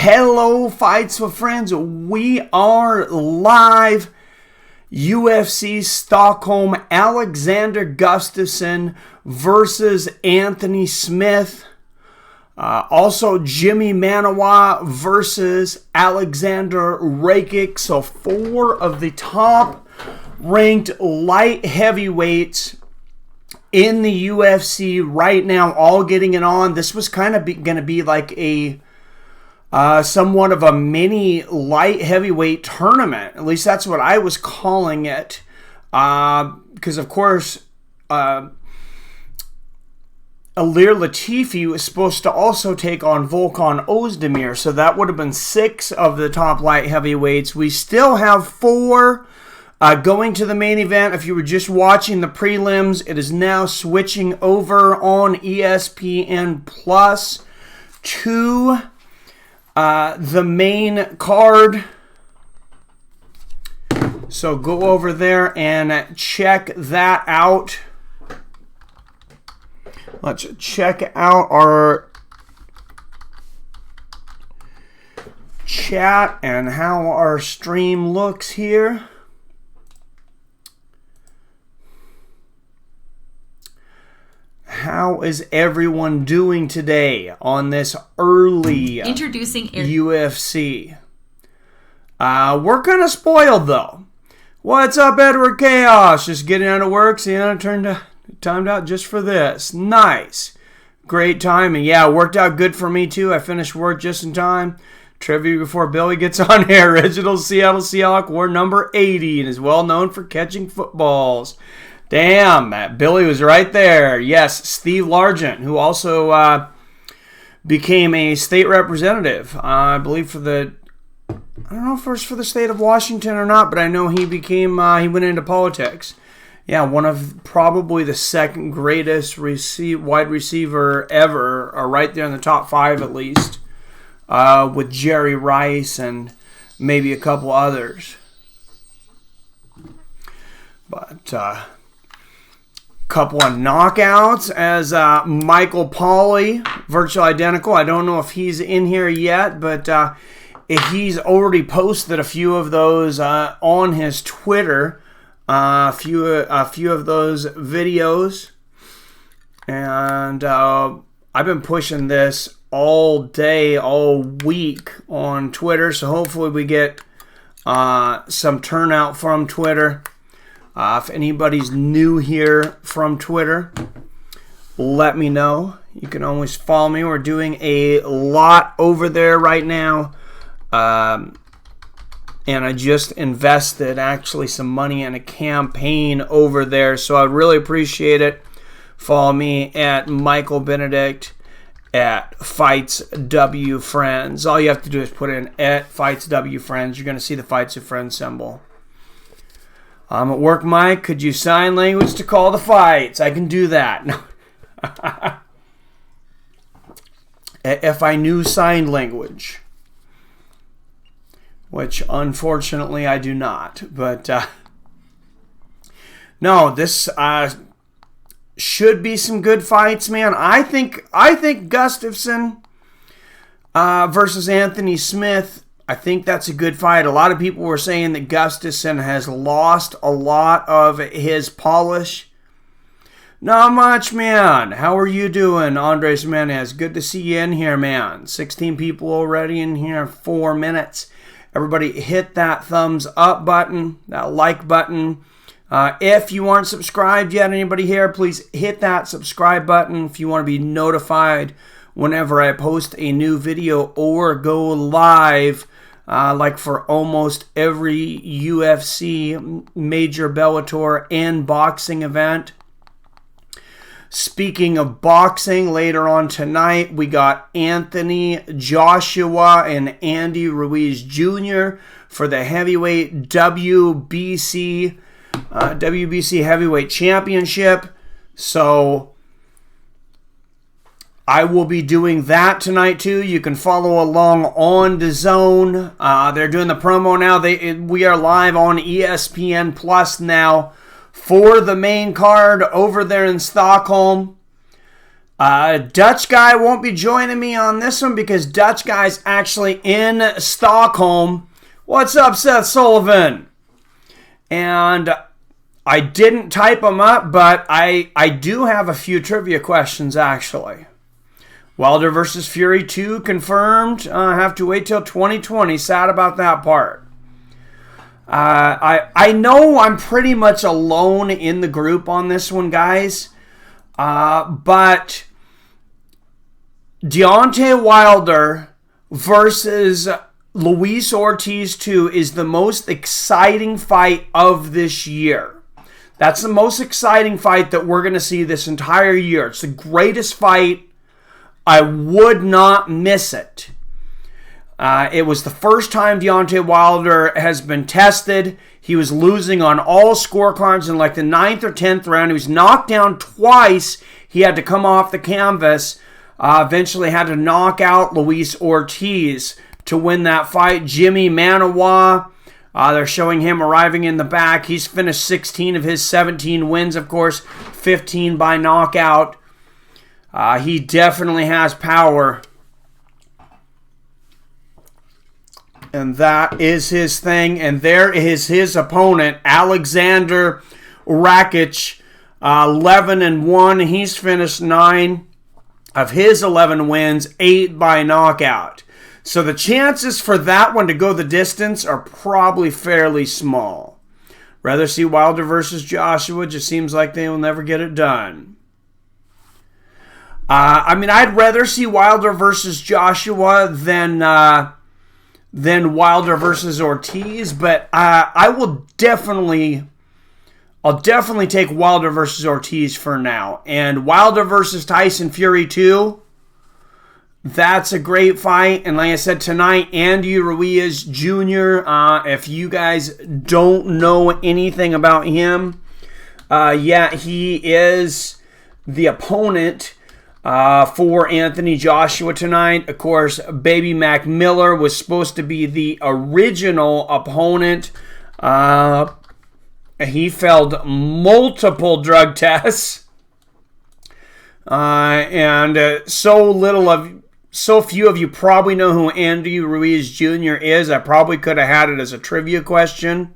Hello, Fights with Friends. We are live. UFC Stockholm Alexander Gustafson versus Anthony Smith. Also, Jimi Manuwa versus Aleksander Rankic. So, 4 of the top ranked light heavyweights in the UFC right now, all getting it on. This was kind of going to be like a somewhat of a mini light heavyweight tournament. At least that's what I was calling it. Because, of course, Ilir Latifi was supposed to also take on Volkan Ozdemir. So that would have been 6 of the top light heavyweights. We still have 4 going to the main event. If you were just watching the prelims, it is now switching over on ESPN Plus to the main card. So go over there and check that out. Let's check out our chat and how our stream looks here. How is everyone doing today on this early introducing UFC? We're kind of spoiled though. What's up, Edward Chaos? Just getting out of work, seeing I timed out just for this. Nice. Great timing. Yeah, it worked out good for me too. I finished work just in time. Trivia before Billy gets on here. Original Seattle Seahawk wore number 80 and is well known for catching footballs. Damn, Billy was right there. Yes, Steve Largent, who also became a state representative, I believe for the, I don't know if it was for the state of Washington or not, but I know he went into politics. Yeah, one of probably the second greatest wide receiver ever, or right there in the top 5 at least, with Jerry Rice and maybe a couple others. But couple of knockouts as Michael Pauly, virtual identical. I don't know if he's in here yet, but he's already posted a few of those on his Twitter. A few of those videos, and I've been pushing this all day, all week on Twitter. So hopefully we get some turnout from Twitter. If anybody's new here from Twitter, let me know. You can always follow me. We're doing a lot over there right now. And I just invested actually some money in a campaign over there. So I'd really appreciate it. Follow me at Michael Benedict at Fights W Friends. All you have to do is put in at Fights W Friends. You're going to see the Fights of Friends symbol. I'm at work, Mike. Could you sign language to call the fights? I can do that. If I knew sign language, which unfortunately I do not. But no, this should be some good fights, man. I think Gustafson versus Anthony Smith. I think that's a good fight. A lot of people were saying that Gustafson has lost a lot of his polish. Not much, man. How are you doing, Andres Menez? Good to see you in here, man. 16 people already in here, 4 minutes. Everybody hit that thumbs up button, that like button. If you aren't subscribed yet, anybody here, please hit that subscribe button if you want to be notified whenever I post a new video or go live. Like for almost every UFC, major Bellator, and boxing event. Speaking of boxing, later on tonight, we got Anthony Joshua and Andy Ruiz Jr. for the heavyweight WBC Heavyweight Championship. So I will be doing that tonight too. You can follow along on DAZN. They're doing the promo now. We are live on ESPN Plus now for the main card over there in Stockholm. Dutch guy won't be joining me on this one because Dutch guy's actually in Stockholm. What's up, Seth Sullivan? And I didn't type them up, but I do have a few trivia questions, actually. Wilder versus Fury 2 confirmed. Have to wait till 2020. Sad about that part. I know I'm pretty much alone in the group on this one, guys. But Deontay Wilder versus Luis Ortiz 2 is the most exciting fight of this year. That's the most exciting fight that we're going to see this entire year. It's the greatest fight. I would not miss it. It was the first time Deontay Wilder has been tested. He was losing on all scorecards in like the 9th or 10th round. He was knocked down twice. He had to come off the canvas. Eventually had to knock out Luis Ortiz to win that fight. Jimi Manuwa, they're showing him arriving in the back. He's finished 16 of his 17 wins, of course, 15 by knockout. He definitely has power. And that is his thing. And there is his opponent, Alexander Rankic, 11-1. He's finished 9 of his 11 wins, 8 by knockout. So the chances for that one to go the distance are probably fairly small. Rather see Wilder versus Joshua. Just seems like they will never get it done. I'd rather see Wilder versus Joshua than Wilder versus Ortiz, but I'll definitely take Wilder versus Ortiz for now. And Wilder versus Tyson Fury 2, that's a great fight. And like I said, tonight, Andy Ruiz Jr., if you guys don't know anything about him, he is the opponent for Anthony Joshua tonight. Of course, Baby Mac Miller was supposed to be the original opponent. He failed multiple drug tests. So few of you probably know who Andy Ruiz Jr. is. I probably could have had it as a trivia question.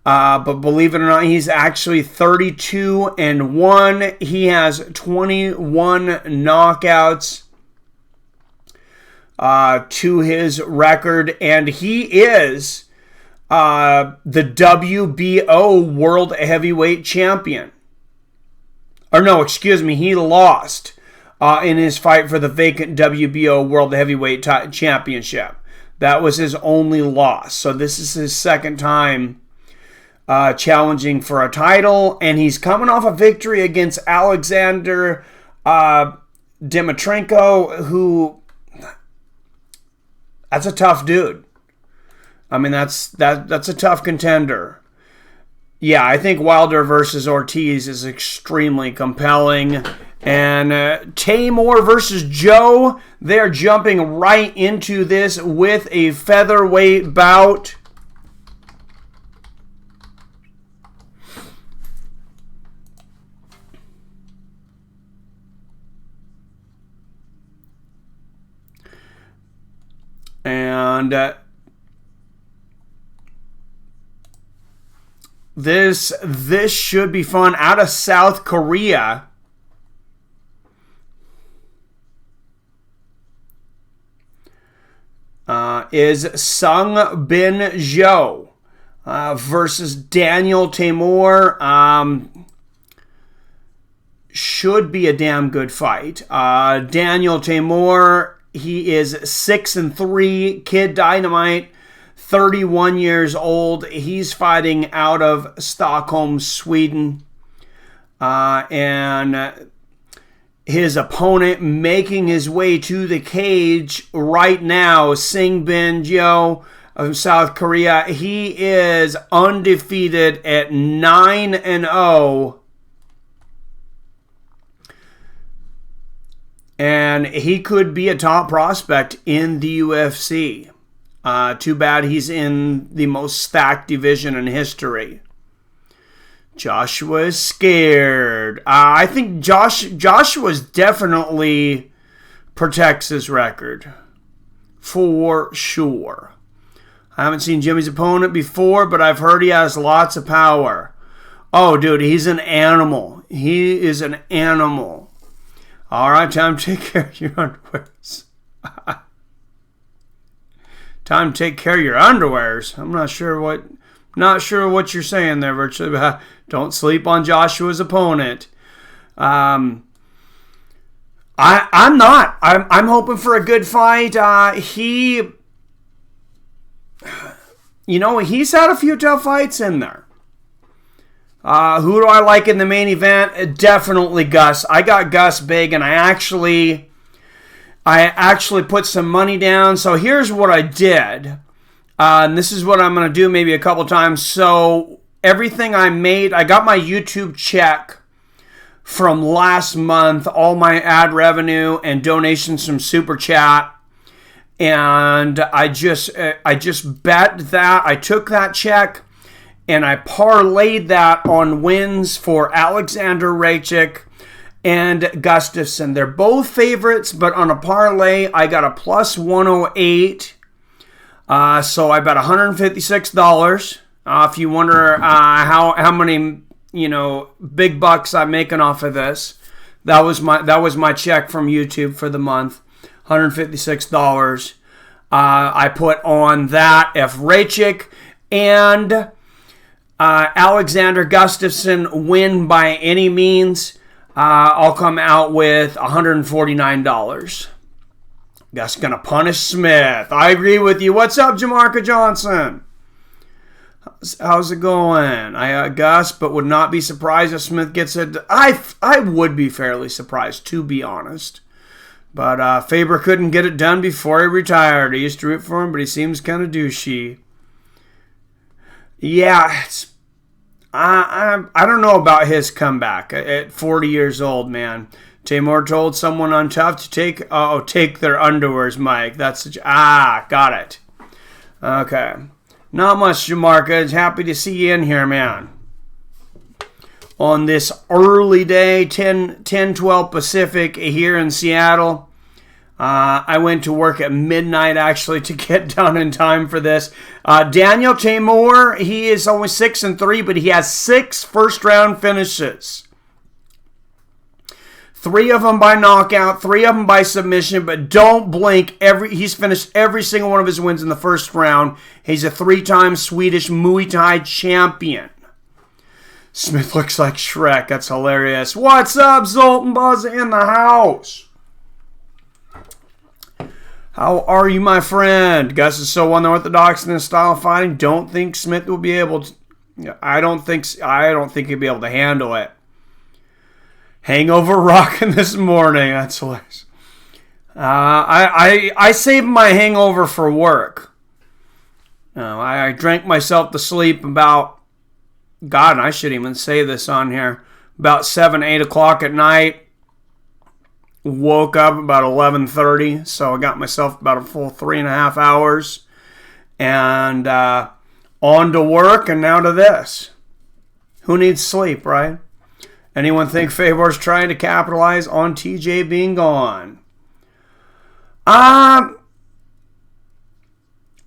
But believe it or not, he's actually 32-1. He has 21 knockouts to his record. And he is the WBO World Heavyweight Champion. Or no, excuse me, he lost in his fight for the vacant WBO World Heavyweight Championship. That was his only loss. So this is his second time challenging for a title, and he's coming off a victory against Alexander Dimitrenko, who, that's a tough dude. That's a tough contender. Yeah, I think Wilder versus Ortiz is extremely compelling. And Tamor versus Joe, they're jumping right into this with a featherweight bout. And this should be fun. Out of South Korea, is Sung Bin Jo versus Daniel Tamor. Should be a damn good fight. Daniel Tamor, he is 6-3, Kid Dynamite, 31 years old. He's fighting out of Stockholm, Sweden. And his opponent making his way to the cage right now, Sung Bin Jo of South Korea. He is undefeated at 9-0. And he could be a top prospect in the UFC. Too bad he's in the most stacked division in history. Joshua is scared. I think Joshua's definitely protects his record. For sure. I haven't seen Jimmy's opponent before, but I've heard he has lots of power. Oh, dude, he's an animal. He is an animal. All right, time to take care of your underwears. Time to take care of your underwears. I'm not sure what you're saying there, virtually. But don't sleep on Joshua's opponent. I'm not. I'm hoping for a good fight. He's had a few tough fights in there. Who do I like in the main event? Definitely Gus. I got Gus big, and I actually put some money down. So here's what I did. And this is what I'm going to do maybe a couple times. So everything I made, I got my YouTube check from last month, all my ad revenue and donations from Super Chat. And I just bet that. I took that check and I parlayed that on wins for Aleksander, Rankic, and Gustafson. They're both favorites, but on a parlay, I got a plus 108. So I bet $156. If you wonder how many big bucks I'm making off of this, that was my check from YouTube for the month, $156. I put on that if Rankic and Alexander Gustafson win by any means, I'll come out with $149. Gus gonna punish Smith. I agree with you. What's up, Jamarca Johnson? How's it going? I Gus, but would not be surprised if Smith gets it. I would be fairly surprised, to be honest. But Faber couldn't get it done before he retired. I used to root for him, but he seems kind of douchey. Yeah, I don't know about his comeback at 40 years old, man. Tamor told someone on Tough to take their underwears, Mike. Got it. Okay. Not much, Jamarca. Happy to see you in here, man. On this early day, 10:12 Pacific here in Seattle. I went to work at midnight, actually, to get done in time for this. Daniel Tamor, he is only 6-3, but he has 6 first-round finishes. 3 of them by knockout, 3 of them by submission, but don't blink. He's finished every single one of his wins in the first round. He's a 3-time Swedish Muay Thai champion. Smith looks like Shrek. That's hilarious. What's up, Zoltan Buzz in the house? How are you, my friend? Gus is so unorthodox in his style of fighting. Don't think Smith will be able to. I don't think he'll be able to handle it. Hangover rocking this morning. That's hilarious. I saved my hangover for work. I drank myself to sleep about, God, and I shouldn't even say this on here, about 7, 8 o'clock at night. Woke up about 11:30, so I got myself about a full 3.5 hours. And on to work, and now to this. Who needs sleep, right? Anyone think Favor's trying to capitalize on TJ being gone? I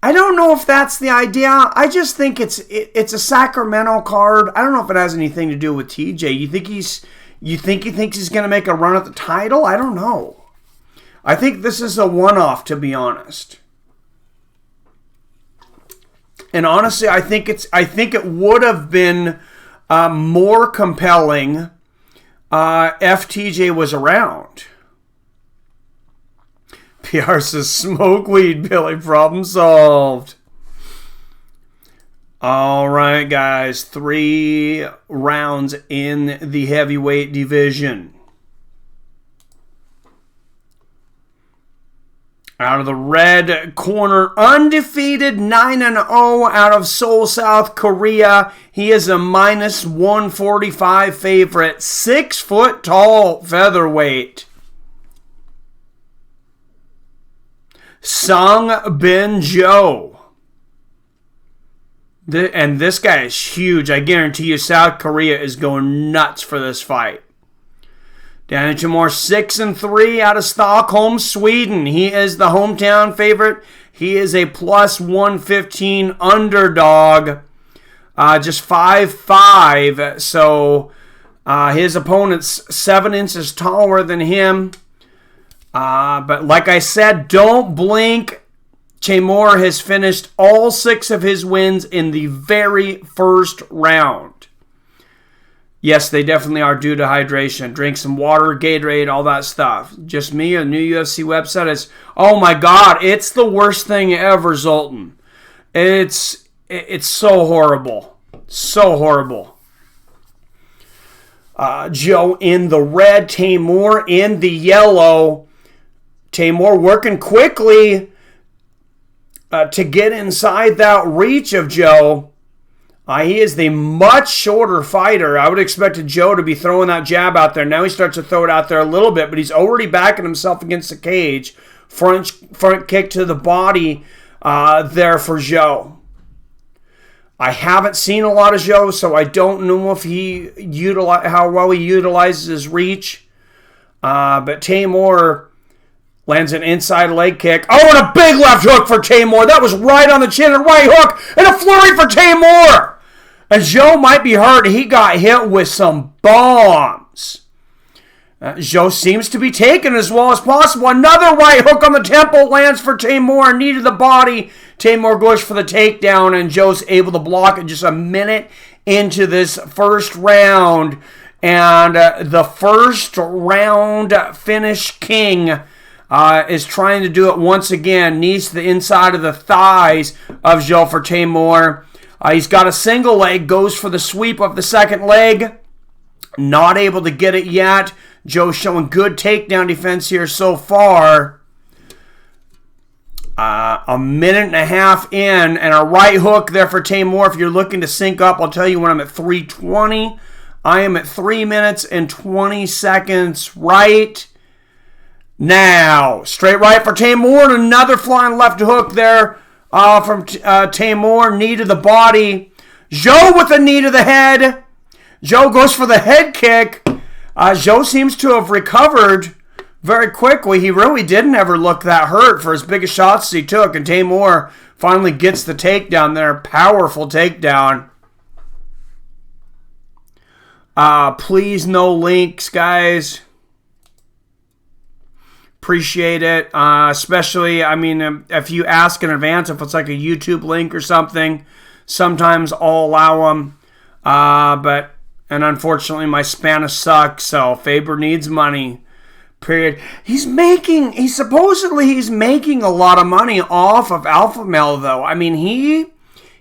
don't know if that's the idea. I just think it's a Sacramento card. I don't know if it has anything to do with TJ. You think he thinks he's going to make a run at the title? I don't know. I think this is a one-off, to be honest. And honestly, I think it would have been more compelling if TJ was around. PR says, smoke weed, Billy. Problem solved. All right, guys. 3 rounds in the heavyweight division. Out of the red corner, undefeated 9-0 out of Seoul, South Korea. He is a minus 145 favorite. 6 foot tall featherweight. Sung Bin Jo. And this guy is huge. I guarantee you South Korea is going nuts for this fight. Danny Timur, 6-3 out of Stockholm, Sweden. He is the hometown favorite. He is a plus 115 underdog. Just 5'5". So his opponent's 7 inches taller than him. But like I said, don't blink. Timur has finished all 6 of his wins in the very first round. Yes, they definitely are due to hydration. Drink some water, Gatorade, all that stuff. Just me, a new UFC website. It's, oh my God, it's the worst thing ever, Zoltan. It's so horrible. So horrible. Joe in the red, Timur in the yellow. Timur working quickly to get inside that reach of Joe. He is the much shorter fighter. I would expect Joe to be throwing that jab out there. Now he starts to throw it out there a little bit, but he's already backing himself against the cage. Front kick to the body there for Joe. I haven't seen a lot of Joe, so I don't know if how well he utilizes his reach. But Timur lands an inside leg kick. Oh, and a big left hook for Timur. That was right on the chin. A right hook and a flurry for Timur. And Joe might be hurt. He got hit with some bombs. Joe seems to be taken as well as possible. Another right hook on the temple lands for Timur. Knee to the body. Timur goes for the takedown, and Joe's able to block it just a minute into this first round. And the first round finish king is trying to do it once again. Knees to the inside of the thighs of Joe for Timur. He's got a single leg, goes for the sweep of the second leg. Not able to get it yet. Joe showing good takedown defense here so far. A minute and a half in, and a right hook there for Timur. If you're looking to sync up, I'll tell you when I'm at 3:20. I am at 3 minutes and 20 seconds right now. Straight right for Timur, and another flying left hook there from Timur. Knee to the body. Joe with a knee to the head. Joe goes for the head kick. Joe seems to have recovered very quickly. He really didn't ever look that hurt for as big a shots as he took. And Timur finally gets the takedown there. Powerful takedown. Please no links, guys. Appreciate it. Especially, I mean, if you ask in advance, if it's like a YouTube link or something, sometimes I'll allow them. And unfortunately, my Spanish sucks, so Faber needs money. Period. He's supposedly making a lot of money off of Alpha Male, though. I mean,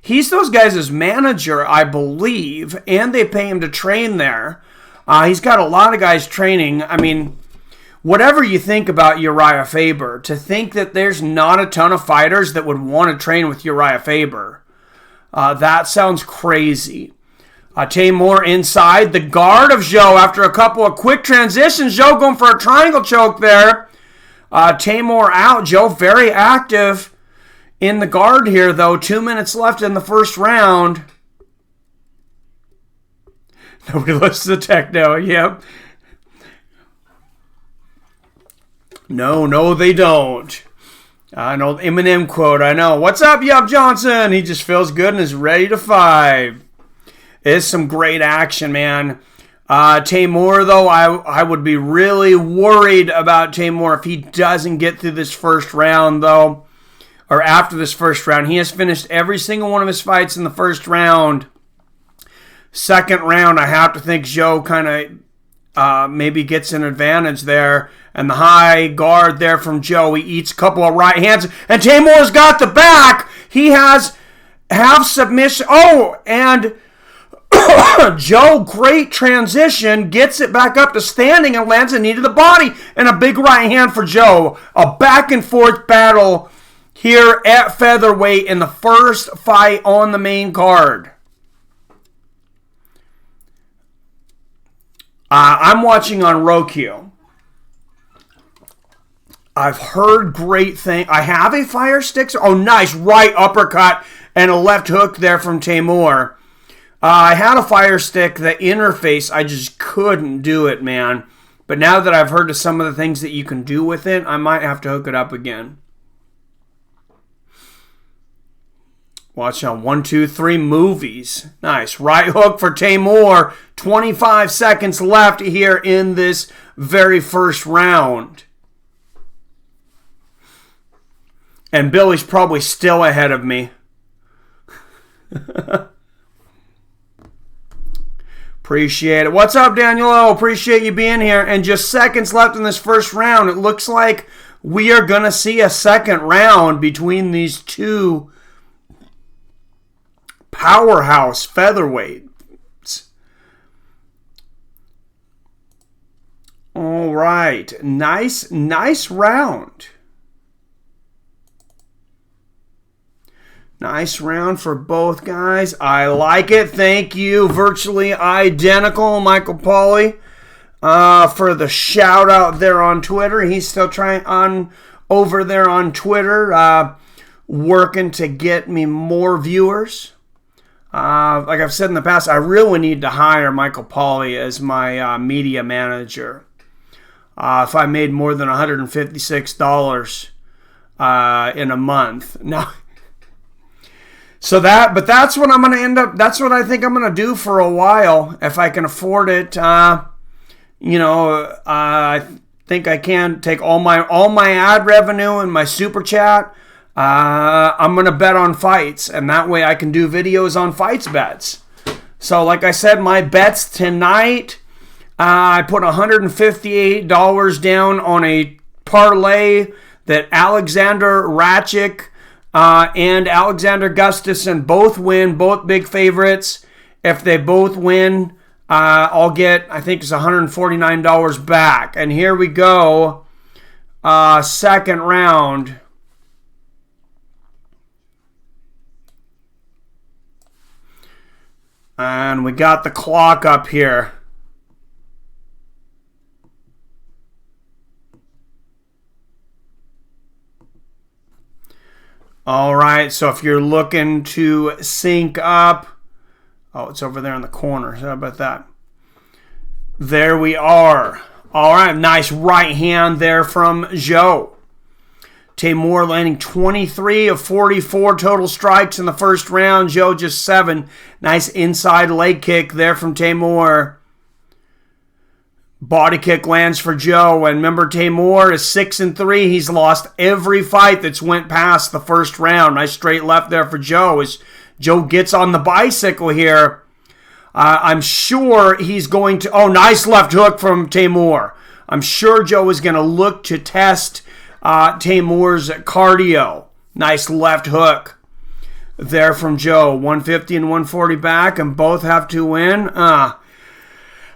he's those guys' manager, I believe, and they pay him to train there. He's got a lot of guys training. I mean, whatever you think about Uriah Faber, to think that there's not a ton of fighters that would want to train with Uriah Faber, that sounds crazy. Timur inside the guard of Joe after a couple of quick transitions. Joe going for a triangle choke there. Timur out. Joe very active in the guard here, though. 2 minutes left in the first round. Nobody listens to techno. Yep. No, they don't. I know the Eminem quote. I know. What's up, Yup Johnson? He just feels good and is ready to fight. It's some great action, man. Timur, though, I would be really worried about Timur if he doesn't get through this first round, though. Or after this first round. He has finished every single one of his fights in the first round. Second round, I have to think Joe kind of maybe gets an advantage there. And the high guard there from Joe. He eats a couple of right hands. And Timur's got the back. He has half submission. Oh, and Joe, great transition, gets it back up to standing and lands a knee to the body and a big right hand for Joe. A back and forth battle here at featherweight in the first fight on the main card. I'm watching on Roku. I've heard great things. I have a fire stick. Oh, nice right uppercut and a left hook there from Timur. I had a fire stick, the interface, I just couldn't do it, man. But now that I've heard of some of the things that you can do with it, I might have to hook it up again. Watch out. 1, 2, 3 movies. Nice. Right hook for Timur. 25 seconds left here in this very first round. And Billy's probably still ahead of me. Appreciate it. What's up, Daniel? Oh, appreciate you being here. And just seconds left in this first round. It looks like we are going to see a second round between these two powerhouse featherweights. All right. Nice round. Nice round for both guys. I like it. Thank you. Virtually Identical, Michael Pauly, for the shout out there on Twitter. He's still trying on over there on Twitter, working to get me more viewers. Like I've said in the past, I really need to hire Michael Pauly as my media manager. If I made more than $156 in a month. Now, but that's what I'm going to end up, that's what I think I'm going to do for a while, if I can afford it. I think I can take all my ad revenue and my super chat. I'm going to bet on fights, and that way I can do videos on fights bets. So like I said, my bets tonight, I put $158 down on a parlay that Aleksander, Rankic, and Alexander Gustafson both win, both big favorites. If they both win, I'll get, I think it's $149 back. And here we go, second round. And we got the clock up here. All right, so if you're looking to sync up, oh, it's over there in the corner. How about that? There we are. All right, nice right hand there from Joe. Timur landing 23 of 44 total strikes in the first round. Joe just 7. Nice inside leg kick there from Timur. Body kick lands for Joe. And remember, Timur is 6-3. He's lost every fight that's went past the first round. Nice straight left there for Joe as Joe gets on the bicycle here. I'm sure he's going to... Oh, nice left hook from Timur. I'm sure Joe is going to look to test Timur's cardio. Nice left hook there from Joe. 150 and 140 back, and both have to win.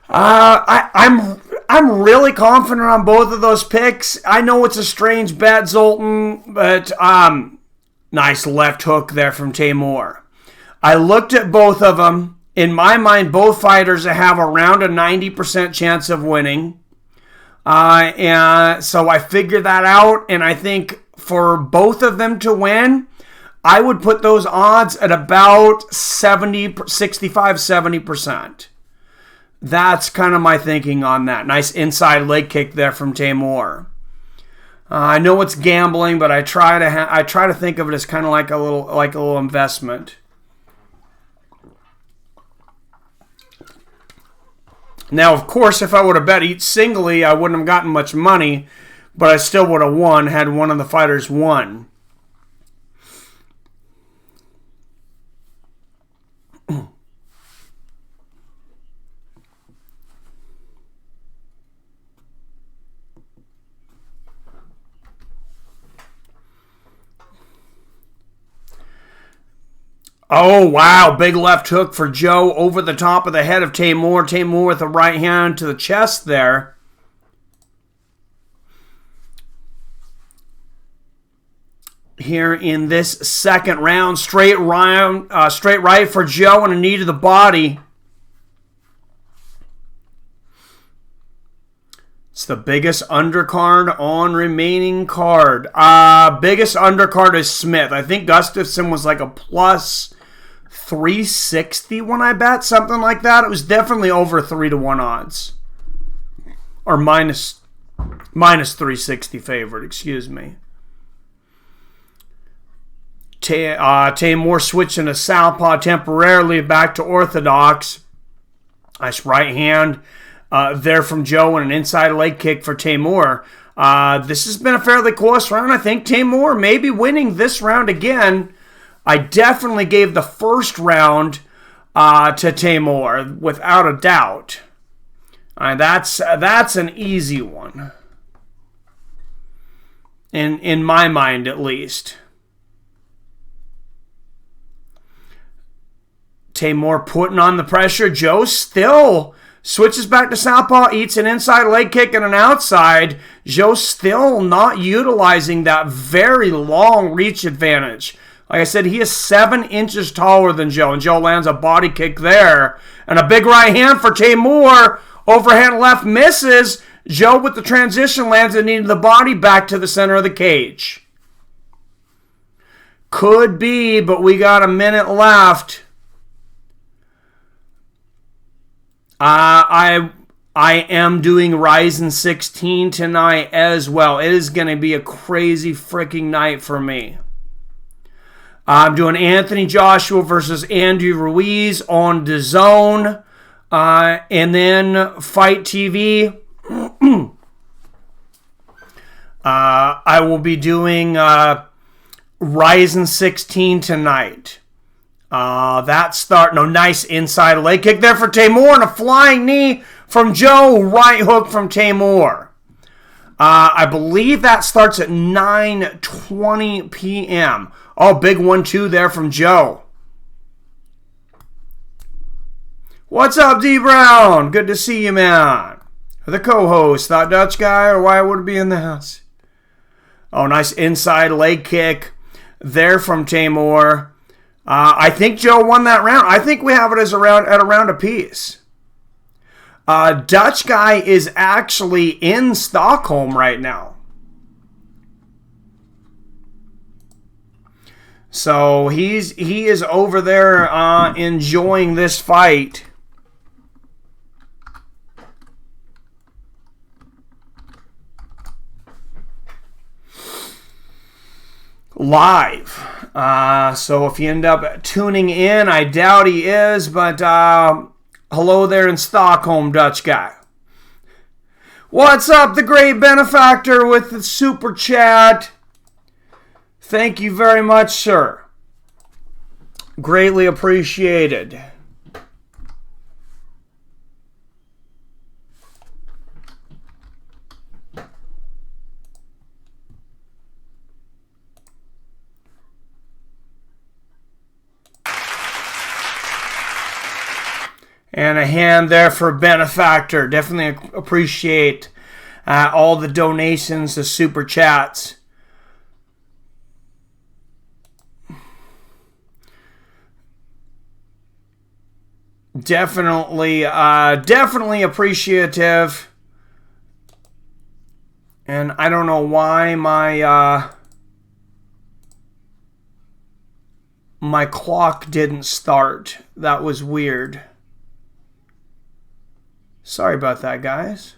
I'm really confident on both of those picks. I know it's a strange bet, Zoltan, but nice left hook there from Timur. I looked at both of them. In my mind, both fighters have around a 90% chance of winning. And so I figured that out, and I think for both of them to win, I would put those odds at about 65-70%. That's kind of my thinking on that. Nice inside leg kick there from Timur. I know it's gambling, but I try to think of it as kind of like a little investment. Now, of course, if I would have bet each singly, I wouldn't have gotten much money, but I still would have won had one of the fighters won. Oh, wow. Big left hook for Joe over the top of the head of Timur. Timur with a right hand to the chest there. Here in this second round, straight right for Joe and a knee to the body. It's the biggest undercard on remaining card. Biggest undercard is Smith. I think Gustafson was like a plus 360 when I bet, something like that. It was definitely over 3-1 odds. Or minus 360 favorite, excuse me. Tamor switching to southpaw temporarily back to orthodox. Nice right hand there from Joe and an inside leg kick for Tamor. This has been a fairly close round. I think Tamor may be winning this round again. I definitely gave the first round to Tamor without a doubt. That's an easy one. In my mind, at least. Tamor putting on the pressure. Joe still switches back to southpaw, eats an inside leg kick and an outside. Joe still not utilizing that very long reach advantage. Like I said, he is 7 inches taller than Joe, and Joe lands a body kick there. And a big right hand for Tamor. Overhand left misses. Joe with the transition lands and needed the body back to the center of the cage. Could be, but we got a minute left. I am doing Ryzen 16 tonight as well. It is going to be a crazy freaking night for me. I'm doing Anthony Joshua versus Andrew Ruiz on DAZN. And then Fight TV. I will be doing Ryzen 16 tonight. Nice inside leg kick there for Tamor and a flying knee from Joe. Right hook from Tamor. I believe that starts at 9:20 p.m. Oh, big 1-2 there from Joe. What's up, D Brown? Good to see you, man. The co-host, that Dutch guy, or why would it be in the house? Oh, nice inside leg kick there from Tamor. I think Joe won that round. I think we have it as a round apiece. Dutch guy is actually in Stockholm right now. So he is over there enjoying this fight. Live. So if you end up tuning in, I doubt he is, but hello there in Stockholm, Dutch guy. What's up, the great benefactor with the super chat? Thank you very much, sir. Greatly appreciated. And a hand there for benefactor. Definitely appreciate all the donations, the super chats. Definitely appreciative. And I don't know why my clock didn't start. That was weird. Sorry about that, guys.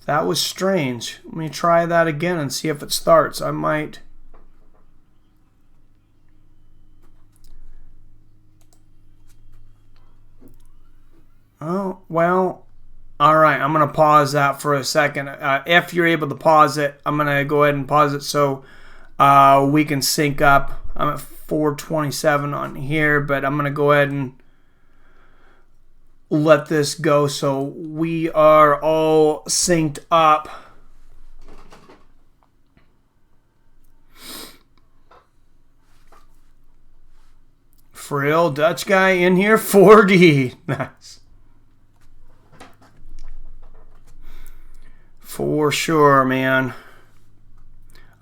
That was strange. Let me try that again and see if it starts. I might... Oh, well, all right. I'm going to pause that for a second. If you're able to pause it, I'm going to go ahead and pause it so we can sync up. I'm at 4:27 on here, but I'm going to go ahead and let this go so we are all synced up. For real, Dutch guy in here, 4D. Nice. For sure, man.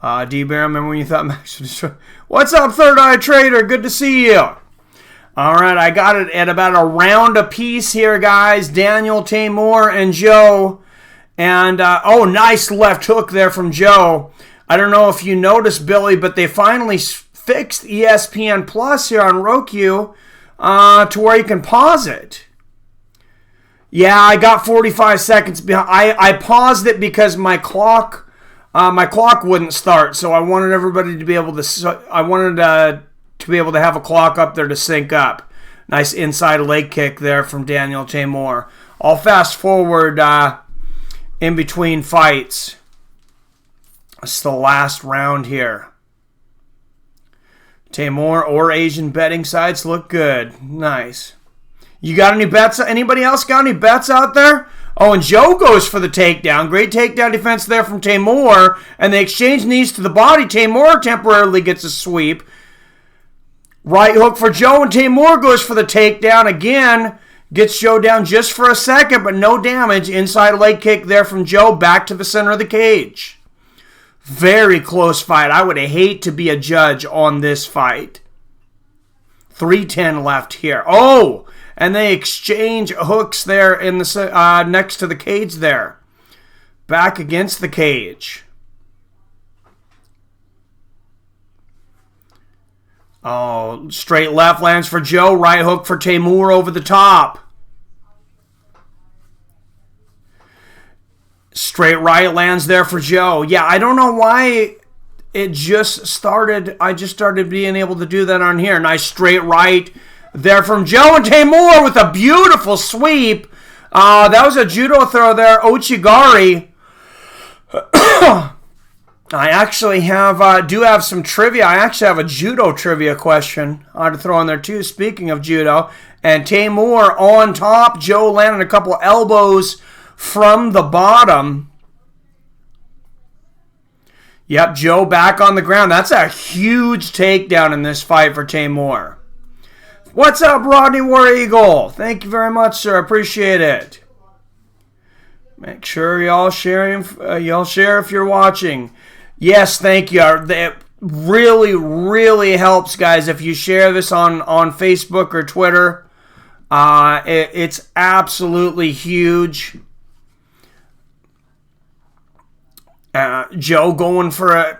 D-Bear, remember when you thought Max would destroy? What's up, Third Eye Trader? Good to see you. All right, I got it at about a round apiece here, guys. Daniel, Tamor, and Joe. And, nice left hook there from Joe. I don't know if you noticed, Billy, but they finally fixed ESPN Plus here on Roku to where you can pause it. Yeah, I got 45 seconds behind. I paused it because my clock wouldn't start, so I wanted everybody to be able to. I wanted to be able to have a clock up there to sync up. Nice inside leg kick there from Daniel Tamor. I'll fast forward in between fights. It's the last round here. Tamor or Asian betting sites look good. Nice. You got any bets? Anybody else got any bets out there? Oh, and Joe goes for the takedown. Great takedown defense there from Tamor. And they exchange knees to the body. Tamor temporarily gets a sweep. Right hook for Joe, and Tamor goes for the takedown again. Gets Joe down just for a second, but no damage. Inside leg kick there from Joe, back to the center of the cage. Very close fight. I would hate to be a judge on this fight. 3:10 left here. Oh, and they exchange hooks there in the next to the cage there. Back against the cage. Oh, straight left lands for Joe. Right hook for Tamor over the top. Straight right lands there for Joe. Yeah, I don't know why it just started. I just started being able to do that on here. Nice straight right there from Joe, and Tamor with a beautiful sweep. That was a judo throw there. Ochigari. I actually do have some trivia. I actually have a judo trivia question to throw in there too, speaking of judo. And Tamor on top. Joe landed a couple elbows from the bottom. Yep, Joe back on the ground. That's a huge takedown in this fight for Tamor. What's up, Rodney War Eagle? Thank you very much, sir. Appreciate it. Make sure y'all share if you're watching. Yes, thank you. It really, really helps, guys, if you share this on Facebook or Twitter. It's absolutely huge. Joe going for an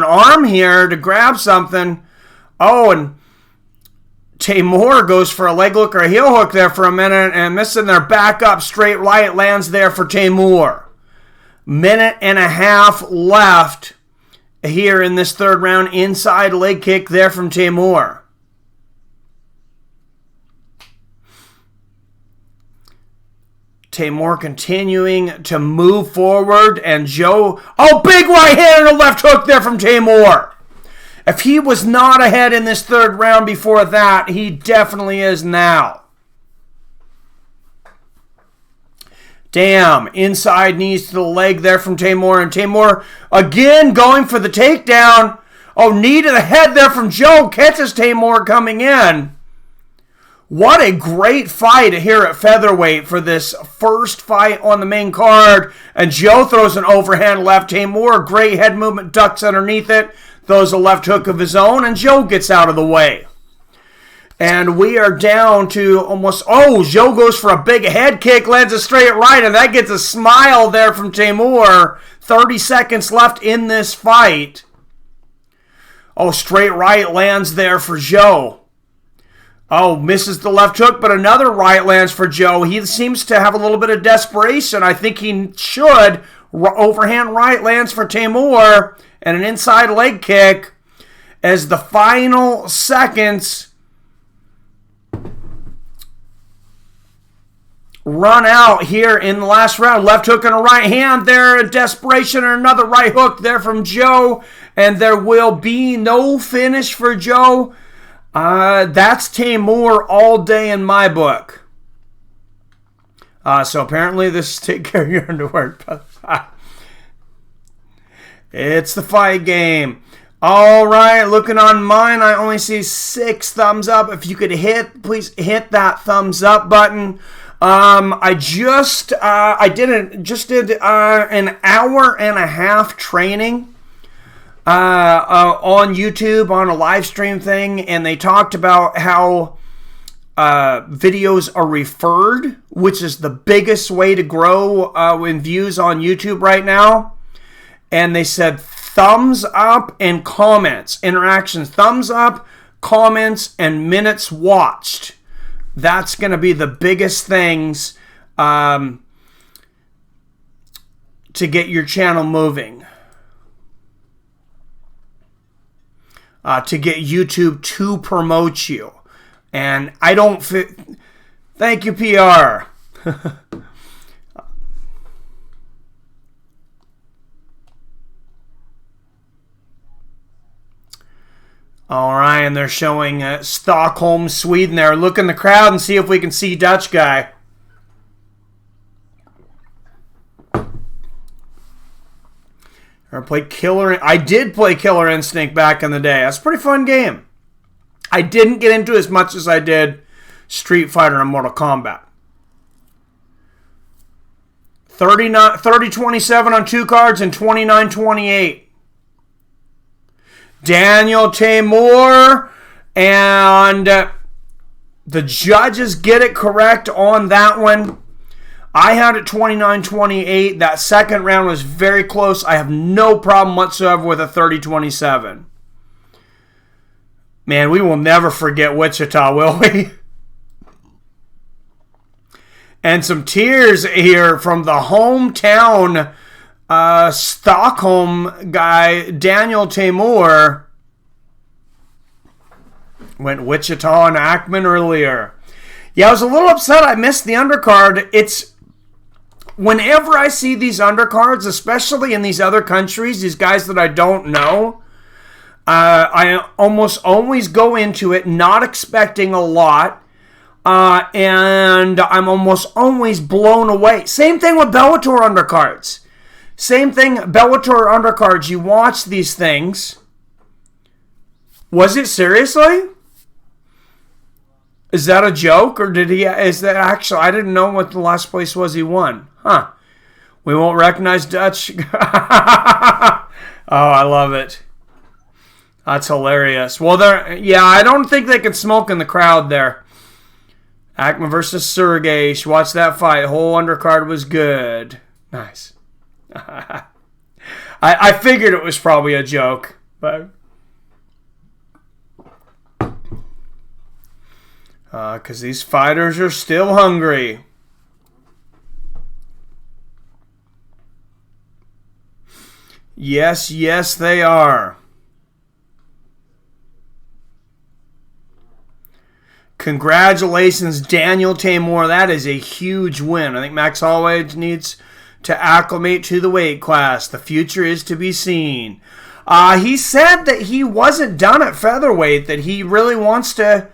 arm here to grab something. Oh, and Tamor goes for a leg hook or a heel hook there for a minute and missing their back up. Straight right lands there for Tamor. Minute and a half left here in this third round. Inside leg kick there from Tamor. Tamor continuing to move forward, and Joe, big right hand and a left hook there from Tamor. If he was not ahead in this third round before that, he definitely is now. Damn, inside knees to the leg there from Tamor, and Tamor again going for the takedown. Oh, knee to the head there from Joe, catches Tamor coming in. What a great fight here at featherweight for this first fight on the main card. And Joe throws an overhand left. Tamor, great head movement, ducks underneath it. Throws a left hook of his own, and Joe gets out of the way. And we are down to almost... Oh, Joe goes for a big head kick, lands a straight right, and that gets a smile there from Tamor. 30 seconds left in this fight. Oh, straight right lands there for Joe. Oh, misses the left hook, but another right lands for Joe. He seems to have a little bit of desperation. I think he should. Overhand right lands for Tamor, and an inside leg kick as the final seconds run out here in the last round. Left hook and a right hand there. Desperation and another right hook there from Joe, and there will be no finish for Joe. That's Tamor all day in my book. So apparently this is take care of your underwear. It's the fight game. All right, looking on mine, I only see 6 thumbs up. If you could please hit that thumbs up button. I did an hour and a half training on YouTube on a live stream thing, and they talked about how videos are referred, which is the biggest way to grow in views on YouTube right now. And they said thumbs up and comments, interactions, thumbs up, comments, and minutes watched. That's going to be the biggest things to get your channel moving. To get YouTube to promote you. And I don't fit. Thank you, PR. All right, and they're showing Stockholm, Sweden there. Look in the crowd and see if we can see Dutch guy. I did play Killer Instinct back in the day. That's a pretty fun game. I didn't get into as much as I did Street Fighter and Mortal Kombat. 30-27 on 2 cards and 29-28. Daniel Tamor, and the judges get it correct on that one. I had it 29-28. That second round was very close. I have no problem whatsoever with a 30-27. Man, we will never forget Wichita, will we? And some tears here from the hometown Stockholm guy, Daniel Tamor. Went Wichita and Ackman earlier. Yeah, I was a little upset I missed the undercard. It's whenever I see these undercards, especially in these other countries, these guys that I don't know, I almost always go into it not expecting a lot, and I'm almost always blown away. Same thing with Bellator undercards. Same thing, Bellator undercards. You watch these things. Was it seriously? Is that a joke, or did he? Is that actually? I didn't know what the last place was he won. Huh? We won't recognize Dutch. Oh, I love it. That's hilarious. Well, yeah, I don't think they can smoke in the crowd there. Ackman versus Sergey. Watch that fight. The whole undercard was good. Nice. I figured it was probably a joke, but because these fighters are still hungry. Yes, yes, they are. Congratulations, Daniel Tamor. That is a huge win. I think Max Holloway needs to acclimate to the weight class. The future is to be seen. He said that he wasn't done at featherweight, that he really wants to,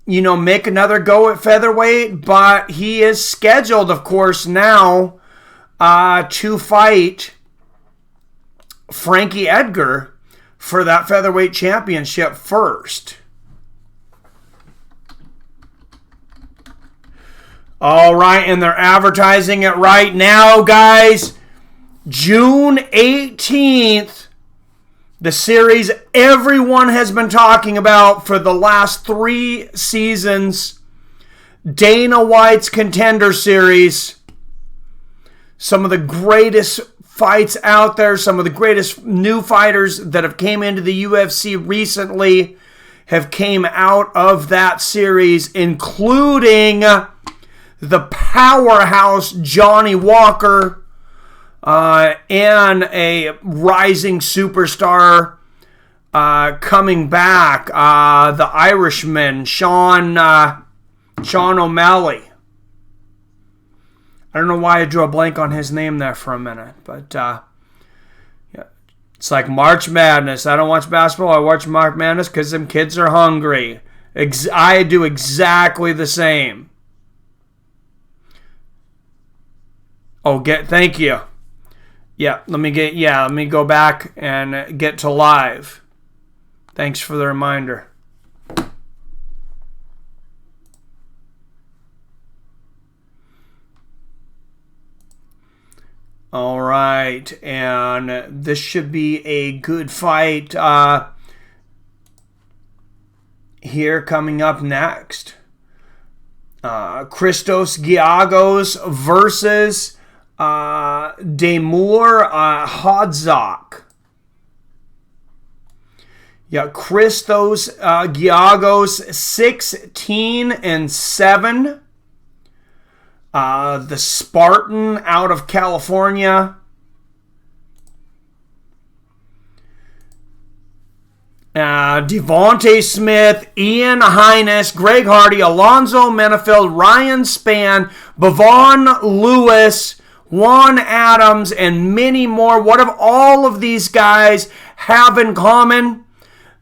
make another go at featherweight, but he is scheduled, of course, now to fight Frankie Edgar for that featherweight championship first. All right, and they're advertising it right now, guys. June 18th, the series everyone has been talking about for the last 3 seasons, Dana White's Contender Series. Some of the greatest fights out there, some of the greatest new fighters that have came into the UFC recently have came out of that series, including the powerhouse Johnny Walker, and a rising superstar coming back, the Irishman, Sean O'Malley. I don't know why I drew a blank on his name there for a minute, but yeah, it's like March Madness. I don't watch basketball. I watch March Madness because them kids are hungry. I do exactly the same. Oh, thank you. Yeah, let me go back and get to live. Thanks for the reminder. All right, and this should be a good fight here coming up next. Christos Giagos versus Damur Hodzak. Yeah, Christos Giagos 16-7. The Spartan out of California. Devontae Smith, Ian Hines, Greg Hardy, Alonzo Menifeld, Ryan Spann, Bavon Lewis, Juan Adams, and many more. What do all of these guys have in common?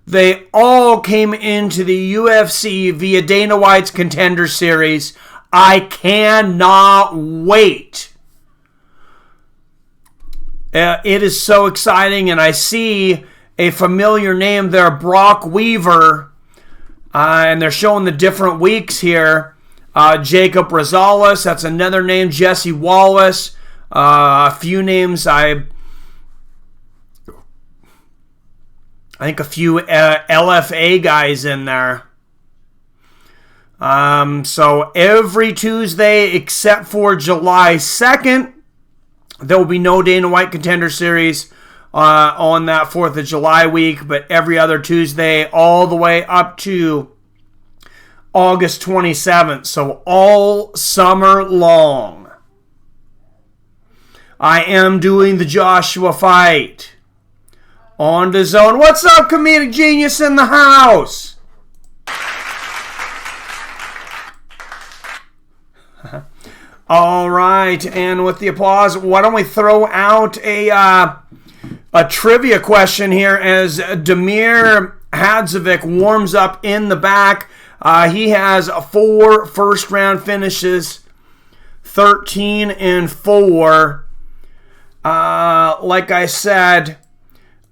They all came into the UFC via Dana White's Contender Series. I cannot wait. It is so exciting, and I see a familiar name there, Brock Weaver, and they're showing the different weeks here. Jacob Rosales, that's another name. Jesse Wallace, a few names I think a few LFA guys in there. So every Tuesday except for July 2nd, there will be no Dana White Contender Series on that 4th of July week, but every other Tuesday all the way up to August 27th. So all summer long. I am doing the Joshua fight on the zone. What's up, comedic genius in the house? All right, and with the applause, why don't we throw out a trivia question here as Damir Hadzovic warms up in the back. He has 4 first-round finishes, 13-4. Like I said,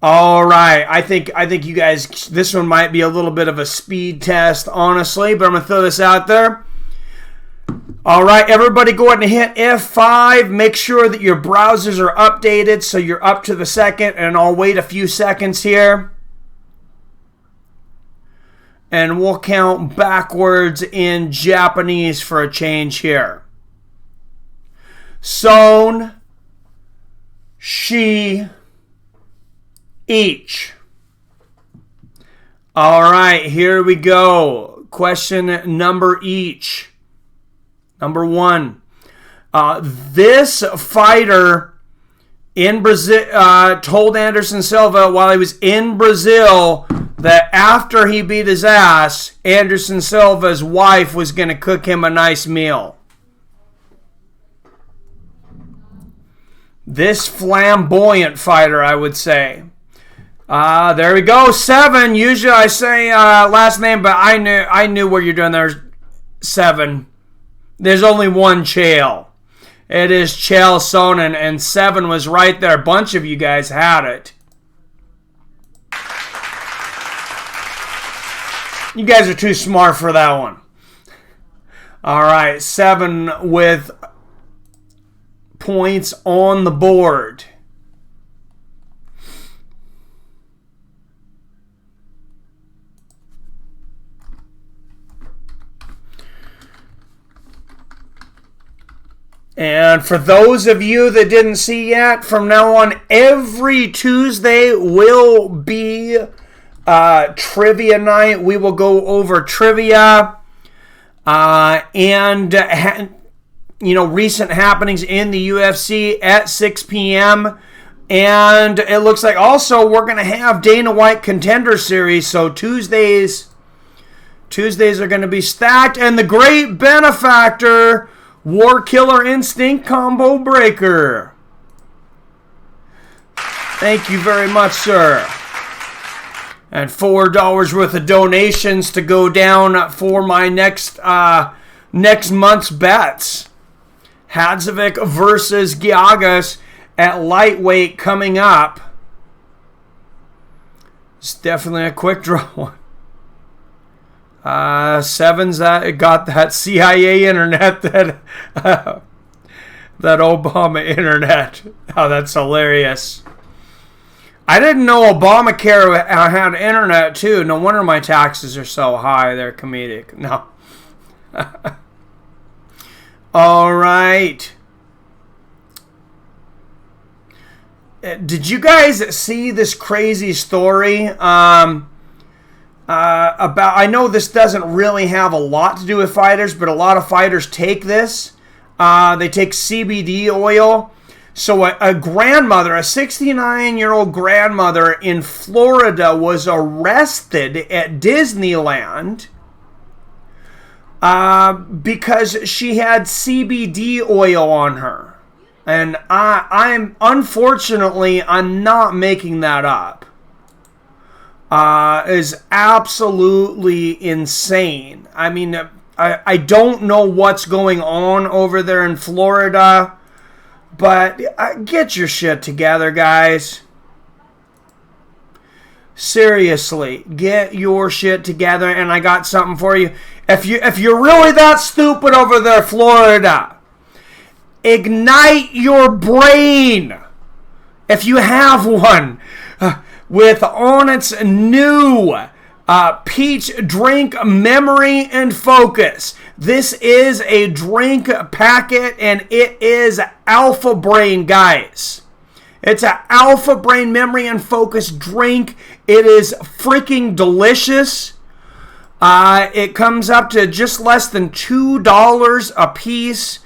all right. I think you guys, this one might be a little bit of a speed test, honestly, but I'm gonna throw this out there. All right, everybody go ahead and hit F5. Make sure that your browsers are updated so you're up to the second, and I'll wait a few seconds here. And we'll count backwards in Japanese for a change here. Son, she, each. All right, here we go. Question number each. Number 1, this fighter in Brazil told Anderson Silva while he was in Brazil that after he beat his ass, Anderson Silva's wife was going to cook him a nice meal. This flamboyant fighter, I would say. There we go, 7. Usually I say last name, but I knew what you're doing there. 7. There's only one Chael. It is Chael Sonnen, and 7 was right there. A bunch of you guys had it. You guys are too smart for that one. All right, 7 with points on the board. And for those of you that didn't see yet, from now on, every Tuesday will be trivia night. We will go over trivia and recent happenings in the UFC at 6 p.m. And it looks like also we're going to have Dana White Contender Series. So Tuesdays are going to be stacked. And the great benefactor, War Killer Instinct Combo Breaker. Thank you very much, sir. And $4 worth of donations to go down for my next month's bets. Hadzovic versus Giagos at lightweight coming up. It's definitely a quick draw one. 7's got that CIA internet that That Obama internet. Oh, that's hilarious. I didn't know Obamacare had internet too. No wonder my taxes are so high. They're comedic. No. All right. Did you guys see this crazy story about? I know this doesn't really have a lot to do with fighters, but a lot of fighters take this. They take CBD oil. So a grandmother, a 69-year-old grandmother in Florida was arrested at Disneyland because she had CBD oil on her. And I'm not making that up. Is absolutely insane. I mean, I don't know what's going on over there in Florida. But get your shit together, guys. Seriously, get your shit together. And I got something for you. If you're really that stupid over there, Florida, ignite your brain, if you have one, with Onnit's new peach drink memory and focus. This is a drink packet and it is Alpha Brain, guys. It's an Alpha Brain memory and focus drink. It is freaking delicious. It comes up to just less than $2 a piece.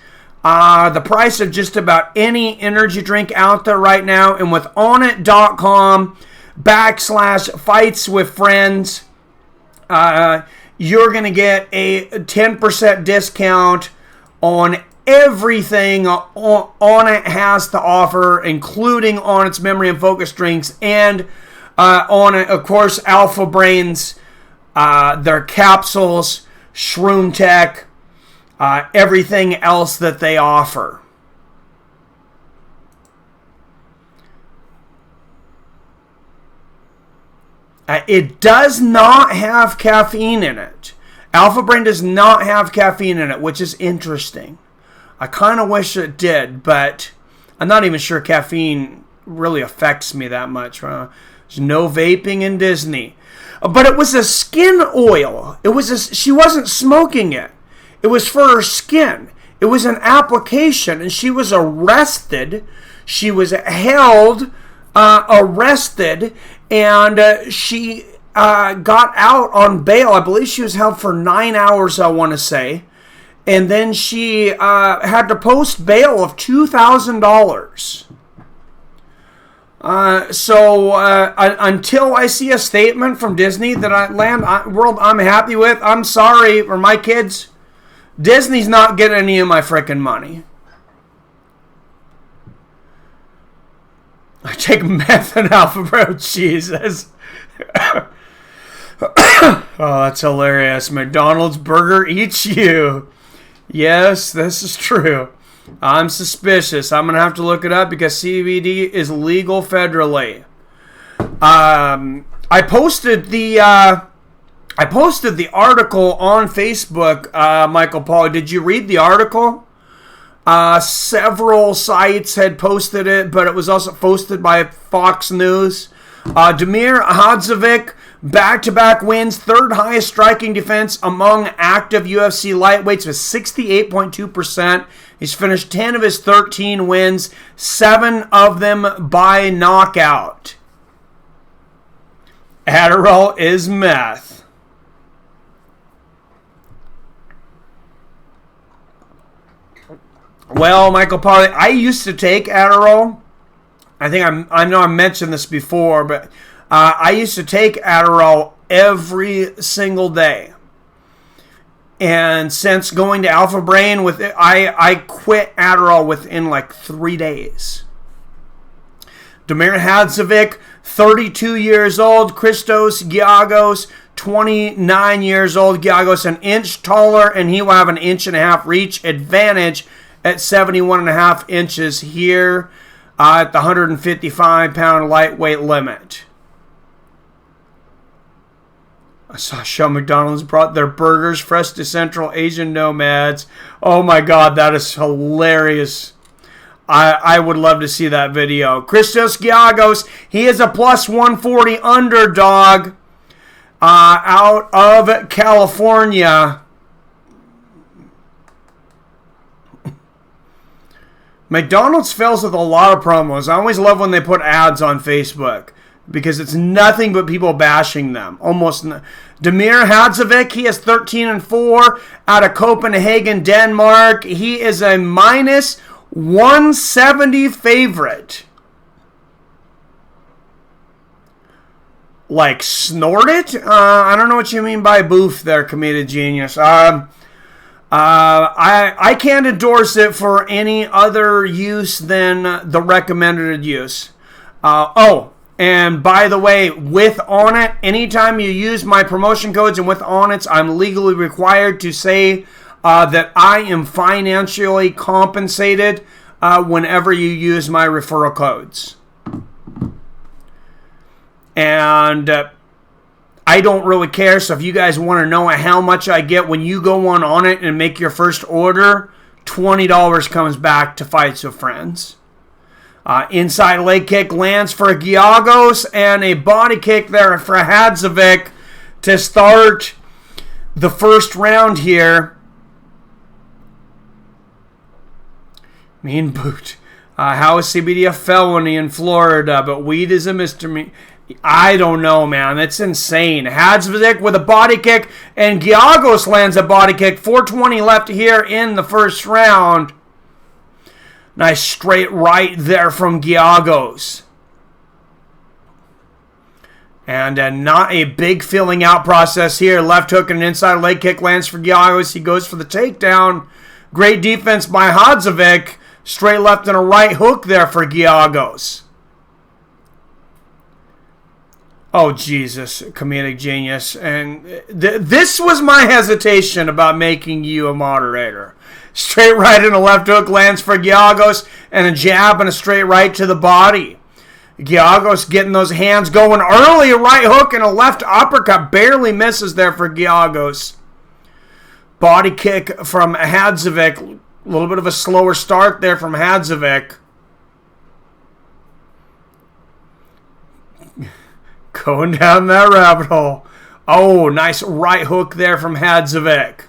The price of just about any energy drink out there right now. And with onnit.com/fights with friends, you're going to get a 10% discount on everything Onnit has to offer, including Onnit's memory and focus drinks, and Onnit, of course, Alpha Brains, their capsules, Shroom Tech, everything else that they offer. It does not have caffeine in it. Alpha Brain does not have caffeine in it, which is interesting. I kind of wish it did, but I'm not even sure caffeine really affects me that much. There's no vaping in Disney. But it was a skin oil. She wasn't smoking it. It was for her skin. It was an application, and she was arrested. She was held, arrested, and she got out on bail. I believe she was held for 9 hours, I want to say. And then she had to post bail of $2,000. Until I see a statement from Disney that I'm happy with, I'm sorry for my kids. Disney's not getting any of my frickin' money. I take meth and Alpha Bro. Jesus. Oh, that's hilarious. McDonald's burger eats you. Yes, this is true. I'm suspicious. I'm going to have to look it up because CBD is legal federally. I posted the article on Facebook, Michael Paul. Did you read the article? Several sites had posted it, but it was also posted by Fox News. Damir Hadzovic, back-to-back wins, third highest striking defense among active UFC lightweights with 68.2%. He's finished 10 of his 13 wins, 7 of them by knockout. Adderall is meth. Well, Michael Parley, I used to take Adderall. I know I mentioned this before, but I used to take Adderall every single day. And since going to Alpha Brain, I quit Adderall within like 3 days. Damir Hadzovic, 32 years old. Christos Giagos, 29 years old. Giagos an inch taller, and he will have an 1.5 inch reach advantage at 71.5 inches here at the 155-pound lightweight limit. I saw Show McDonald's brought their burgers fresh to Central Asian nomads. Oh my God, that is hilarious. I would love to see that video. Christos Giagos, he is a plus 140 underdog out of California. McDonald's fails with a lot of promos. I always love when they put ads on Facebook because it's nothing but people bashing them. Damir Hadzovic, he is 13-4 out of Copenhagen, Denmark. He is a minus 170 favorite. Like, snort it? I don't know what you mean by boof there, comedic genius. I can't endorse it for any other use than the recommended use. And by the way, with Onnit, anytime you use my promotion codes and with Onnit, I'm legally required to say that I am financially compensated whenever you use my referral codes. And I don't really care, so if you guys want to know how much I get when you go on it and make your first order, $20 comes back to Fights with Friends. Inside leg kick lands for Giagos, and a body kick there for Hadzovic to start the first round here. Mean boot. How is CBD a felony in Florida, but weed is a misdemeanor? I don't know, man. That's insane. Hadzovic with a body kick, and Giagos lands a body kick. 4:20 left here in the first round. Nice straight right there from Giagos. And not a big filling out process here. Left hook and an inside leg kick lands for Giagos. He goes for the takedown. Great defense by Hadzovic. Straight left and a right hook there for Giagos. Oh, Jesus, comedic genius. And this was my hesitation about making you a moderator. Straight right and a left hook lands for Giagos, and a jab and a straight right to the body. Giagos getting those hands going early. A right hook and a left uppercut barely misses there for Giagos. Body kick from Hadzovic. A little bit of a slower start there from Hadzovic. Going down that rabbit hole. Oh, nice right hook there from Hadzovic.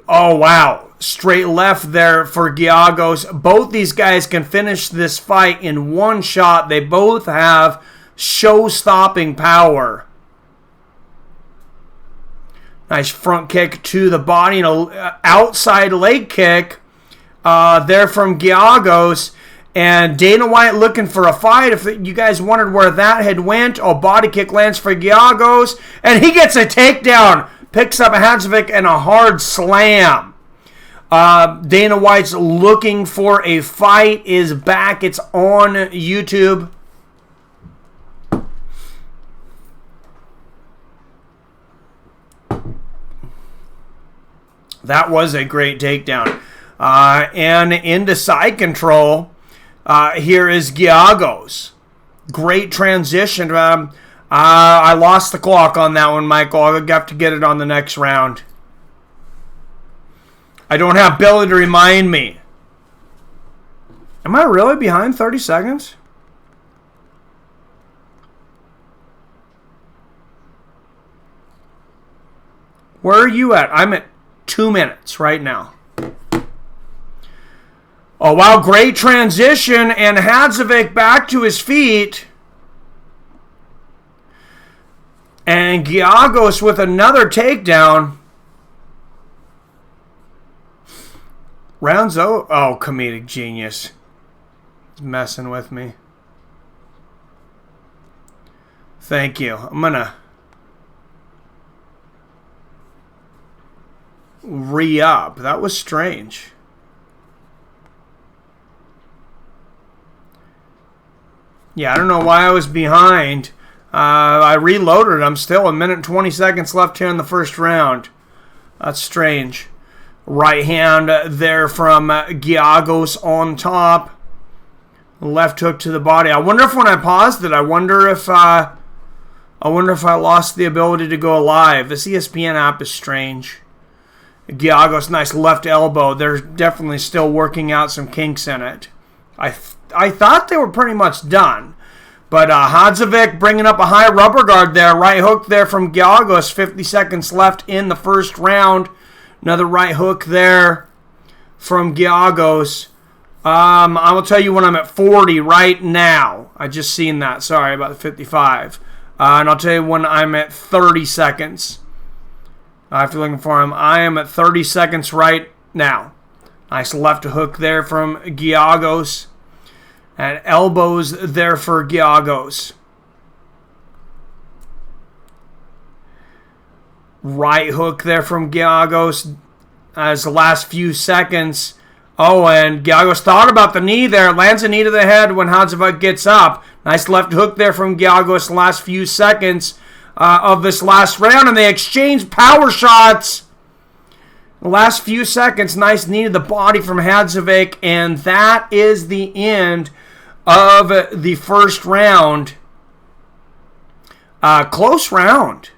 Oh, wow. Straight left there for Giagos. Both these guys can finish this fight in one shot. They both have show-stopping power. Nice front kick to the body and an outside leg kick there from Giagos. And Dana White looking for a fight. If you guys wondered where that had went, body kick lands for Giagos. And he gets a takedown. Picks up a Hadzovic and a hard slam. Dana White's looking for a fight is back. It's on YouTube. That was a great takedown. And into side control. Here is Giagos. Great transition. I lost the clock on that one, Michael. I'll have to get it on the next round. I don't have Billy to remind me. Am I really behind 30 seconds? Where are you at? I'm at 2 minutes right now. Oh, wow, great transition, and Hadzovic back to his feet. And Giagos with another takedown. Rounds out. Oh, comedic genius. He's messing with me. Thank you. I'm going to re-up. That was strange. Yeah, I don't know why I was behind. I reloaded. I'm still a minute and 20 seconds left here in the first round. That's strange. Right hand there from Giagos on top. Left hook to the body. I wonder if when I paused it, I wonder if I lost the ability to go live. This ESPN app is strange. Giagos, nice left elbow. They're definitely still working out some kinks in it. I thought they were pretty much done. But Hadzovic bringing up a high rubber guard there. Right hook there from Giagos. 50 seconds left in the first round. Another right hook there from Giagos. I will tell you when I'm at 40 right now. I just seen that. Sorry about the 55. And I'll tell you when I'm at 30 seconds. If you're looking for him, I am at 30 seconds right now. Nice left hook there from Giagos. And elbows there for Giagos. Right hook there from Giagos as the last few seconds. Oh, and Giagos thought about the knee there. Lands a knee to the head when Hadzovic gets up. Nice left hook there from Giagos the last few seconds of this last round. And they exchange power shots. The last few seconds, nice knee to the body from Hadzovic. And that is the end of the first round. Close round.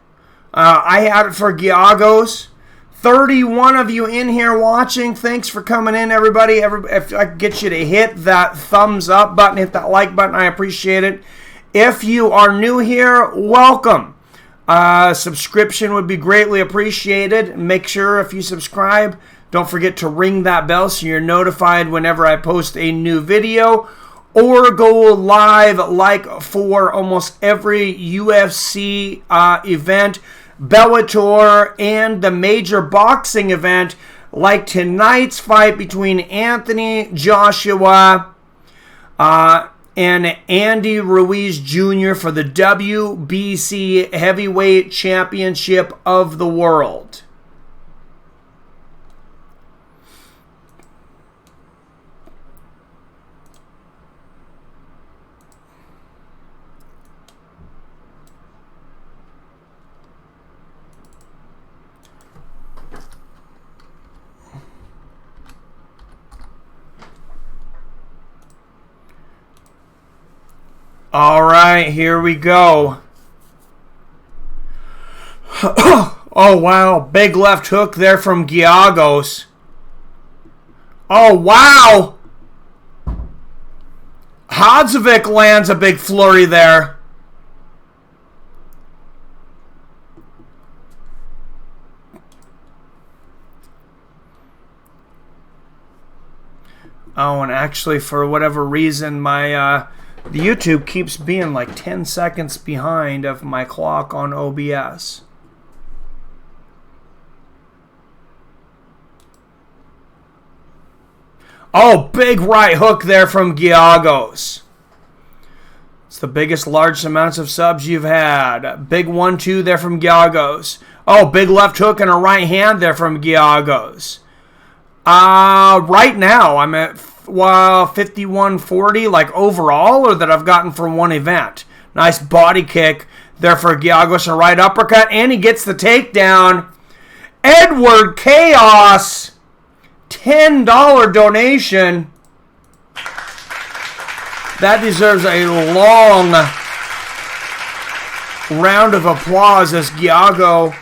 I had it for Giagos. 31 of you in here watching. Thanks for coming in, everybody. If I could get you to hit that thumbs up button, hit that like button, I appreciate it. If you are new here, welcome. Subscription would be greatly appreciated. Make sure if you subscribe, don't forget to ring that bell so you're notified whenever I post a new video. Or go live like for almost every UFC event, Bellator, and the major boxing event, like tonight's fight between Anthony Joshua and Andy Ruiz Jr. for the WBC Heavyweight Championship of the World. All right, here we go. Oh, wow. Big left hook there from Giagos. Oh, wow. Hadzovic lands a big flurry there. Oh, and actually, for whatever reason, my the YouTube keeps being like 10 seconds behind of my clock on OBS. Oh, big right hook there from Giagos. It's the biggest large amounts of subs you've had. Big 1-2 there from Giagos. Oh, big left hook and a right hand there from Giagos. Right now, I'm at 51-40, like overall, or that I've gotten from one event. Nice body kick there for Giagos, a right uppercut, and he gets the takedown. Edward Chaos, $10 donation. That deserves a long round of applause as Giagos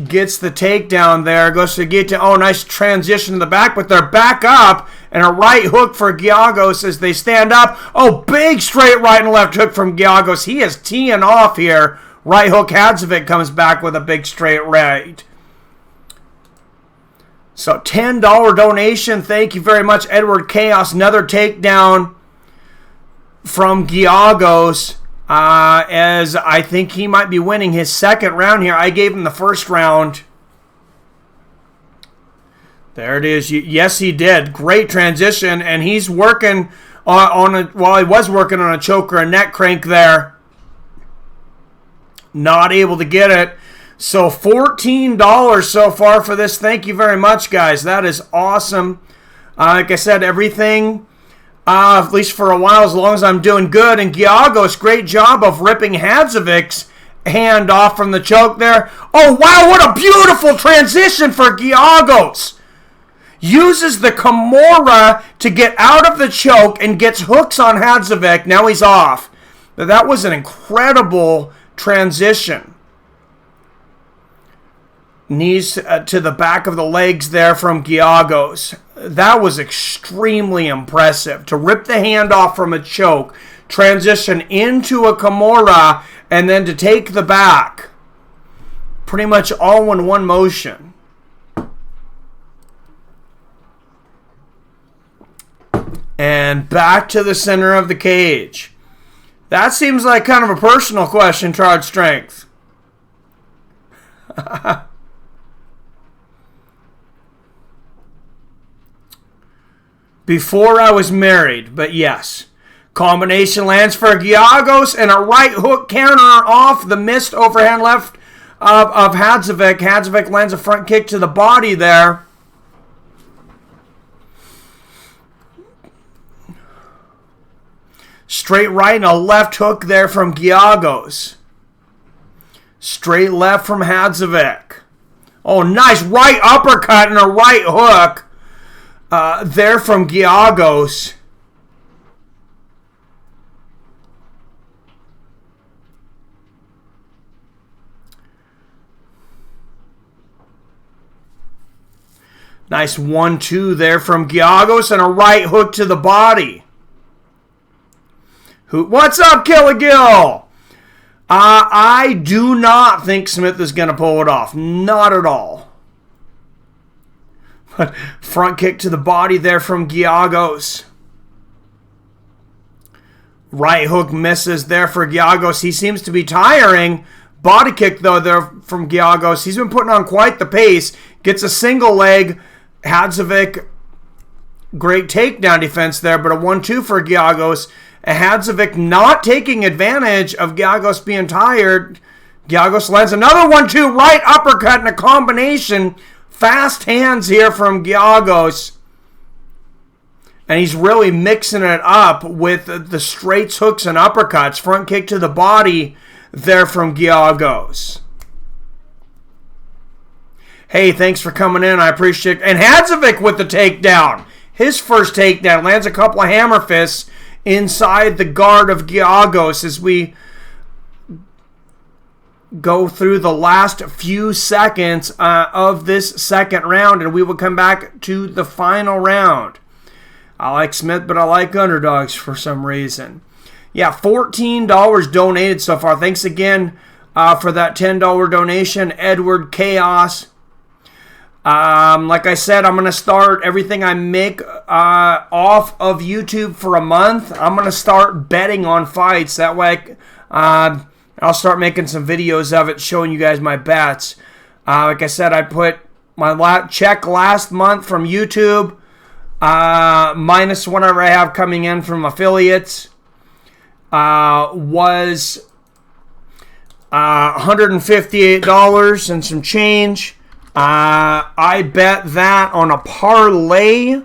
gets the takedown there. Goes to get to, oh, nice transition to the back, but they're back up. And a right hook for Giagos as they stand up. Oh, big straight right and left hook from Giagos. He is teeing off here. Right hook. Hadzovic comes back with a big straight right. So $10 donation. Thank you very much, Edward Chaos. Another takedown from Giagos. As I think he might be winning his second round here. I gave him the first round. There it is. Yes, he did. Great transition, and he's working he was working on a choker and neck crank there. Not able to get it. So $14 so far for this. Thank you very much, guys. That is awesome. Like I said, everything, at least for a while, as long as I'm doing good. And Giagos, great job of ripping Hadzovic's hand off from the choke there. Oh, wow, what a beautiful transition for Giagos. Uses the Kimura to get out of the choke and gets hooks on Hadzovic. Now he's off. But that was an incredible transition. Knees to the back of the legs there from Giagos. That was extremely impressive. To rip the hand off from a choke, transition into a Kimura, and then to take the back. Pretty much all in one motion. And back to the center of the cage. That seems like kind of a personal question, Charge Strength. Before I was married, but yes. Combination lands for Giagos and a right hook counter off the missed overhand left of Hadzovic. Hadzovic lands a front kick to the body there. Straight right and a left hook there from Giagos. Straight left from Hadzovic. Oh, nice right uppercut and a right hook. There from Giagos. Nice 1-2 there from Giagos and a right hook to the body. What's up, Killigill? I do not think Smith is going to pull it off. Not at all. Front kick to the body there from Giagos. Right hook misses there for Giagos. He seems to be tiring. Body kick, though, there from Giagos. He's been putting on quite the pace. Gets a single leg. Hadzovic, great takedown defense there, but a 1-2 for Giagos. Hadzovic not taking advantage of Giagos being tired. Giagos lands another 1-2, right uppercut and a combination. Fast hands here from Giagos. And he's really mixing it up with the straights, hooks, and uppercuts. Front kick to the body there from Giagos. Hey, thanks for coming in. I appreciate it. And Hadzovic with the takedown. His first takedown. Lands a couple of hammer fists inside the guard of Giagos as we go through the last few seconds of this second round, and we will come back to the final round. I like Smith, but I like underdogs for some reason. Yeah, $14 donated so far. Thanks again for that $10 donation, Edward Chaos. Like I said, I'm going to start everything I make off of YouTube for a month. I'm going to start betting on fights. That way I'll start making some videos of it showing you guys my bets. Like I said, I put my check last month from YouTube minus whatever I have coming in from affiliates was $158 and some change. I bet that on a parlay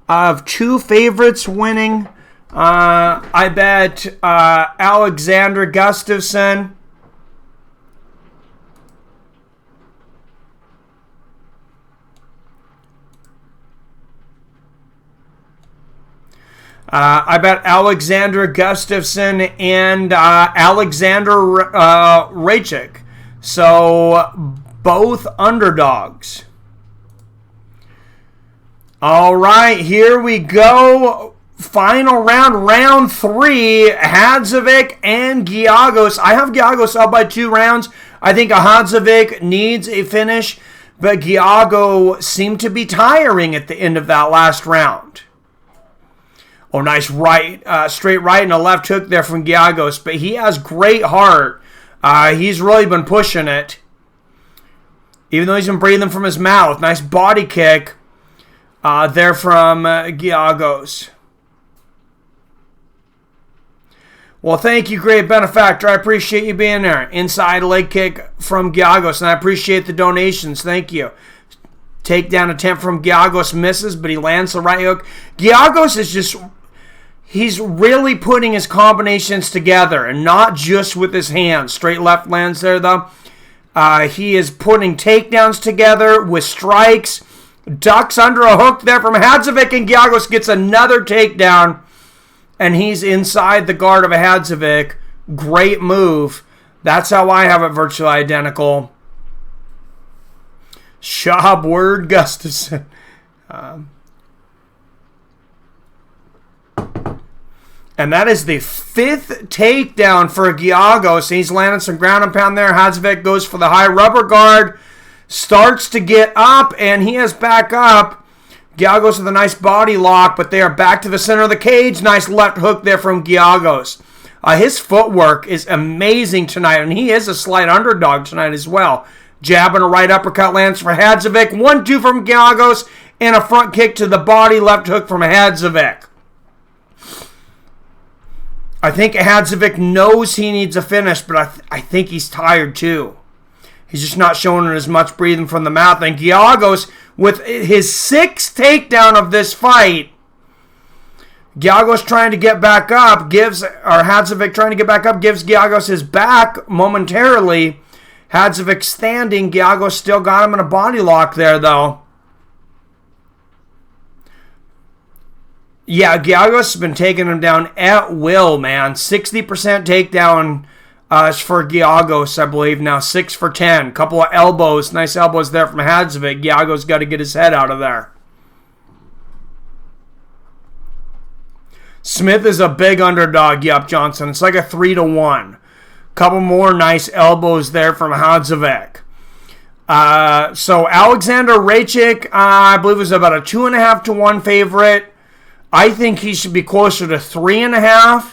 of two favorites winning. I bet Alexander Gustafson. I bet Alexander Gustafson and Alexander Rankic. So both underdogs. All right, here we go. Final round, round 3. Hadzovic and Giagos. I have Giagos up by 2 rounds. I think Hadzovic needs a finish, but Giagos seemed to be tiring at the end of that last round. Oh, nice right, straight right and a left hook there from Giagos, but he has great heart. He's really been pushing it. Even though he's been breathing from his mouth. Nice body kick there from Giagos. Well, thank you, great benefactor. I appreciate you being there. Inside leg kick from Giagos, and I appreciate the donations. Thank you. Takedown attempt from Giagos misses, but he lands the right hook. Giagos is just... he's really putting his combinations together, and not just with his hands. Straight left lands there, though. He is putting takedowns together with strikes. Ducks under a hook there from Hadzovic, and Giagos gets another takedown. And he's inside the guard of a Hadzovic. Great move. That's how I have it virtually identical. Shab Word Gustafson. And that is the 5th takedown for Giagos. He's landing some ground and pound there. Hadzovic goes for the high rubber guard. Starts to get up, and he is back up. Giagos with a nice body lock, but they are back to the center of the cage. Nice left hook there from Giagos. His footwork is amazing tonight, and he is a slight underdog tonight as well. Jab and a right uppercut lands for Hadzovic. 1-2 from Giagos, and a front kick to the body. Left hook from Hadzovic. I think Hadzovic knows he needs a finish, but I think he's tired too. He's just not showing as much breathing from the mouth. And Giagos, with his 6th takedown of this fight, Giagos trying to get back up, Hadzovic trying to get back up, gives Giagos his back momentarily. Hadzovic standing. Giagos still got him in a body lock there, though. Yeah, Giagos has been taking him down at will, man. 60% takedown for Giagos, I believe. Now 6 for 10. Couple of elbows. Nice elbows there from Hadzovic. Giagos got to get his head out of there. Smith is a big underdog. Yep, Johnson. It's like a 3-1. Couple more nice elbows there from Hadzovic. So Alexander Rankic, I believe, was about a 2.5-1 favorite. I think he should be closer to 3.5.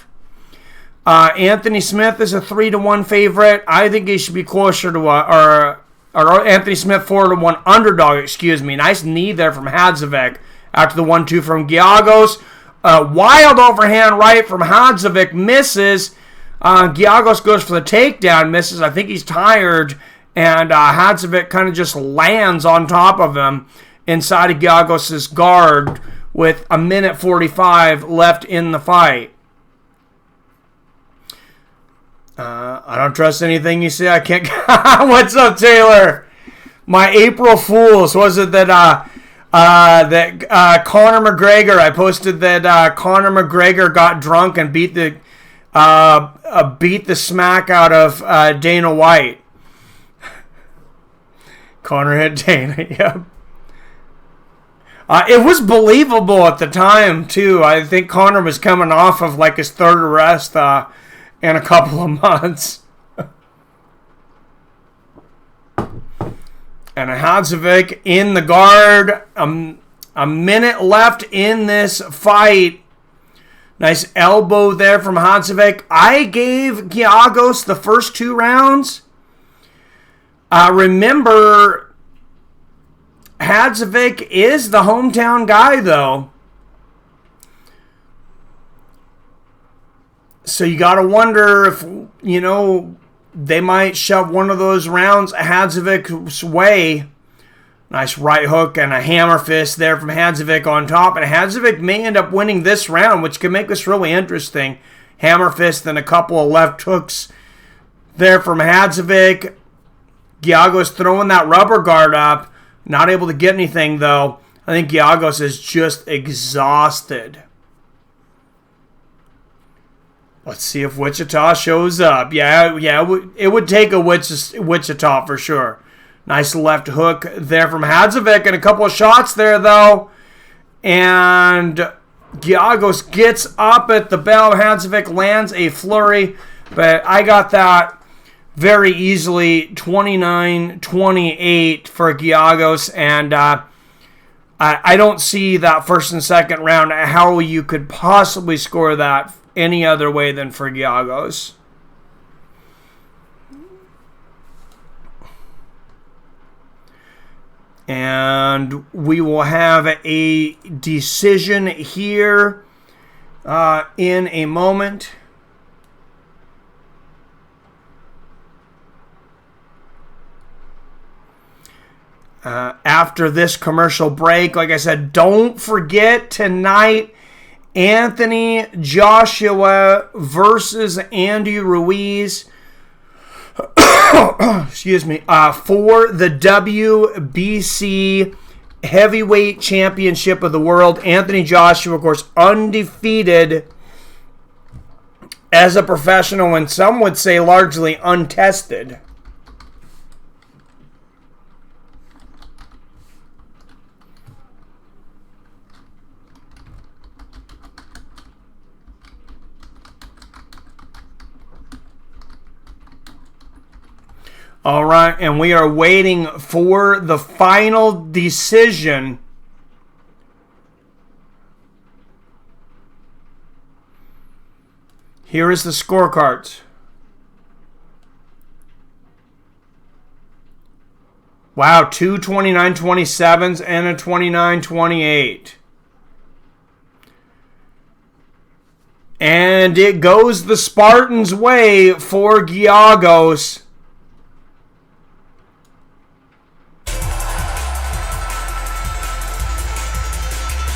Anthony Smith is a 3-1 favorite. I think he should be closer to or Anthony Smith 4-1 underdog. Excuse me. Nice knee there from Hadzovic after the 1-2 from Giagos. Wild overhand right from Hadzovic, misses. Giagos goes for the takedown, misses. I think he's tired, and Hadzovic kind of just lands on top of him inside of Giagos' guard with 1:45 left in the fight. I don't trust anything you say. I can't. What's up, Taylor? My April Fools. Was it that Conor McGregor? I posted that Conor McGregor got drunk and beat the smack out of Dana White. Conor hit Dana. Yep. It was believable at the time too. I think Conor was coming off of like his 3rd arrest in a couple of months. And Hadzovic in the guard. A minute left in this fight. Nice elbow there from Hadzovic. I gave Giagos the first 2 rounds. Remember, Hadzovic is the hometown guy, though. So you got to wonder if, they might shove one of those rounds Hadzovic's way. Nice right hook and a hammer fist there from Hadzovic on top. And Hadzovic may end up winning this round, which could make this really interesting. Hammer fist and a couple of left hooks there from Hadzovic. Giagos throwing that rubber guard up. Not able to get anything, though. I think Giagos is just exhausted. Let's see if Wichita shows up. Yeah, it would take a Wichita for sure. Nice left hook there from Hadzovic, and a couple of shots there, though. And Giagos gets up at the bell. Hadzovic lands a flurry, but I got that very easily, 29-28 for Giagos, and I don't see that first and second round how you could possibly score that any other way than for Giagos. And we will have a decision here in a moment. After this commercial break, like I said, don't forget tonight, Anthony Joshua versus Andy Ruiz. Excuse me. For the WBC Heavyweight Championship of the World. Anthony Joshua, of course, undefeated as a professional, and some would say largely untested. All right, and we are waiting for the final decision. Here is the scorecards. Wow, two 29-27s and a 29-28. And it goes the Spartans' way for Giagos.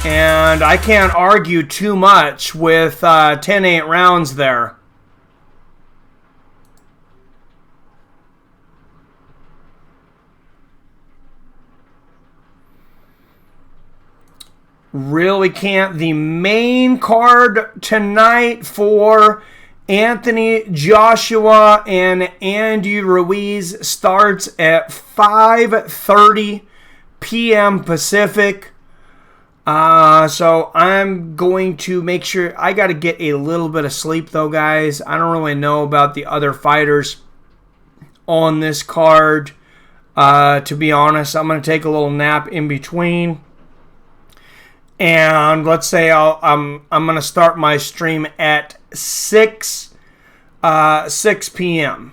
And I can't argue too much with 10-8 rounds there. Really can't. The main card tonight for Anthony Joshua and Andy Ruiz starts at 5:30 p.m. Pacific. So I'm going to make sure I got to get a little bit of sleep though, guys. I don't really know about the other fighters on this card. To be honest, I'm going to take a little nap in between. And let's say I'm going to start my stream at 6 p.m.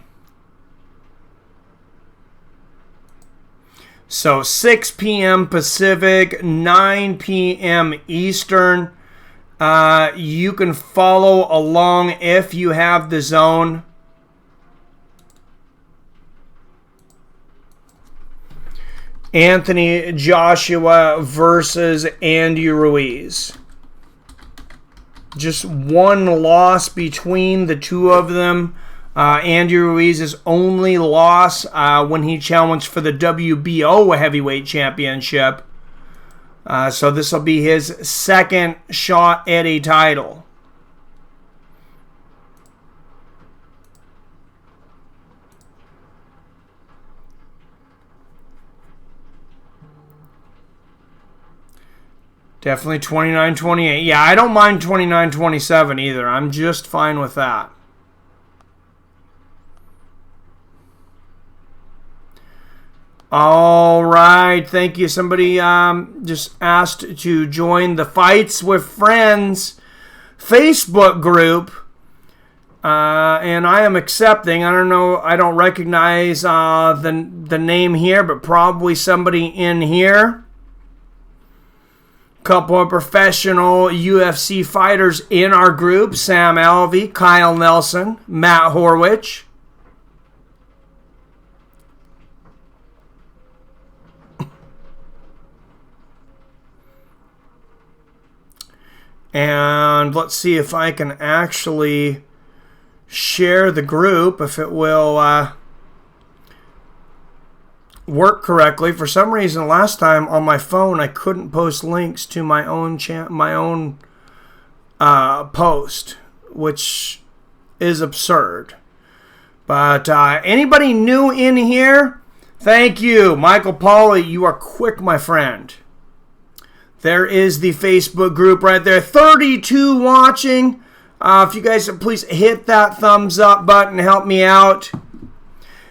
So 6 p.m. Pacific, 9 p.m. Eastern. You can follow along if you have the zone. Anthony Joshua versus Andy Ruiz. Just one loss between the two of them. Andy Ruiz's only loss when he challenged for the WBO heavyweight championship. So this will be his second shot at a title. Definitely 29-28. Yeah, I don't mind 29-27 either. I'm just fine with that. All right. Thank you. Somebody just asked to join the Fights with Friends Facebook group. And I am accepting. I don't know. I don't recognize the name here, but probably somebody in here. Couple of professional UFC fighters in our group. Sam Alvey, Kyle Nelson, Matt Horwich. And let's see if I can actually share the group, if it will work correctly. For some reason, last time on my phone, I couldn't post links to my own post, which is absurd. But anybody new in here? Thank you, Michael Pauly. You are quick, my friend. There is the Facebook group right there. 32 watching. If you guys please hit that thumbs up button, help me out.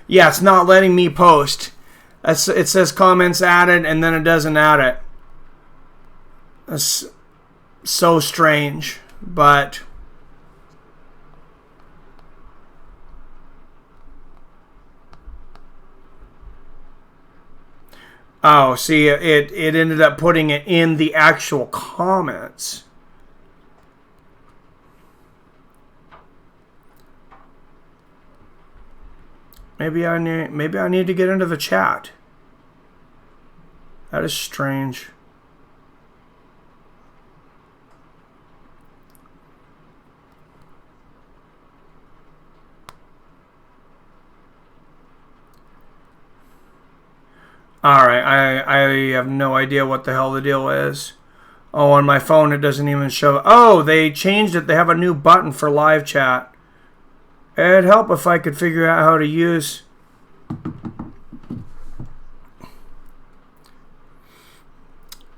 Yeah, it's not letting me post. It says comments added, and then it doesn't add it. That's so strange, but oh, see, it ended up putting it in the actual comments. Maybe I need to get into the chat. That is strange. Alright, I have no idea what the hell the deal is. Oh, on my phone it doesn't even show. Oh, they changed it. They have a new button for live chat. It'd help if I could figure out how to use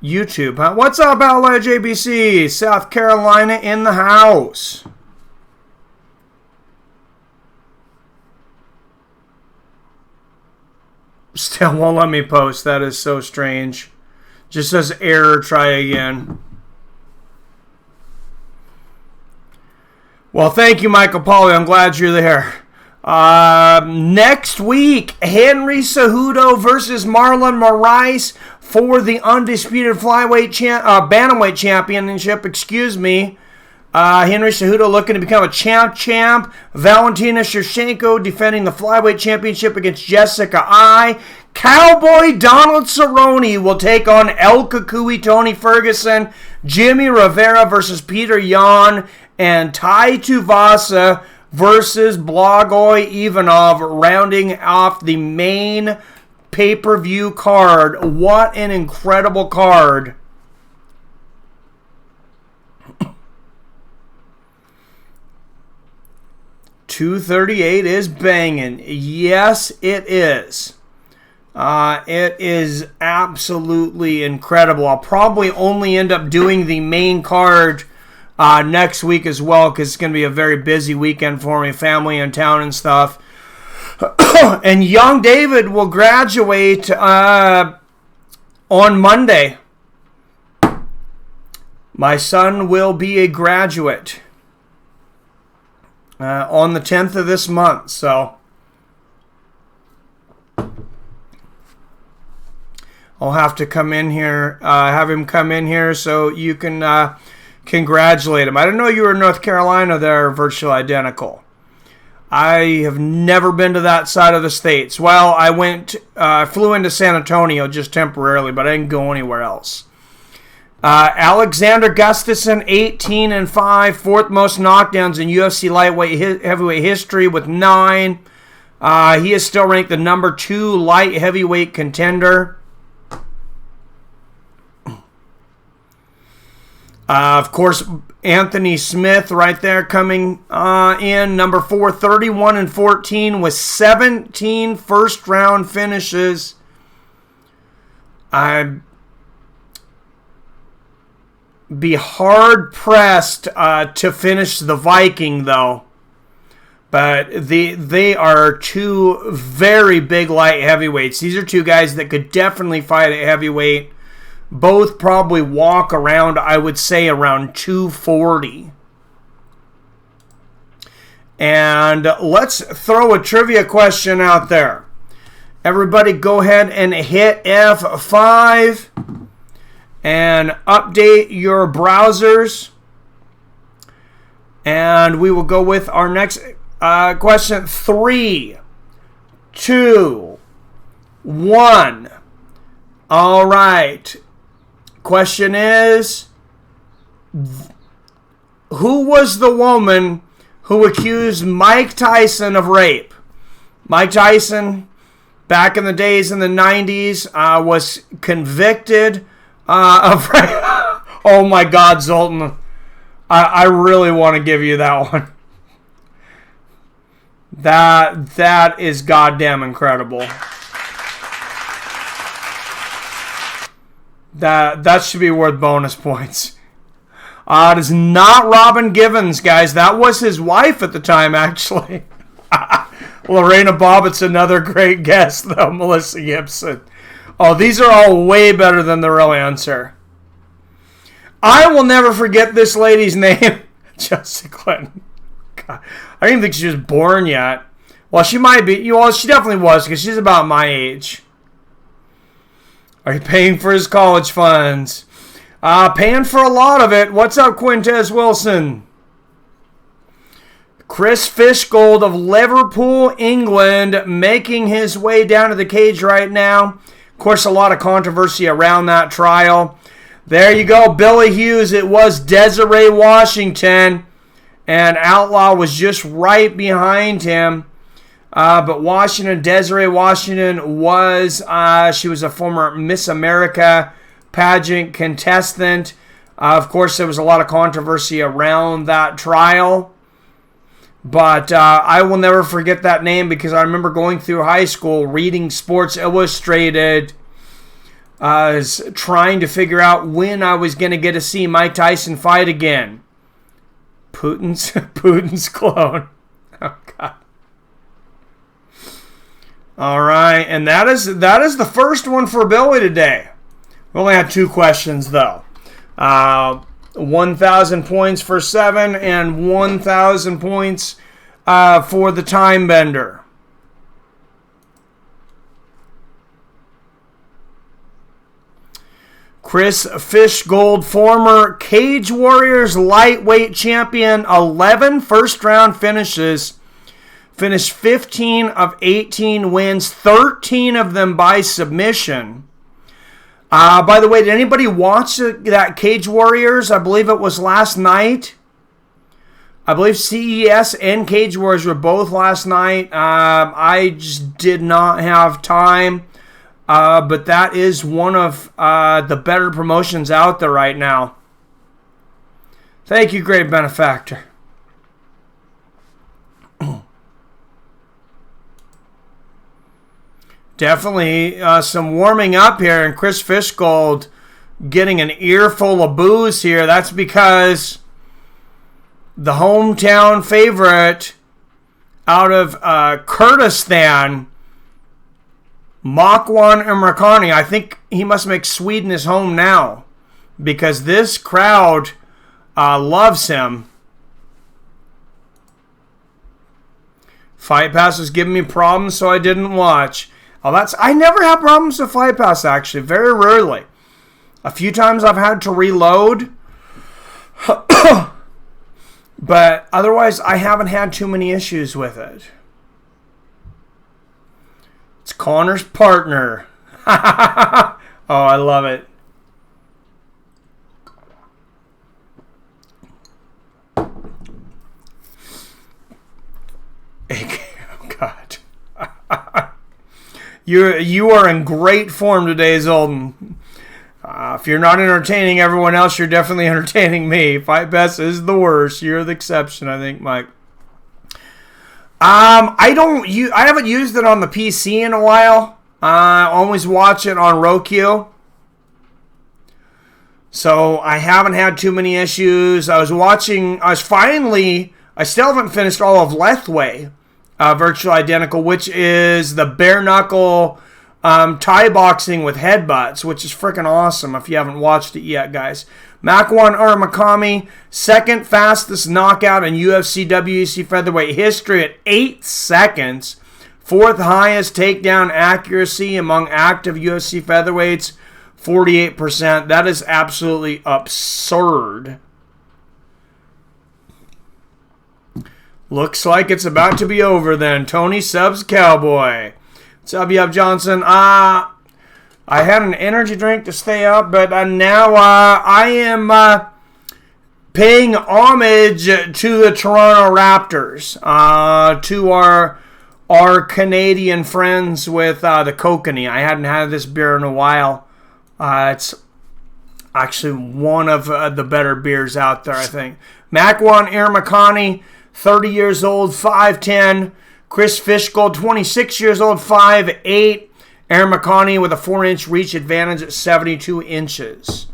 YouTube. Huh? What's up, Outlaw JBC? South Carolina in the house. Still won't let me post. That is so strange. Just says error, try again. Well, thank you, Michael Pauly. I'm glad you're there. Next week, Henry Cejudo versus Marlon Moraes for the undisputed bantamweight championship. Henry Cejudo looking to become a champ. Valentina Shevchenko defending the flyweight championship against Jessica Ai. Cowboy Donald Cerrone will take on El Cucuy Tony Ferguson. Jimi Rivera versus Peter Yan. And Tai Tuivasa versus Blagoy Ivanov, rounding off the main pay-per-view card. What an incredible card. $238 is banging. Yes, it is. It is absolutely incredible. I'll probably only end up doing the main card next week as well, because it's going to be a very busy weekend for me, family in town and stuff. And young David will graduate on Monday. My son will be a graduate on the 10th of this month, so I'll have to come in here, have him come in here so you can congratulate him. I didn't know you were in North Carolina there, Virtual Identical. I have never been to that side of the states. Well, I flew into San Antonio just temporarily, but I didn't go anywhere else. Alexander Gustafson, 18-5, fourth most knockdowns in UFC heavyweight history with 9. He is still ranked the number 2 light heavyweight contender. Of course, Anthony Smith right there coming in, number 4, 31-14 with 17 first-round finishes. I'd be hard-pressed to finish the Viking, though. But they are 2 very big light heavyweights. These are 2 guys that could definitely fight at heavyweight. Both probably walk around, I would say, around 240. And let's throw a trivia question out there. Everybody go ahead and hit F5 and update your browsers. And we will go with our next question. 3, 2, 1. All right. Question is, who was the woman who accused Mike Tyson of rape? Mike Tyson, back in the days in the 90s, was convicted of rape. Oh my God, Zoltan. I really want to give you that one. That is goddamn incredible. That should be worth bonus points. It is not Robin Givens, guys. That was his wife at the time, actually. Lorena Bobbitt's another great guest, though. Melissa Gibson. Oh, these are all way better than the real answer. I will never forget this lady's name. Chelsea Clinton. God, I don't even think she was born yet. Well, she might be. Well, she definitely was, because she's about my age. Are you paying for his college funds? Paying for a lot of it. What's up, Quintez Wilson? Chris Fishgold of Liverpool, England, making his way down to the cage right now. Of course, a lot of controversy around that trial. There you go, Billy Hughes. It was Desiree Washington, and Outlaw was just right behind him. But Desiree Washington was, she was a former Miss America pageant contestant. Of course, there was a lot of controversy around that trial. But I will never forget that name, because I remember going through high school, reading Sports Illustrated, trying to figure out when I was going to get to see Mike Tyson fight again. Putin's clone. Oh, God. All right, and that is the first one for Billy today. We only had 2 questions, though. 1,000 points for 7 and 1,000 points for the Time Bender. Chris Fishgold, former Cage Warriors lightweight champion, 11 first-round finishes. Finished 15 of 18 wins, 13 of them by submission. By the way, did anybody watch that Cage Warriors? I believe it was last night. I believe CES and Cage Warriors were both last night. I just did not have time. But that is one of the better promotions out there right now. Thank you, great benefactor. Definitely some warming up here, and Chris Fishgold getting an earful of booze here. That's because the hometown favorite out of Kurdistan, Makwan Emrakani, I think he must make Sweden his home now because this crowd loves him. Fight Pass was giving me problems, so I didn't watch. I never have problems with Fight Pass, actually. Very rarely. A few times I've had to reload. But otherwise, I haven't had too many issues with it. It's Connor's partner. Oh, I love it. Oh, God. You are in great form today, Zoltan. If you're not entertaining everyone else, you're definitely entertaining me. Fight Pass is the worst. You're the exception, I think, Mike. I haven't used it on the PC in a while. I always watch it on Roku. So I haven't had too many issues. I still haven't finished all of Lethway. Virtual Identical, which is the bare knuckle Thai boxing with headbutts, which is freaking awesome if you haven't watched it yet, guys. Makwan Uramakami, second fastest knockout in UFC WEC featherweight history at 8 seconds. Fourth highest takedown accuracy among active UFC featherweights, 48%. That is absolutely absurd. Looks like it's about to be over then. Tony Subs Cowboy. What's up, Yub Johnson? I had an energy drink to stay up, but now I am paying homage to the Toronto Raptors, to our Canadian friends with the Kokanee. I hadn't had this beer in a while. It's actually one of the better beers out there, I think. Makwan Uramakani, 30 years old, 5'10". Chris Fishgold, 26 years old, 5'8". Uramakani with a 4-inch reach advantage at 72 inches.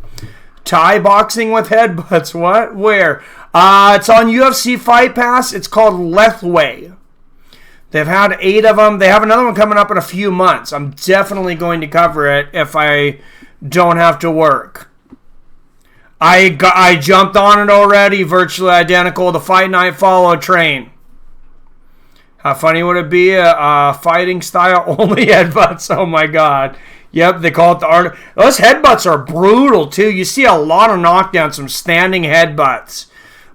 Thai boxing with headbutts. What? Where? It's on UFC Fight Pass. It's called Lethway. They've had 8 of them. They have another one coming up in a few months. I'm definitely going to cover it if I don't have to work. I jumped on it already, Virtually Identical, the Fight Night follow train. How funny would it be? A fighting style only headbutts. Oh my God. Yep, they call it the art. Those headbutts are brutal too. You see a lot of knockdowns from standing headbutts.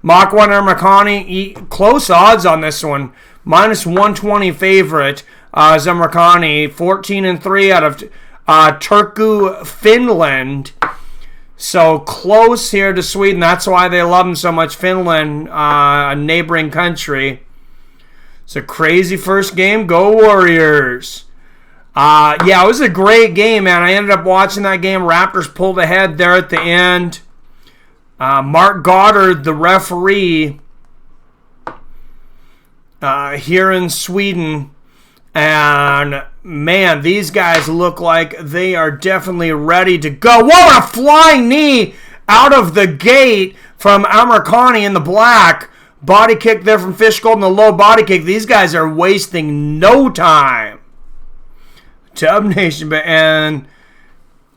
Makwan Uramakani, close odds on this one. Minus 120 favorite. Uramakani, 14-3 out of Turku, Finland. So close here to Sweden. That's why they love him so much. Finland, a neighboring country. It's a crazy first game. Go Warriors. Yeah, it was a great game, man. I ended up watching that game. Raptors pulled ahead there at the end. Mark Goddard, the referee, here in Sweden. And, man, these guys look like they are definitely ready to go. Whoa, a flying knee out of the gate from Uramakani in the black. Body kick there from Fishgold in the low body kick. These guys are wasting no time. Dub Nation,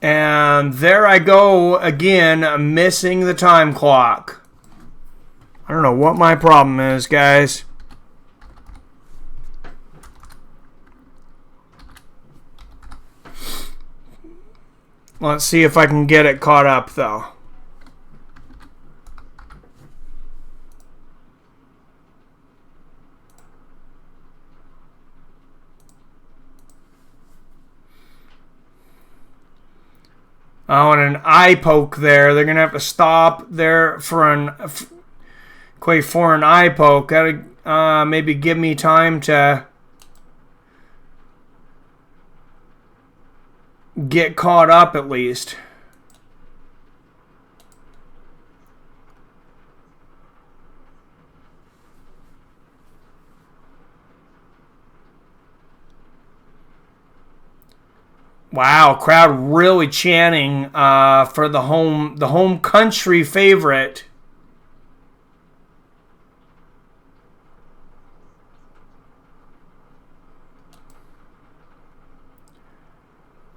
and there I go again, missing the time clock. I don't know what my problem is, guys. Let's see if I can get it caught up, though. Oh, and an eye poke there. They're going to have to stop there for an eye poke. Gotta maybe give me time to get caught up at least. Wow, crowd really chanting for the home country favorite.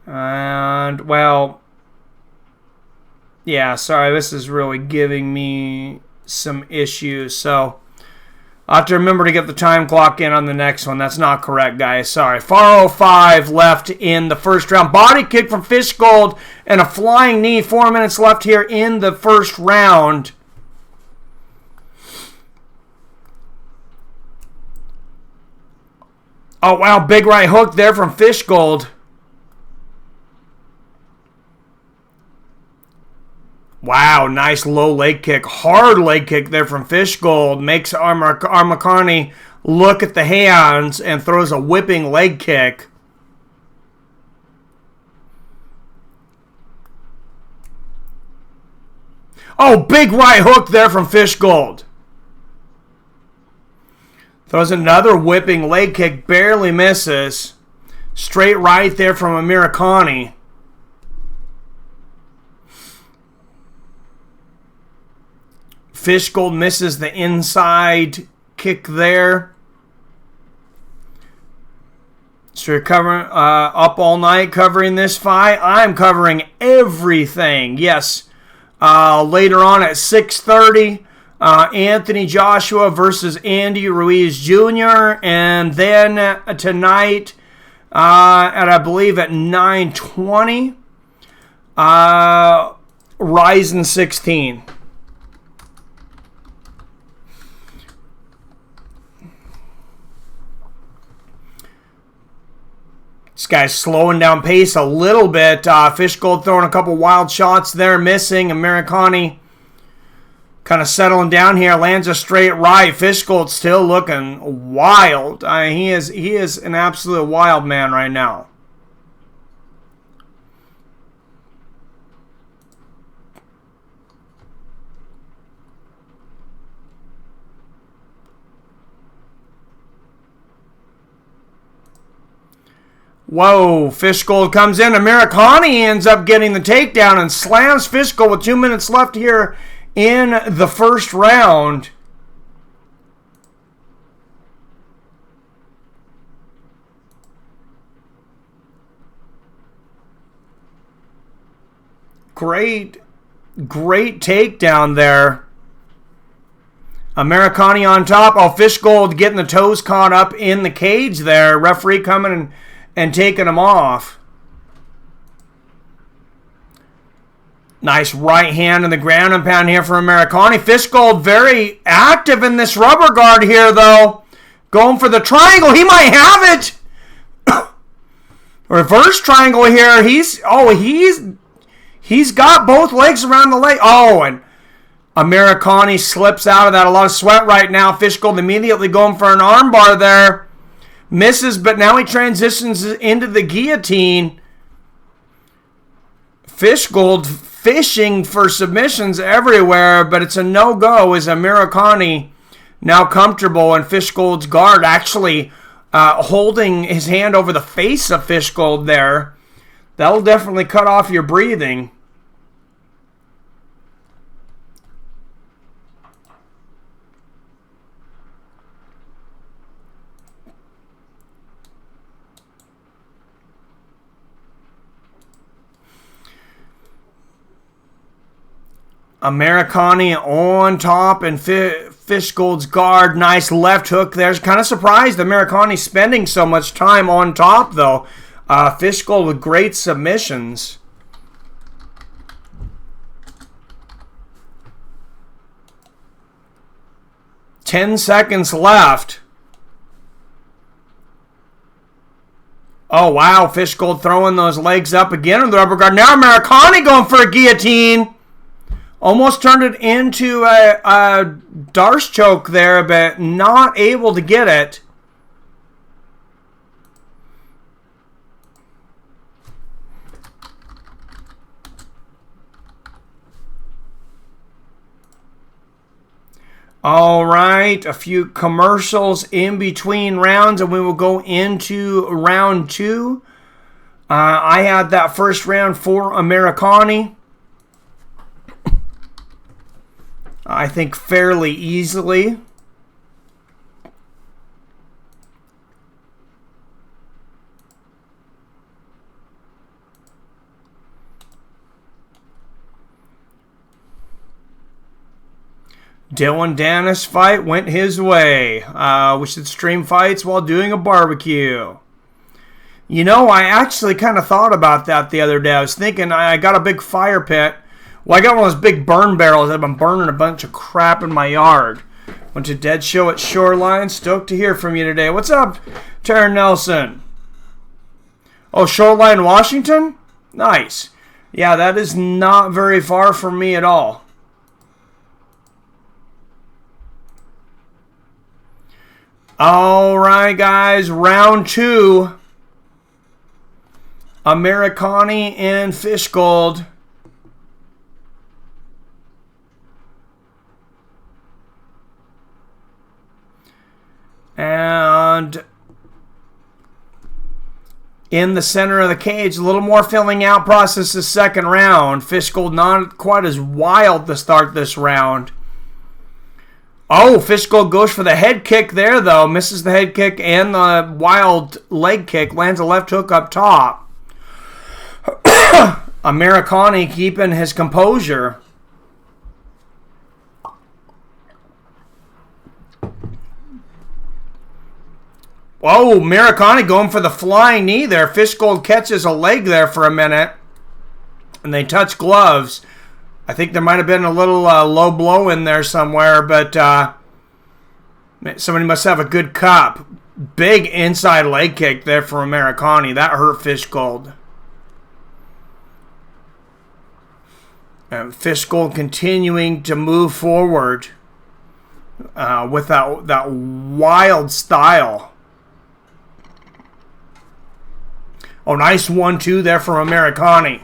And, well, yeah, sorry, this is really giving me some issues. So I'll have to remember to get the time clock in on the next one. That's not correct, guys. Sorry. 4:05 left in the first round. Body kick from Fishgold and a flying knee. 4 minutes left here in the first round. Oh, wow. Big right hook there from Fishgold. Wow, nice low leg kick. Hard leg kick there from Fishgold. Makes Armakani look at the hands and throws a whipping leg kick. Oh, big right hook there from Fishgold. Throws another whipping leg kick. Barely misses. Straight right there from Amirkhani. Fishgold misses the inside kick there. So you're covering up all night covering this fight. I'm covering everything. Yes. Later on at 6:30, Anthony Joshua versus Andy Ruiz Jr. And then tonight, at I believe at 9:20, Ryzen 16. This guy's slowing down pace a little bit. Fishgold throwing a couple wild shots there, missing. Amirkhani kind of settling down here. Lands a straight right. Fishgold still looking wild. He is an absolute wild man right now. Whoa, Fishgold comes in. Amirkhani ends up getting the takedown and slams Fishgold with 2 minutes left here in the first round. Great takedown there. Amirkhani on top. Oh, Fishgold getting the toes caught up in the cage there. Referee coming and taking him off. Nice right hand in the ground and pound here for Amirkhani. Fishgold very active in this rubber guard here, though. Going for the triangle. He might have it. Reverse triangle here. He's got both legs around the leg. Oh, and Amirkhani slips out of that. A lot of sweat right now. Fishgold immediately going for an armbar there. Misses, but now he transitions into the guillotine. Fishgold fishing for submissions everywhere, but it's a no-go as Amirkhani now comfortable in Fishgold's guard, actually holding his hand over the face of Fishgold there. That'll definitely cut off your breathing. Americani on top and Fishgold's guard. Nice left hook there. Kind of surprised Americani spending so much time on top, though. Fishgold with great submissions. Ten seconds left. Oh, wow. Fishgold throwing those legs up again in the rubber guard. Now Americani going for a guillotine. Almost turned it into a Darce choke there, but not able to get it. All right, a few commercials in between rounds, and we will go into round 2. I had that first round for Americani. I think fairly easily. Dylan Dennis fight went his way. We should stream fights while doing a barbecue. You know, I actually kind of thought about that the other day. I was thinking I got a big fire pit. Well, I got one of those big burn barrels that I've been burning a bunch of crap in my yard. Went to Dead Show at Shoreline. Stoked to hear from you today. What's up, Tara Nelson? Oh, Shoreline, Washington? Nice. Yeah, that is not very far from me at all. All right, guys. Round 2. Americani and Fishgold. And in the center of the cage, a little more filling out process the second round. Fishgold not quite as wild to start this round. Oh, Fishgold goes for the head kick there, though. Misses the head kick and the wild leg kick. Lands a left hook up top. Americani keeping his composure. Whoa, Americani going for the flying knee there. Fishgold catches a leg there for a minute. And they touch gloves. I think there might have been a little low blow in there somewhere, but somebody must have a good cup. Big inside leg kick there for Americani. That hurt Fishgold. Fishgold continuing to move forward with that wild style. Oh, nice 1-2 there for Americani.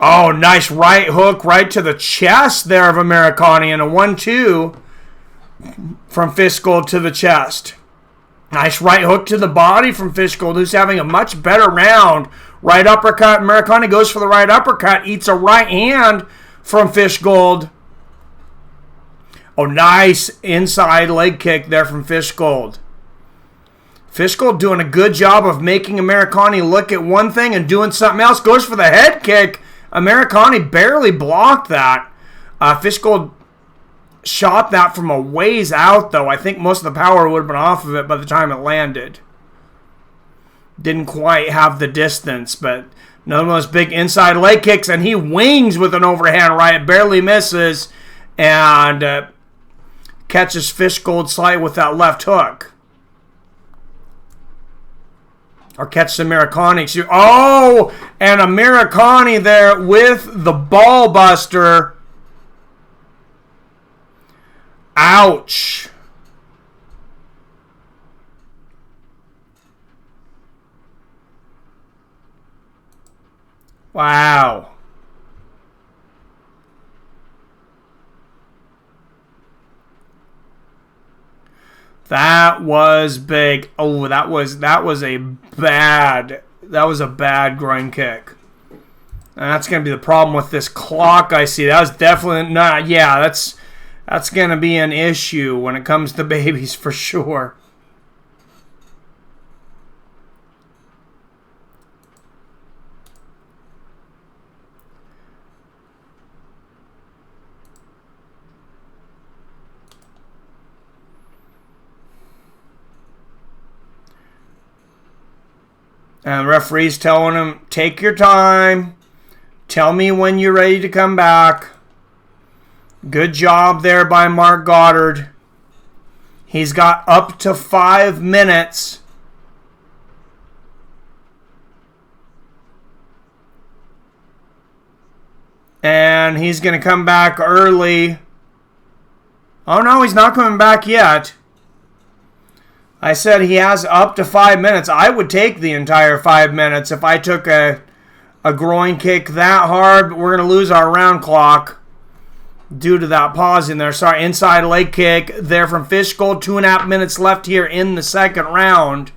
Oh, nice right hook right to the chest there of Americani, and a 1-2 from Fishgold to the chest. Nice right hook to the body from Fishgold, who's having a much better round. Right uppercut. Americani goes for the right uppercut. Eats a right hand from Fishgold. Oh, nice inside leg kick there from Fishgold. Fishgold doing a good job of making Americani look at one thing and doing something else. Goes for the head kick. Americani barely blocked that. Fishgold shot that from a ways out, though. I think most of the power would have been off of it by the time it landed. Didn't quite have the distance, but another one of those big inside leg kicks, and he wings with an overhand right. Barely misses, and catches Fishgold slight with that left hook. Or catches Americani. Oh, and Americani there with the ball buster. Ouch. Wow. That was big. Oh, that was a bad groin kick. And that's going to be the problem with this clock I see. That was definitely not. Yeah, that's going to be an issue when it comes to babies for sure. And the referee's telling him, take your time. Tell me when you're ready to come back. Good job there by Mark Goddard. He's got up to 5 minutes. And he's going to come back early. Oh, no, he's not coming back yet. I said he has up to 5 minutes. I would take the entire 5 minutes if I took a groin kick that hard. But we're going to lose our round clock due to that pause in there. Sorry, inside leg kick there from Fishgold. 2.5 minutes left here in the second round.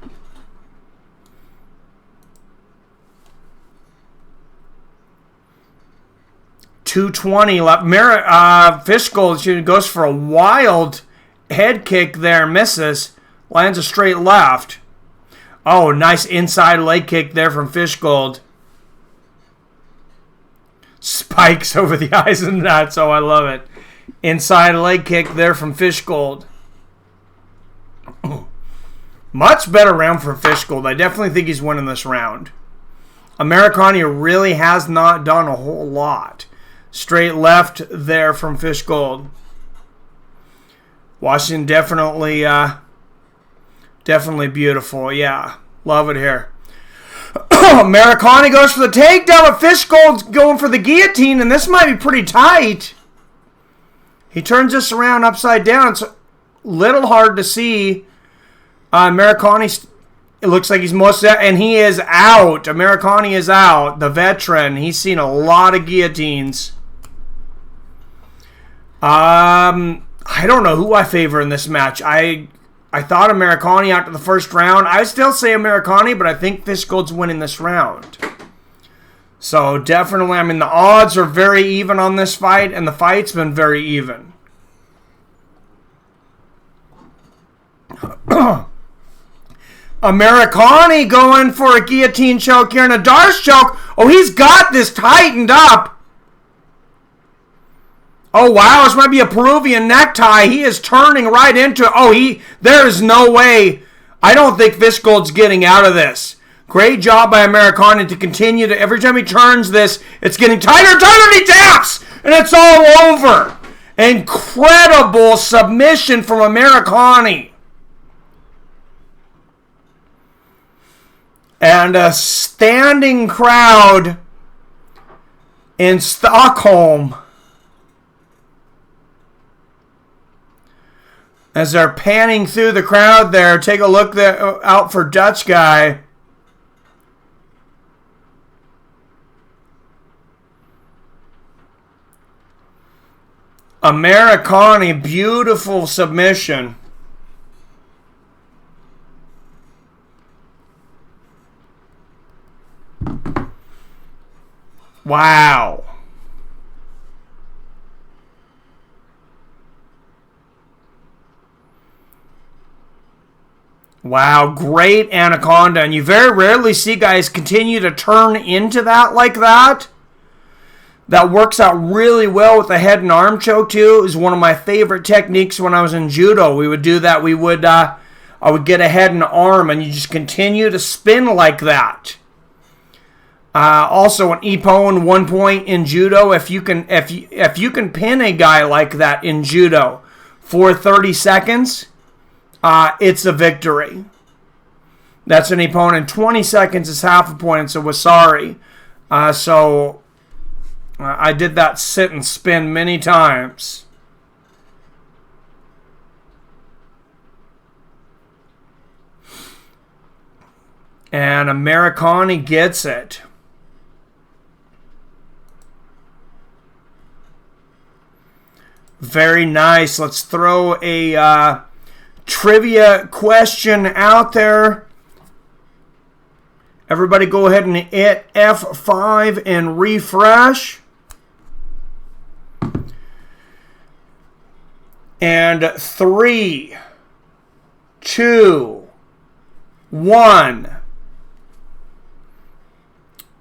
.220 left. Fishgold goes for a wild head kick there. Misses. Lands a straight left. Oh, nice inside leg kick there from Fishgold. Spikes over the eyes and nuts. Oh, I love it. Inside leg kick there from Fishgold. Much better round for Fishgold. I definitely think he's winning this round. Americani really has not done a whole lot. Straight left there from Fishgold. Washington definitely beautiful. Yeah, love it here. Americani goes for the takedown, but Fishgold's going for the guillotine, and this might be pretty tight. He turns this around upside down. It's a little hard to see. Americani, it looks like he's most, and he is out. Americani is out. The veteran. He's seen a lot of guillotines. I don't know who I favor in this match. I thought Americani after the first round. I still say Americani, but I think Fishgold's winning this round. So definitely, I mean, the odds are very even on this fight, and the fight's been very even. Americani going for a guillotine choke here and a Darce choke. Oh, he's got this tightened up. Oh, wow, this might be a Peruvian necktie. He is turning right into it. Oh, there is no way. I don't think Fishgold's getting out of this. Great job by Americani to continue to, every time he turns this, it's getting tighter and tighter, and he taps, and it's all over. Incredible submission from Americani. And a standing crowd in Stockholm as they're panning through the crowd there. Take a look there, out for Dutch guy. Americani, beautiful submission. Wow. Wow, great anaconda. And you very rarely see guys continue to turn into that like that. That works out really well with the head and arm choke too. It was one of my favorite techniques when I was in judo. We would do that. I would get a head and arm, and you just continue to spin like that. Also, an ippon 1 point in judo. If you can pin a guy like that in judo for 30 seconds, it's a victory. That's an ippon, and 20 seconds is half a point. It's a wasari. I did that sit and spin many times. And Americani gets it. Very nice. Let's throw a trivia question out there. Everybody go ahead and hit F5 and refresh. And 3, 2, 1.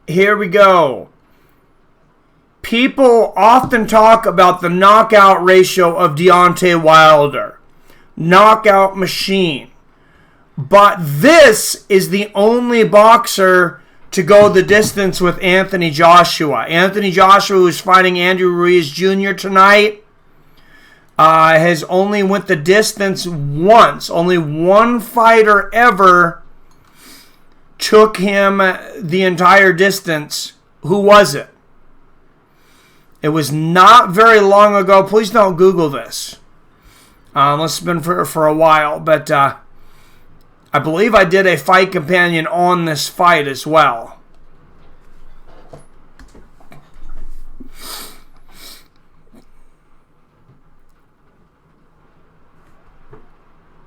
Here we go. People often talk about the knockout ratio of Deontay Wilder. Knockout machine. But this is the only boxer to go the distance with Anthony Joshua. Anthony Joshua, who's fighting Andrew Ruiz Jr. tonight, has only went the distance once. Only one fighter ever took him the entire distance. Who was it? It was not very long ago. Please don't Google this. Unless it's been for a while. But I believe I did a fight companion on this fight as well.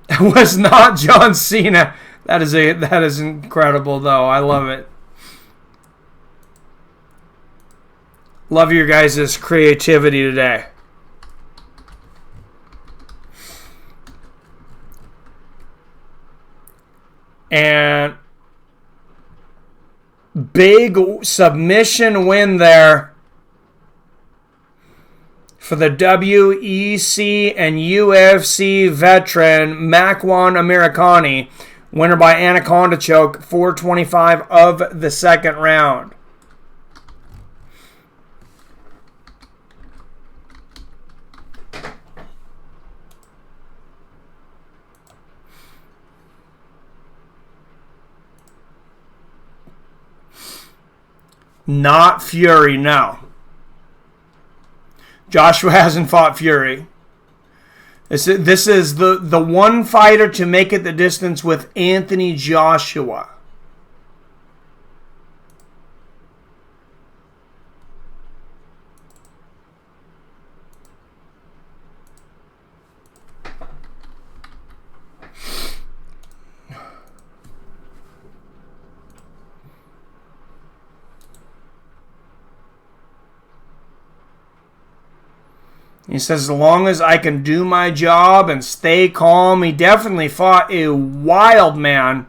It was not John Cena. That is incredible, though. I love it. Love your guys' creativity today. And big submission win there for the WEC and UFC veteran Makwan Amirkhani. Winner by Anaconda choke, 4:25 of the second round. Not Fury, no. Joshua hasn't fought Fury. This is the one fighter to make it the distance with Anthony Joshua. He says, as long as I can do my job and stay calm. He definitely fought a wild man.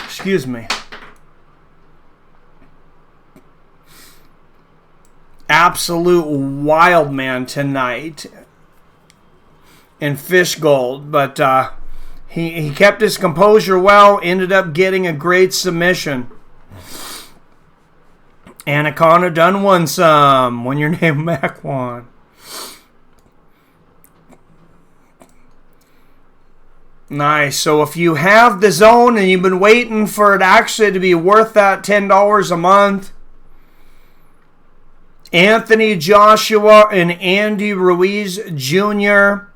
Excuse me. Absolute wild man tonight in Fish Gold. But he kept his composure well. Ended up getting a great submission. Anaconda done won some when you're named Makwan. Nice. So if you have the zone and you've been waiting for it actually to be worth that $10 a month, Anthony Joshua and Andy Ruiz Jr.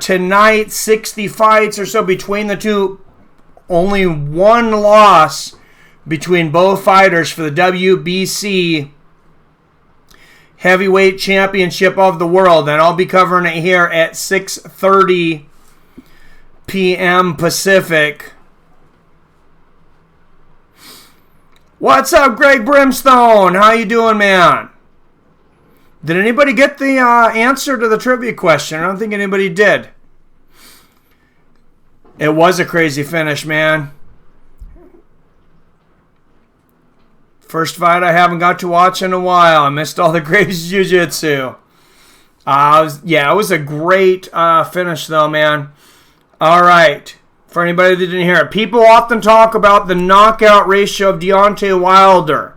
Tonight, 60 fights or so between the two. Only one loss between both fighters for the WBC Heavyweight Championship of the World. And I'll be covering it here at 6:30 p.m. Pacific. What's up, Greg Brimstone? How you doing, man? Did anybody get the answer to the trivia question? I don't think anybody did. It was a crazy finish, man. First fight I haven't got to watch in a while. I missed all the Graves Jiu-Jitsu. Yeah, it was a great finish, though, man. All right. For anybody that didn't hear it, people often talk about the knockout ratio of Deontay Wilder.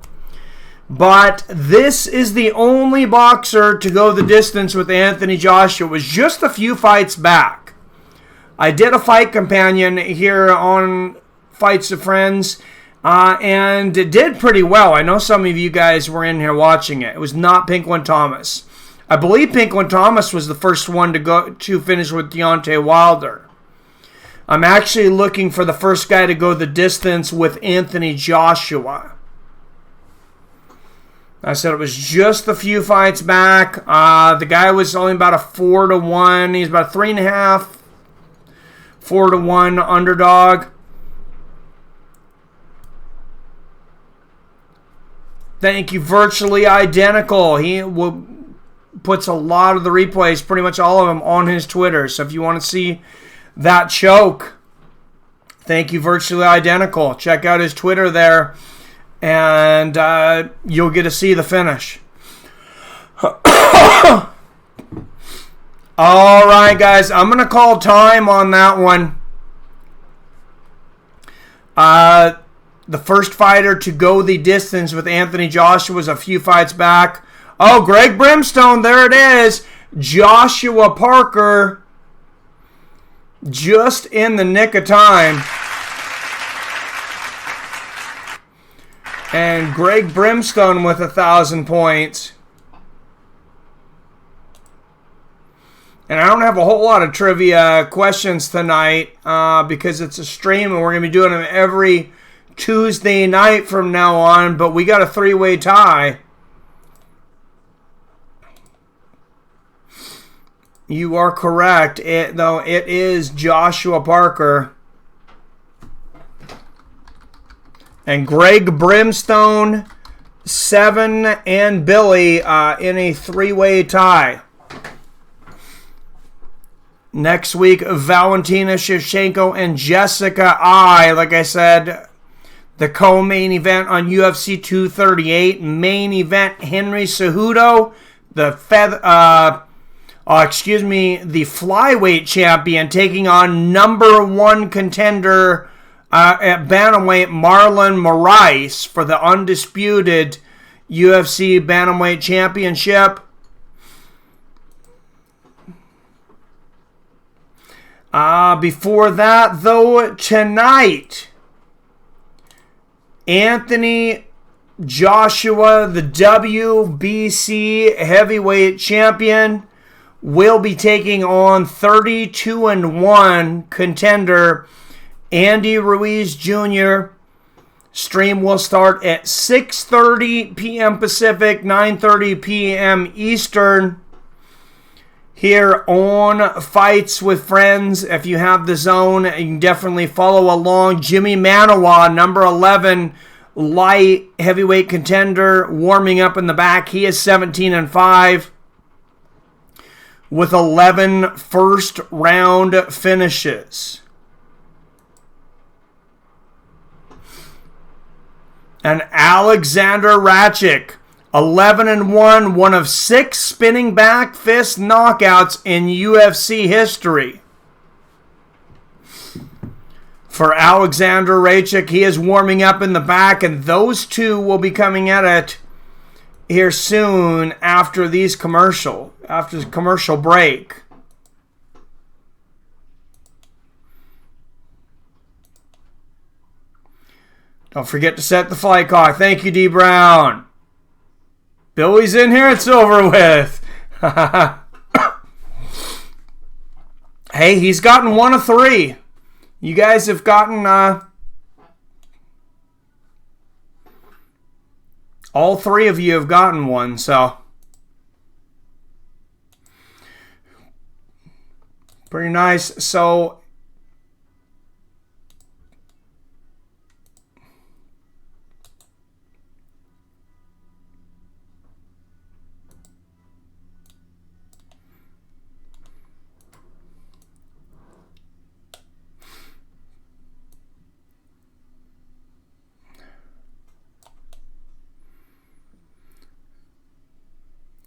But this is the only boxer to go the distance with Anthony Joshua. It was just a few fights back. I did a fight companion here on Fights of Friends. And it did pretty well. I know some of you guys were in here watching it. It was not Pinklin Thomas. I believe Pinklin Thomas was the first one to finish with Deontay Wilder. I'm actually looking for the first guy to go the distance with Anthony Joshua. I said it was just a few fights back. The guy was only about a 4-1. He's about 3.5, 4-1 underdog. Thank you, Virtually Identical. He puts a lot of the replays, pretty much all of them, on his Twitter. So if you want to see that choke, thank you, Virtually Identical. Check out his Twitter there, and you'll get to see the finish. All right, guys. I'm going to call time on that one. The first fighter to go the distance with Anthony Joshua was a few fights back. Oh, Greg Brimstone. There it is. Joshua Parker. Just in the nick of time. And Greg Brimstone with 1,000 points. And I don't have a whole lot of trivia questions tonight because it's a stream and we're going to be doing them every Tuesday night from now on. But we got a 3-way tie. You are correct. It is Joshua Parker. And Greg Brimstone, 7, and Billy in a 3-way tie. Next week, Valentina Shevchenko and Jessica Ai. Like I said, the co-main event on UFC 238. Main event, Henry Cejudo, the flyweight champion, taking on number 1 contender at bantamweight, Marlon Moraes, for the undisputed UFC bantamweight championship. Before that, though, tonight, Anthony Joshua, the WBC heavyweight champion, will be taking on 32-1 contender Andy Ruiz Jr. Stream will start at 6:30 p.m. Pacific, 9:30 p.m. Eastern. Here on Fights with Friends. If you have the zone, you can definitely follow along. Jimi Manuwa, number 11, light heavyweight contender, warming up in the back. He is 17-5 with 11 first-round finishes. And Aleksander Rankic, 11-1, one of 6 spinning back fist knockouts in UFC history. For Aleksander Rankic, he is warming up in the back, and those two will be coming at it here soon after the commercial break. Don't forget to set the flight clock. Thank you, D. Brown. Billy's in here. It's over with. Hey, he's gotten 1 of 3. You guys have gotten all 3 of you have gotten 1, so pretty nice. So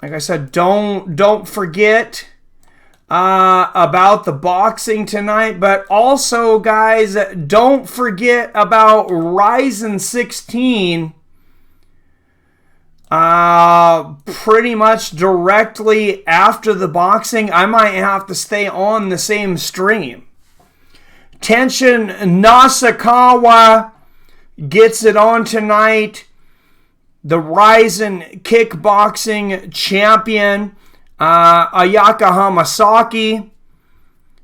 like I said, don't forget about the boxing tonight, but also, guys, don't forget about Ryzen 16. Pretty much directly after the boxing, I might have to stay on the same stream. Tenshin Nasukawa gets it on tonight. The Ryzen kickboxing champion, Ayaka Hamasaki,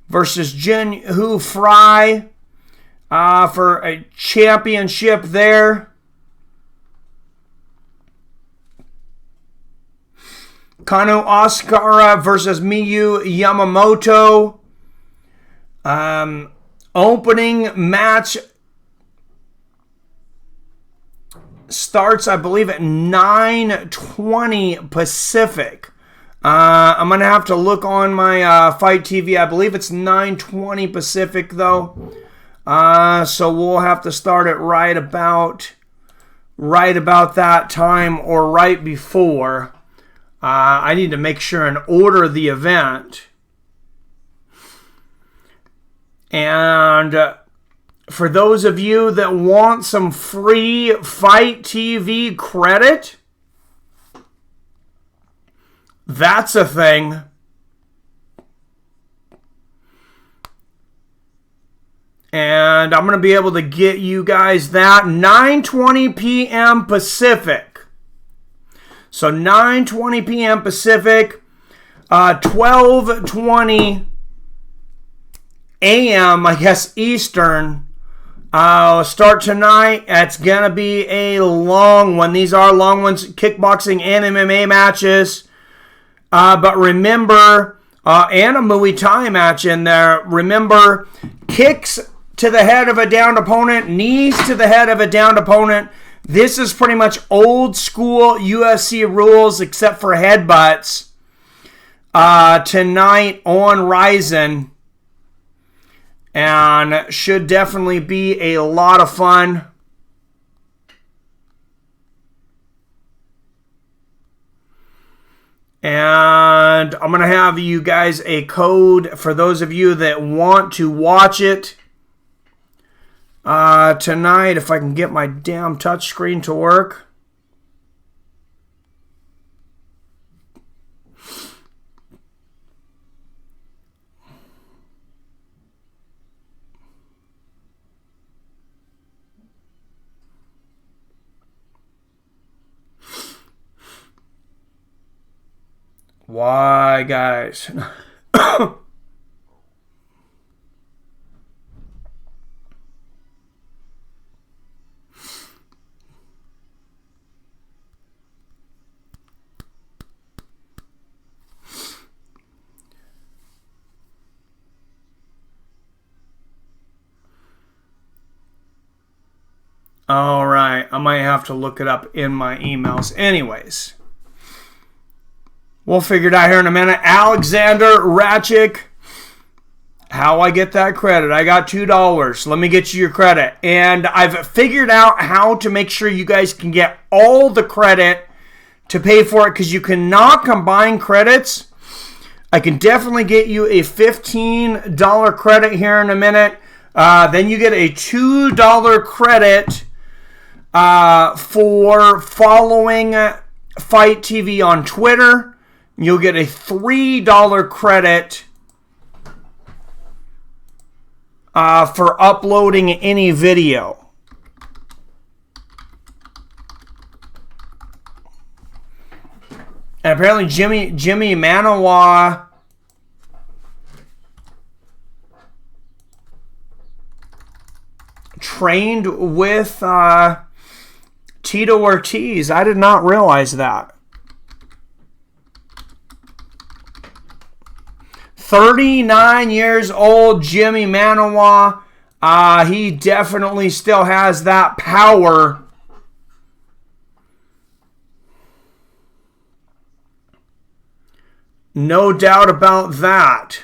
versus Jin-Hoo Fry for a championship there. Kano Asakura versus Miyu Yamamoto. Opening match starts, I believe, at 9:20 Pacific. I'm going to have to look on my Fight TV. I believe it's 9:20 Pacific, though. So we'll have to start it right about that time or right before. I need to make sure and order the event. And for those of you that want some free Fight TV credit, that's a thing. And I'm going to be able to get you guys that 9:20 p.m. Pacific. So 9:20 p.m. Pacific, 12:20 a.m., I guess, Eastern. Start tonight. It's going to be a long one. These are long ones, kickboxing and MMA matches. But remember, and a Muay Thai match in there. Remember, kicks to the head of a downed opponent, knees to the head of a downed opponent. This is pretty much old school UFC rules except for headbutts. Tonight on Ryzen. And should definitely be a lot of fun. And I'm going to have you guys a code for those of you that want to watch it tonight, if I can get my damn touchscreen to work. Why, guys? All right, I might have to look it up in my emails. Anyways, we'll figure it out here in a minute. Aleksander Rankic, how I get that credit. I got $2. Let me get you your credit. And I've figured out how to make sure you guys can get all the credit to pay for it, because you cannot combine credits. I can definitely get you a $15 credit here in a minute. Then you get a $2 credit for following Fight TV on Twitter. You'll get a $3 credit for uploading any video. And apparently Jimi Manuwa trained with Tito Ortiz. I did not realize that. 39 years old, Jimi Manuwa. He definitely still has that power. No doubt about that.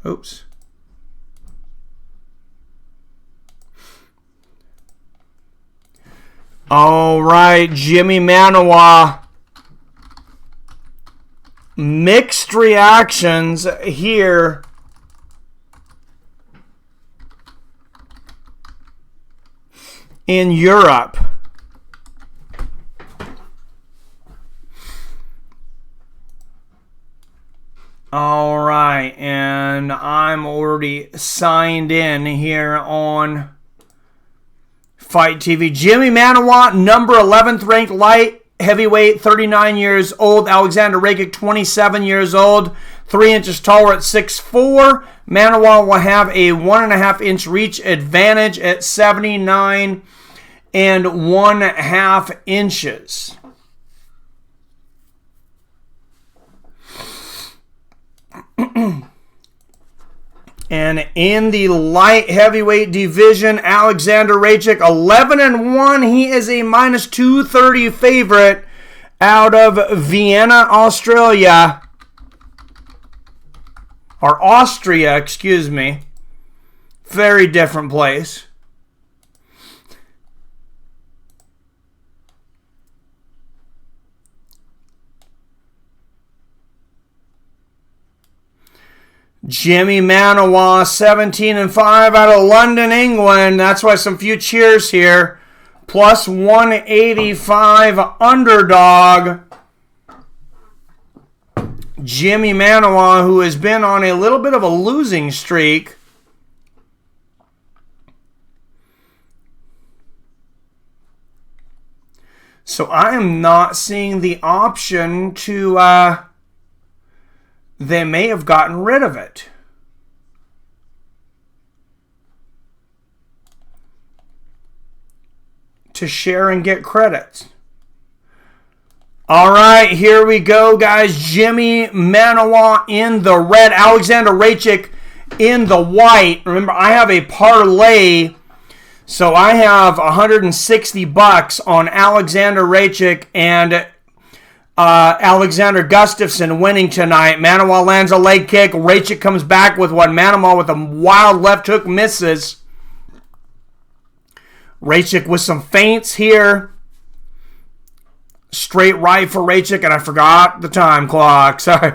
Oops. All right, Jimi Manuwa. Mixed reactions here. In Europe. All right, and I'm already signed in here on Fight TV. Jimi Manuwa, number 11th ranked light heavyweight, 39 years old. Aleksander Rankic, 27 years old, 3 inches taller at 6'4". Manuwa will have a 1.5 inch reach advantage at 79 1/2 inches. And in the light heavyweight division, Alexander Rankic, 11-1. He is a minus 230 favorite out of Vienna, Australia. Or Austria, excuse me. Very different place. Jimi Manuwa, 17-5 out of London, England. That's why some few cheers here. Plus 185 underdog. Jimi Manuwa, who has been on a little bit of a losing streak. So I am not seeing the option to... they may have gotten rid of it. To share and get credits. All right, here we go, guys. Jimi Manuwa in the red. Alexander Rankic in the white. Remember, I have a parlay, so I have $160 on Alexander Rankic and Alexander Gustafson winning tonight. Manuwa lands a leg kick. Rankic comes back with one. Manuwa with a wild left hook misses. Rankic with some feints here. Straight right for Rankic, and I forgot the time clock. Sorry.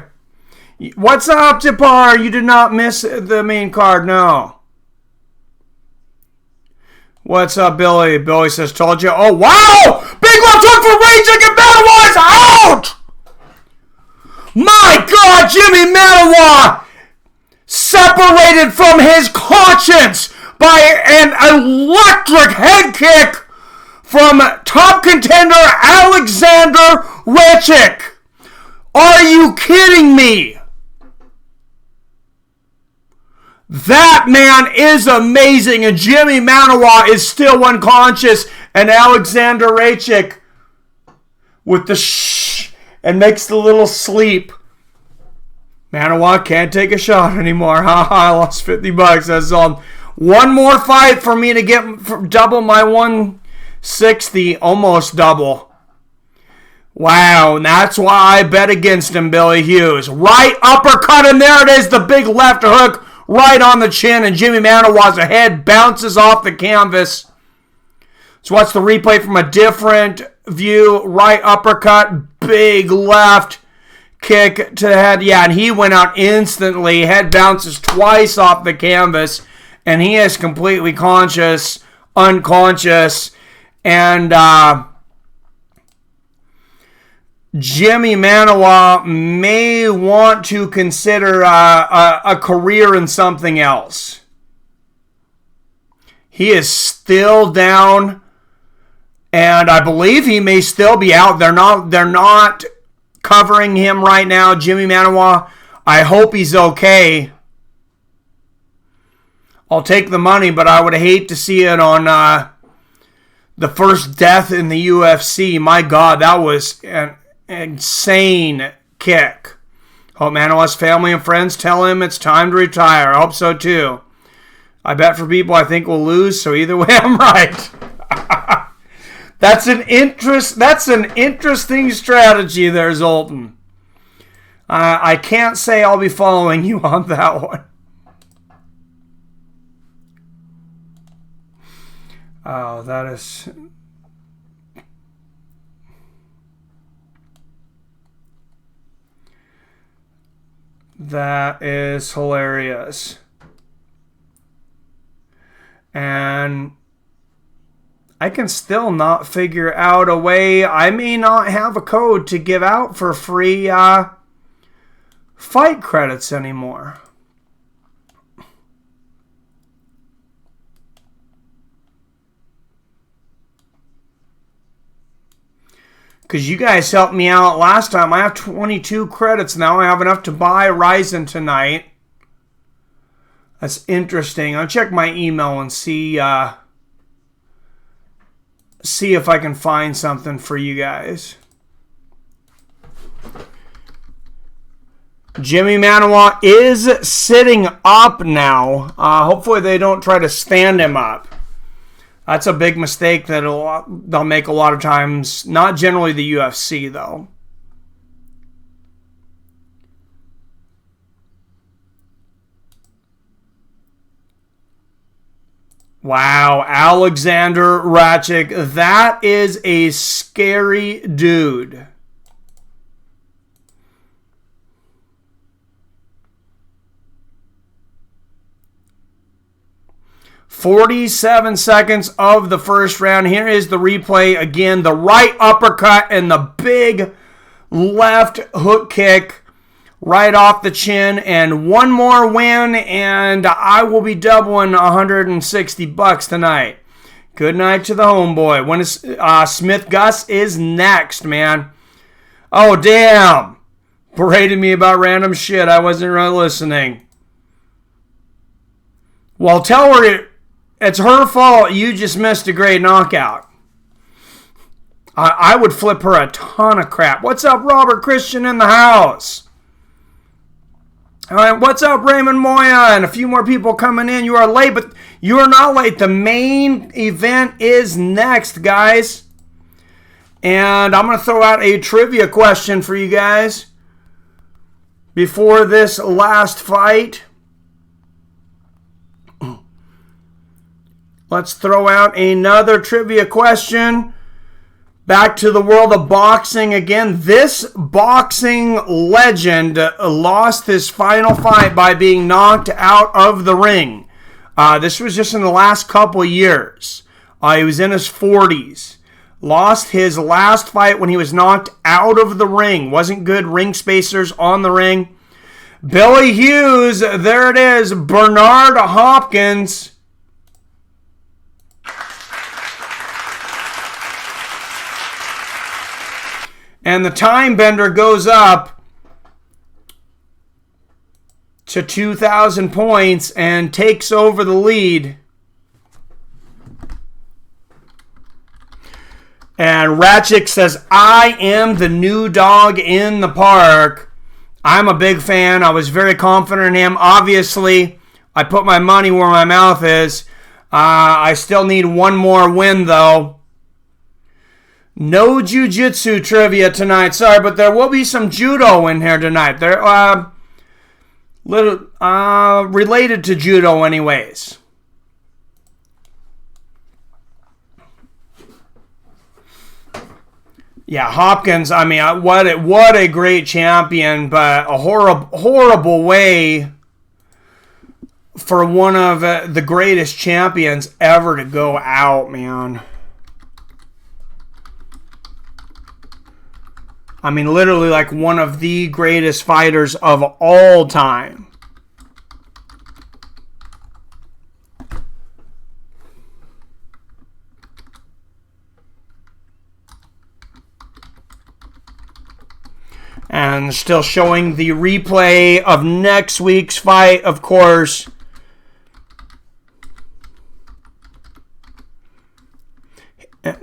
What's up, Tipar? You did not miss the main card, no. What's up, Billy? Billy says, told you. Oh, wow! Big left hook for Rankic, and Manuwa's out! My God, Jimi Manuwa separated from his conscience by an electric head kick from top contender Alexander Rankic. Are you kidding me? That man is amazing, and Jimi Manuwa is still unconscious, and Alexander Rankic with the shh and makes the little sleep. Manuwa can't take a shot anymore. I lost $50. That's one more fight for me to get double my 160, almost double. Wow, and that's why I bet against him, Billy Hughes. Right uppercut, and there it is, the big left hook right on the chin, and Jimi Manuwa's head bounces off the canvas. So watch the replay from a different view. Right uppercut, big left kick to the head. Yeah, and he went out instantly. Head bounces twice off the canvas, and he is completely unconscious, and Jimi Manuwa may want to consider a career in something else. He is still down, and I believe he may still be out. They're not covering him right now. Jimi Manuwa, I hope he's okay. I'll take the money, but I would hate to see it on the first death in the UFC. My God, that was an insane kick. Hope Manuwa's family and friends tell him it's time to retire. I hope so too. I bet for people I think will lose, so either way I'm right. That's an interesting strategy there, Zoltan. I can't say I'll be following you on that one. Oh, that is... That is hilarious. And I can still not figure out a way. I may not have a code to give out for free fight credits anymore. Because you guys helped me out last time. I have 22 credits now. I have enough to buy Ryzen tonight. That's interesting. I'll check my email and see if I can find something for you guys. Jimi Manuwa is sitting up now. Hopefully they don't try to stand him up. That's a big mistake that they'll make a lot of times. Not generally the UFC, though. Wow, Aleksander Rankic. That is a scary dude. "47 seconds of the first round. Here is the replay again. The right uppercut and the big left hook kick right off the chin. And one more win, and I will be doubling $160 tonight. Good night to the homeboy. When is Smith Gus is next, man. Oh, damn. Berated me about random shit. I wasn't really listening. Well, tell her it's her fault. You just missed a great knockout. I would flip her a ton of crap. What's up, Robert Christian in the house? All right, what's up, Raymond Moya? And a few more people coming in. You are late, but you are not late. The main event is next, guys. And I'm going to throw out a trivia question for you guys before this last fight. Let's throw out another trivia question. Back to the world of boxing again. This boxing legend lost his final fight by being knocked out of the ring. This was just in the last couple years. He was in his 40s. Lost his last fight when he was knocked out of the ring. Wasn't good ring spacers on the ring. Billy Hughes, there it is. Bernard Hopkins. And the time bender goes up to 2,000 points and takes over the lead. And Rankic says, I am the new dog in the park. I'm a big fan. I was very confident in him. Obviously, I put my money where my mouth is. I still need one more win, though. No jiu-jitsu trivia tonight. Sorry, but there will be some judo in here tonight. They're related to judo anyways. Yeah, Hopkins, I mean, what a great champion, but a horrible way for one of the greatest champions ever to go out, man. I mean, literally like one of the greatest fighters of all time. And still showing the replay of next week's fight, of course.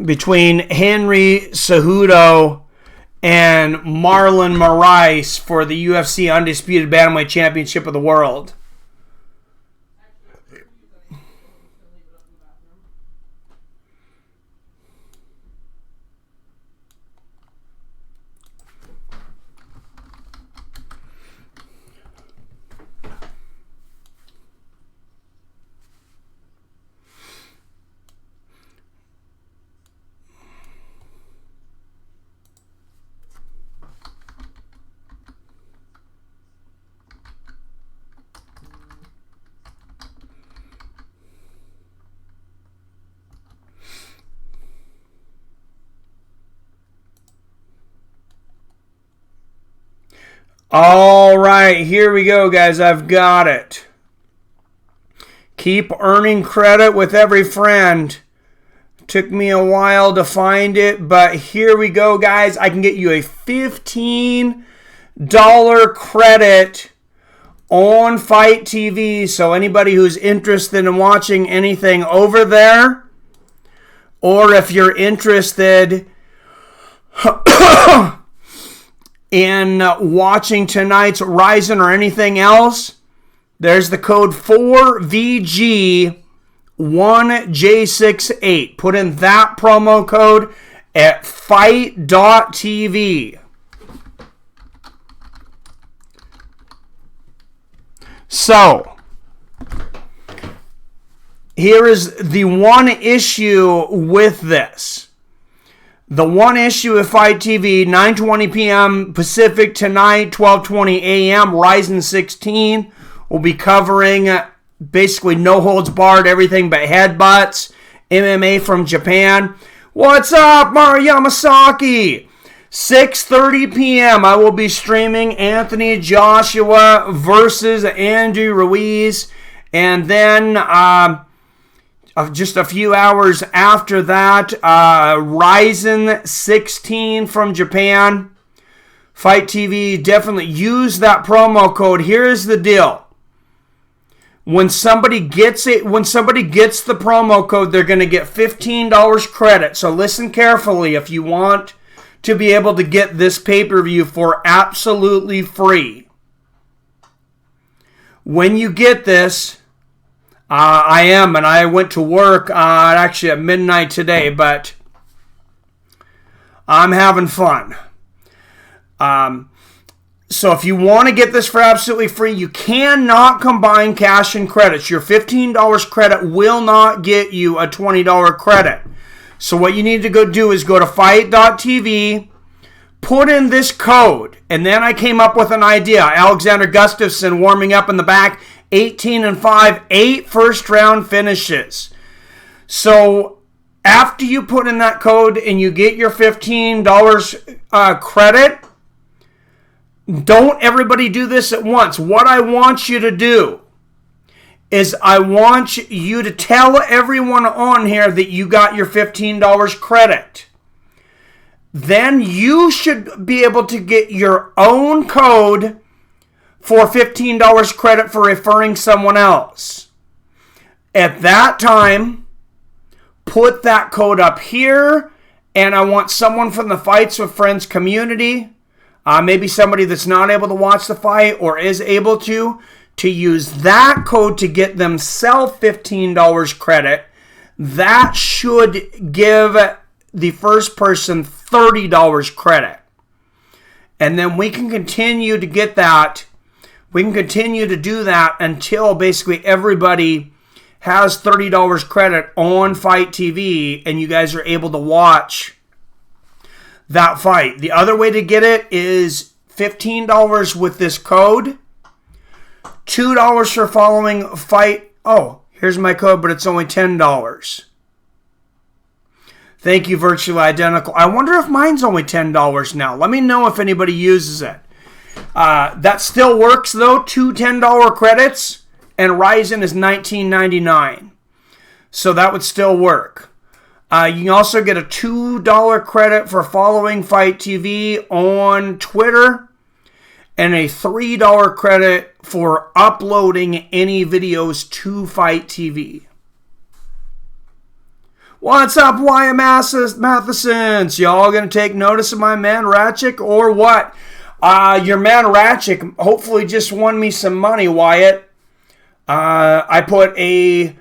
Between Henry Cejudo and Marlon Moraes for the UFC Undisputed Bantamweight Championship of the World. All right, here we go, guys. I've got it. Keep earning credit with every friend. Took me a while to find it, but here we go, guys. I can get you a $15 credit on Fight TV. So anybody who's interested in watching anything over there, or if you're interested in watching tonight's Ryzen or anything else, there's the code 4VG1J68. Put in that promo code at fight.tv. So, here is the one issue with this. The one issue with Fight TV, 9:20 p.m. Pacific tonight, 12:20 a.m. Ryzen 16 will be covering basically no holds barred, everything but headbutts, MMA from Japan. What's up, Mario Yamasaki? 6:30 p.m. I will be streaming Anthony Joshua versus Andrew Ruiz, and then just a few hours after that, Ryzen 16 from Japan. Fight TV, definitely use that promo code. Here's the deal. When somebody gets the promo code, they're going to get $15 credit. So listen carefully if you want to be able to get this pay-per-view for absolutely free. When you get this, I went to work actually at midnight today, but I'm having fun. So if you want to get this for absolutely free, you cannot combine cash and credits. Your $15 credit will not get you a $20 credit. So what you need to go do is go to fight.tv, put in this code, and then I came up with an idea. Alexander Gustafson warming up in the back, 18-5, 8 first-round finishes. So after you put in that code and you get your $15 credit, don't everybody do this at once. What I want you to do is I want you to tell everyone on here that you got your $15 credit. Then you should be able to get your own code for $15 credit for referring someone else. At that time, put that code up here, and I want someone from the Fights with Friends community, maybe somebody that's not able to watch the fight or is able to use that code to get themselves $15 credit. That should give the first person $30 credit. And then we can continue to get that. We can continue to do that until basically everybody has $30 credit on Fight TV and you guys are able to watch that fight. The other way to get it is $15 with this code, $2 for following fight. Oh, here's my code, but it's only $10. Thank you, Virtually Identical. I wonder if mine's only $10 now. Let me know if anybody uses it. That still works, though. 2 $10 credits, and Ryzen is $19.99. So that would still work. You can also get a $2 credit for following Fight TV on Twitter, and a $3 credit for uploading any videos to Fight TV. What's up, Wyatt Mathesons? Y'all gonna take notice of my man Rankic or what? Your man Rankic hopefully just won me some money, Wyatt. I put a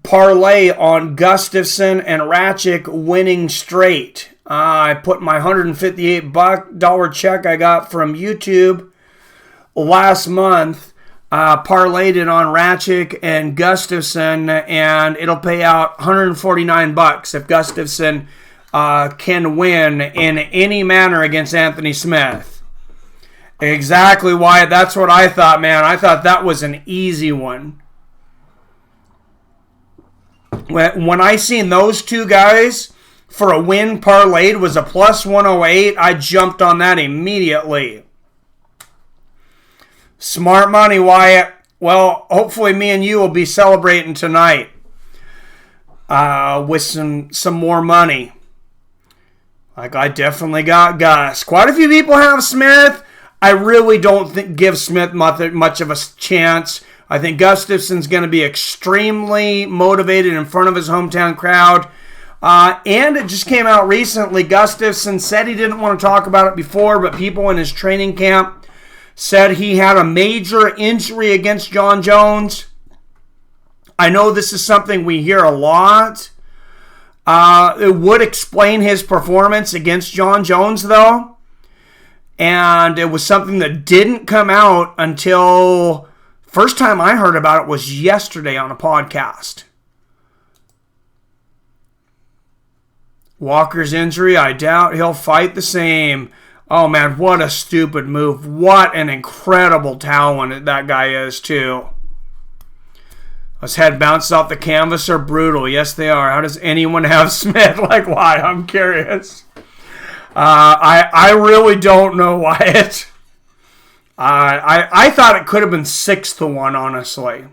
parlay on Gustafson and Rankic winning straight. I put my $158 check I got from YouTube last month, parlayed it on Rankic and Gustafson, and it'll pay out $149 if Gustafson can win in any manner against Anthony Smith. Exactly, Wyatt. That's what I thought, man. I thought that was an easy one. When I seen those two guys for a win parlayed was a plus 108, I jumped on that immediately. Smart money, Wyatt. Well, hopefully me and you will be celebrating tonight with some more money. Like I definitely got Gus. Quite a few people have Smith. I really don't give Smith much of a chance. I think Gustafson's going to be extremely motivated in front of his hometown crowd. And it just came out recently. Gustafson said he didn't want to talk about it before, but people in his training camp said he had a major injury against Jon Jones. I know this is something we hear a lot. It would explain his performance against Jon Jones, though. And it was something that didn't come out until first time I heard about it was yesterday on a podcast. Walker's injury, I doubt he'll fight the same. Oh man, what a stupid move. What an incredible talent that guy is too. His head bounced off the canvas are brutal. Yes, they are. How does anyone have Smith? Like, why? I'm curious. I really don't know why it. I thought it could have been 6-1, honestly.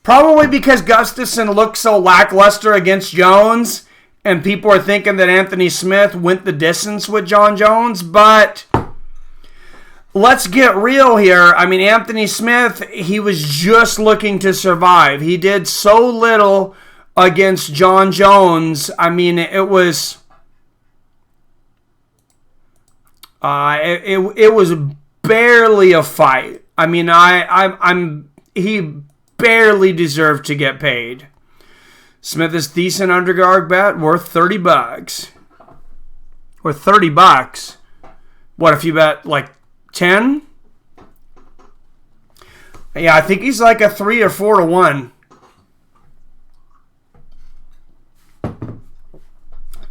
Probably because Gustafson looked so lackluster against Jones, and people are thinking that Anthony Smith went the distance with Jon Jones, but let's get real here. I mean, Anthony Smith, he was just looking to survive. He did so little against Jon Jones. I mean, it was it was barely a fight. I mean, he barely deserved to get paid. Smith is decent underdog bet, worth $30. Worth $30. What if you bet like 10? Yeah, I think he's like a 3 or 4-1.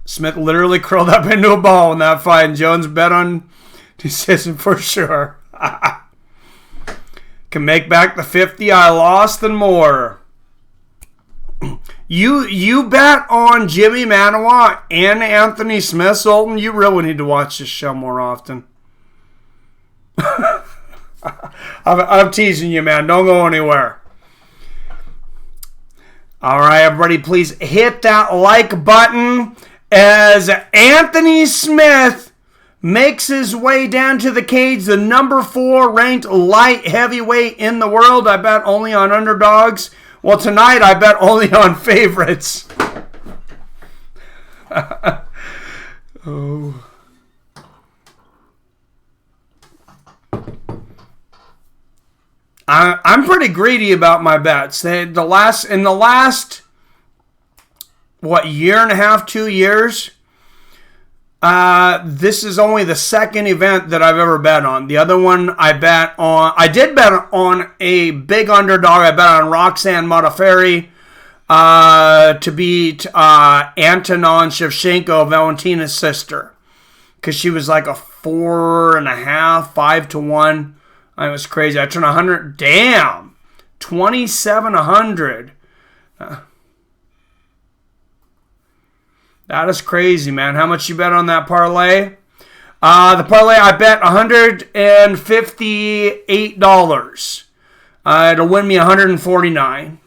Smith literally curled up into a ball in that fight, and Jones bet on decision for sure. Can make back the 50 I lost and more. You bet on Jimi, Manuwa, and Anthony Smith, Sultan. You really need to watch this show more often. I'm teasing you, man. Don't go anywhere. All right, everybody, please hit that like button as Anthony Smith makes his way down to the cage, the number 4 ranked light heavyweight in the world. I bet only on underdogs. Well, tonight I bet only on favorites. Oh. I'm pretty greedy about my bets. In the last year and a half, 2 years, this is only the second event that I've ever bet on. The other one I did bet on a big underdog. I bet on Roxanne Modafferi to beat Antonin Shevchenko, Valentina's sister. Because she was like a 4.5, 5-1. It was crazy. I turned 100. Damn. 27-100. That is crazy, man. How much you bet on that parlay? The parlay, I bet $158. It'll win me $149.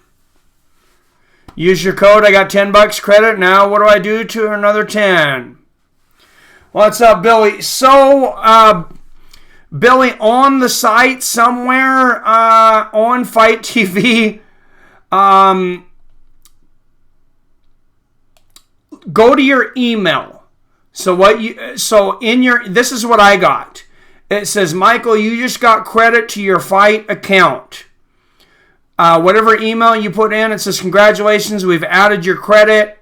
Use your code. I got $10 credit. Now, what do I do to another 10? What's up, Billy? So, Billy, on the site somewhere on Fight TV, go to your email. This is what I got. It says, Michael, you just got credit to your Fight account. Whatever email you put in, it says, congratulations, we've added your credit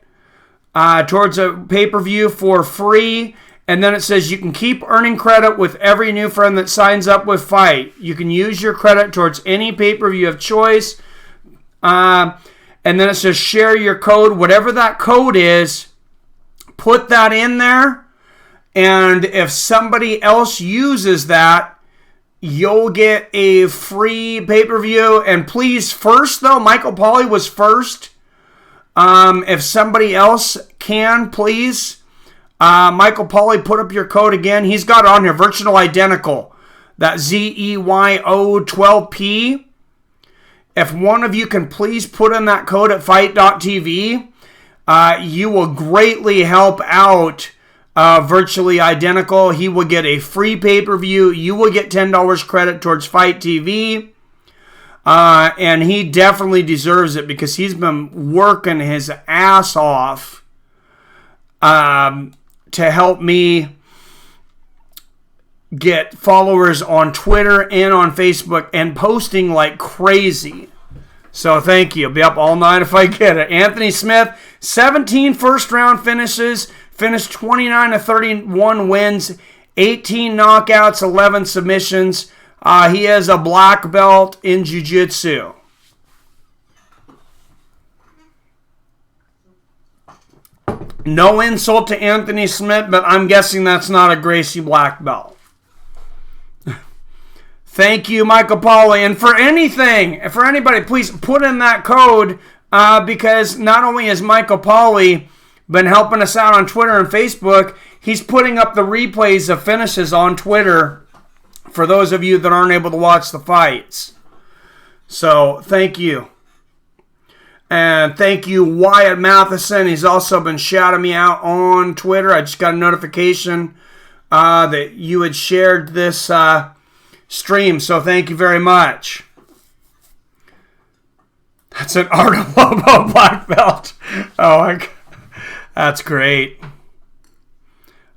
towards a pay-per-view for free. And then it says you can keep earning credit with every new friend that signs up with Fight. You can use your credit towards any pay-per-view of choice. And then it says share your code. Whatever that code is, put that in there. And if somebody else uses that, you'll get a free pay-per-view. And please, first though, Michael Pauly was first. If somebody else can, please. Michael Pauly, put up your code again. He's got it on here, virtual identical. That ZEYO12P. If one of you can please put in that code at fight.tv, you will greatly help out virtually identical. He will get a free pay-per-view. You will get $10 credit towards Fight TV. And he definitely deserves it because he's been working his ass off to help me get followers on Twitter and on Facebook and posting like crazy. So thank you. I'll be up all night if I get it. Anthony Smith, 17 first-round finishes, finished 29-31 wins, 18 knockouts, 11 submissions. He has a black belt in jiu-jitsu. No insult to Anthony Smith, but I'm guessing that's not a Gracie black belt. Thank you, Michael Pauly. And for anybody, please put in that code because not only has Michael Pauly been helping us out on Twitter and Facebook, he's putting up the replays of finishes on Twitter for those of you that aren't able to watch the fights. So, thank you. And thank you, Wyatt Matheson. He's also been shouting me out on Twitter. I just got a notification that you had shared this stream, so thank you very much. That's an Art of Lobo black belt. Oh, that's great.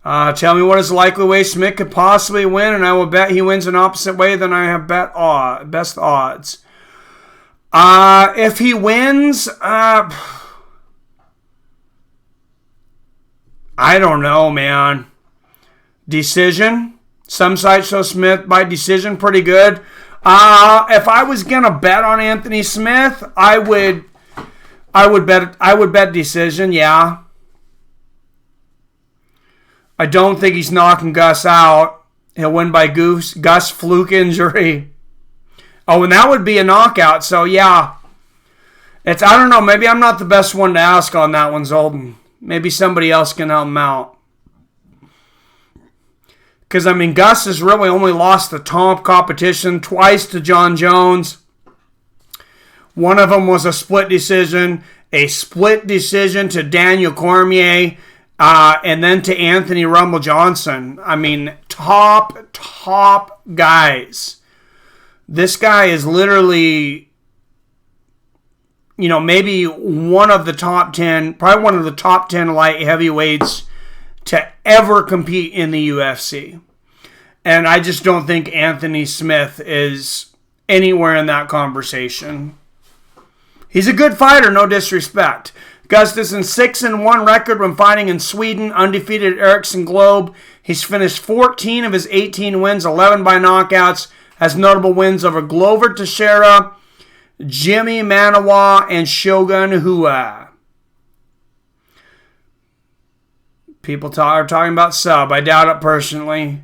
Tell me what is the likely way Smith could possibly win, and I will bet he wins an opposite way than I have best odds. If he wins, I don't know, man. Decision. Some sites show Smith by decision pretty good. If I was gonna bet on Anthony Smith, I would bet decision. Yeah. I don't think he's knocking Gus out. He'll win by Gus fluke injury. Oh, and that would be a knockout. So yeah, I don't know. Maybe I'm not the best one to ask on that one, Zoltan. Maybe somebody else can help him out. Because, I mean, Gus has really only lost the top competition twice to John Jones. One of them was a split decision to Daniel Cormier, and then to Anthony Rumble Johnson. I mean, top guys. This guy is literally, maybe one of the top 10, probably one of the top 10 light heavyweights to ever compete in the UFC. And I just don't think Anthony Smith is anywhere in that conversation. He's a good fighter, no disrespect. Gustafson, 6-1 record when fighting in Sweden, undefeated Ericsson Globe. He's finished 14 of his 18 wins, 11 by knockouts. Has notable wins over Glover Teixeira, Jimi, Manuwa, and Shogun Hua. People are talking about sub. I doubt it personally.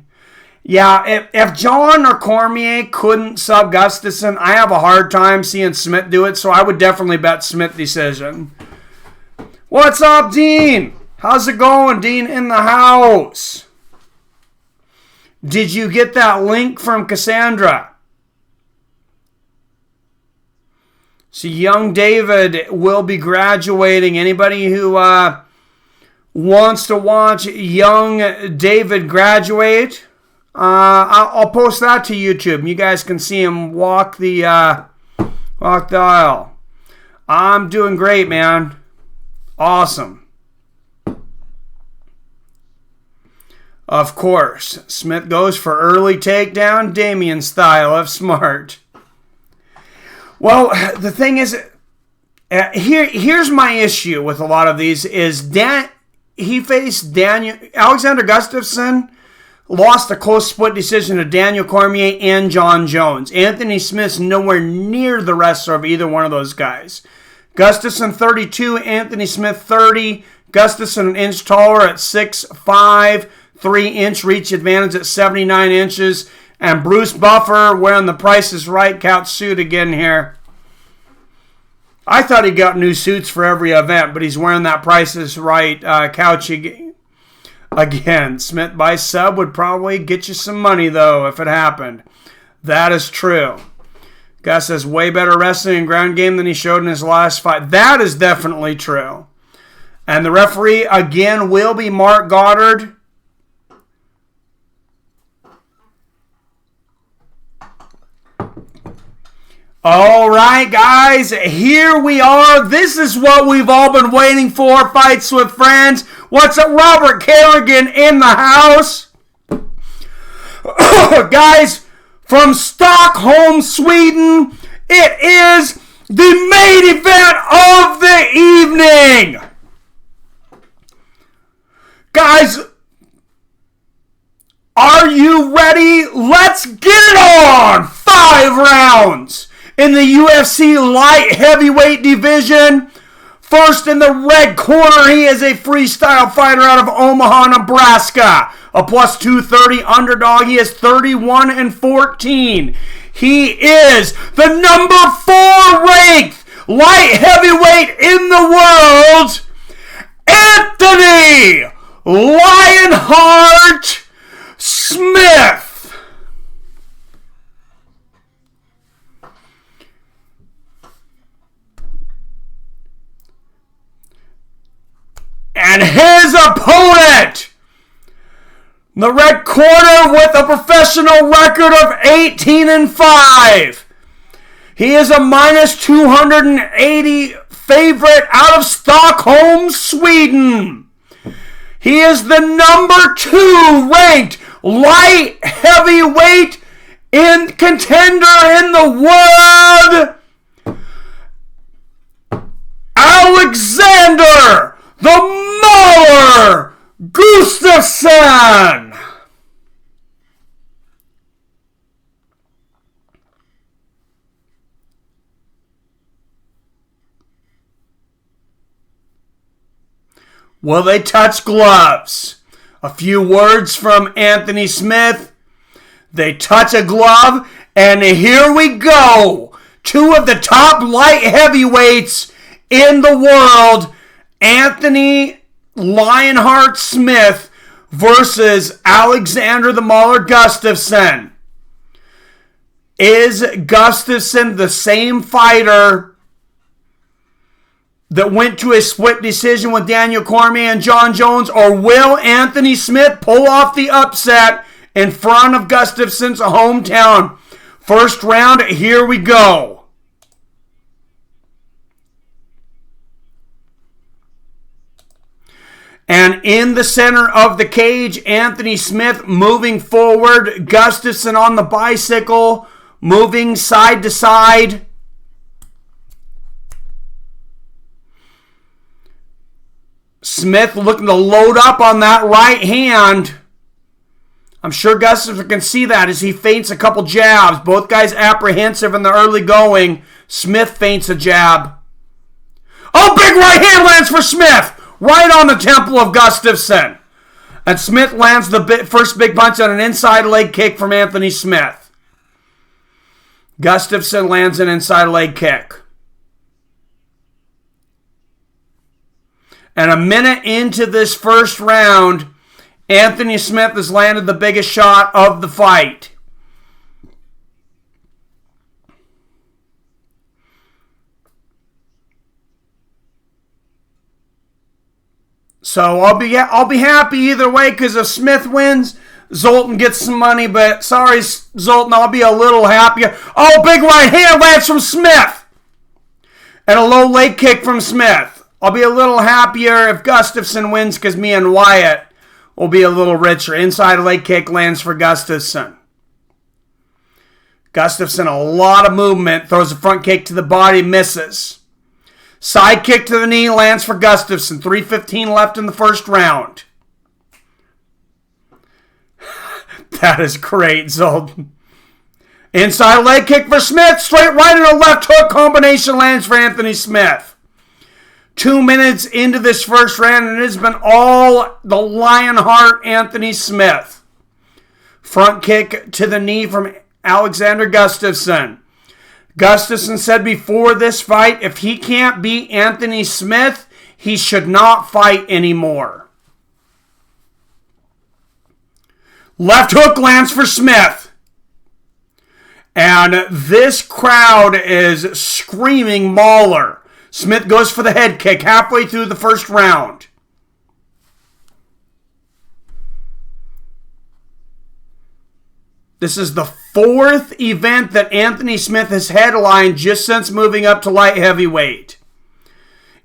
Yeah, if John or Cormier couldn't sub Gustafson, I have a hard time seeing Smith do it, so I would definitely bet Smith decision. What's up, Dean? How's it going, Dean? In the house. Did you get that link from Cassandra? So young David will be graduating. Anybody who wants to watch young David graduate, I'll post that to YouTube. You guys can see him walk the aisle. I'm doing great, man. Awesome. Of course, Smith goes for early takedown, Damian style of smart. Well, the thing is, here's my issue with a lot of these is he faced Alexander Gustafson, lost a close split decision to Daniel Cormier and John Jones. Anthony Smith's nowhere near the wrestler of either one of those guys. Gustafson 32, Anthony Smith 30. Gustafson an inch taller at 6'5", 3-inch reach advantage at 79 inches. And Bruce Buffer wearing the Price is Right couch suit again here. I thought he got new suits for every event, but he's wearing that Price is Right couch again. Smith by sub would probably get you some money, though, if it happened. That is true. Gus has way better wrestling and ground game than he showed in his last fight. That is definitely true. And the referee, again, will be Mark Goddard. All right, guys, here we are. This is what we've all been waiting for, Fights with Friends. What's up, Robert Kerrigan in the house? Guys, from Stockholm, Sweden, it is the main event of the evening. Guys, are you ready? Let's get it on! 5 rounds in the UFC light heavyweight division. First in the red corner, he is a freestyle fighter out of Omaha, Nebraska. A plus 230 underdog. He is 31-14. He is the number 4 ranked light heavyweight in the world, Anthony Lionheart Smith. And his opponent, the red corner with a professional record of 18-5. He is a minus 280 favorite out of Stockholm, Sweden. He is the number 2 ranked light heavyweight in contender in the world, Aleksander the Mauler Gustafson. Will they touch gloves? A few words from Anthony Smith. They touch a glove, and here we go. 2 of the top light heavyweights in the world, Anthony Lionheart Smith versus Aleksander the Mauler Gustafson. Is Gustafson the same fighter that went to a split decision with Daniel Cormier and John Jones, or will Anthony Smith pull off the upset in front of Gustafson's hometown? First round, here we go. And in the center of the cage, Anthony Smith moving forward, Gustafson on the bicycle, moving side to side. Smith looking to load up on that right hand. I'm sure Gustafson can see that as he feints a couple jabs. Both guys apprehensive in the early going. Smith feints a jab. Oh, big right hand lands for Smith. Right on the temple of Gustafson. And Smith lands the first big punch on an inside leg kick from Anthony Smith. Gustafson lands an inside leg kick. And a minute into this first round, Anthony Smith has landed the biggest shot of the fight. So I'll be happy either way, because if Smith wins, Zoltan gets some money. But sorry, Zoltan, I'll be a little happier. Oh, big right hand lands from Smith. And a low leg kick from Smith. I'll be a little happier if Gustafson wins, because me and Wyatt will be a little richer. Inside leg kick lands for Gustafson. Gustafson, a lot of movement. Throws a front kick to the body, misses. Side kick to the knee lands for Gustafson. 3:15 left in the first round. That is great, Zoltan. Inside leg kick for Smith. Straight right and a left hook combination lands for Anthony Smith. 2 minutes into this first round, and it has been all the Lionheart Anthony Smith. Front kick to the knee from Aleksander Gustafson. Gustafson said before this fight, if he can't beat Anthony Smith, he should not fight anymore. Left hook lands for Smith. And this crowd is screaming Mauler. Smith goes for the head kick halfway through the first round. This is the fourth event that Anthony Smith has headlined just since moving up to light heavyweight.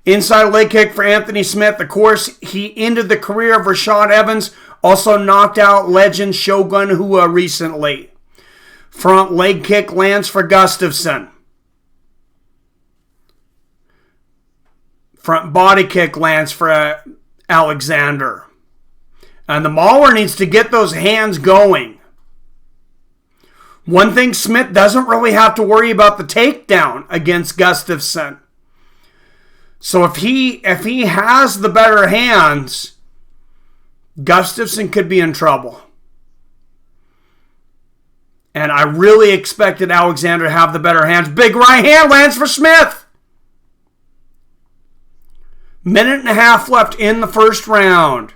Inside leg kick for Anthony Smith. Of course, he ended the career of Rashad Evans, also knocked out legend Shogun Rua recently. Front leg kick lands for Gustafson. Front body kick lands for Alexander. And the Mauler needs to get those hands going. One thing, Smith doesn't really have to worry about the takedown against Gustafson. So if he has the better hands, Gustafson could be in trouble. And I really expected Alexander to have the better hands. Big right hand lands for Smith. Minute and a half left in the first round.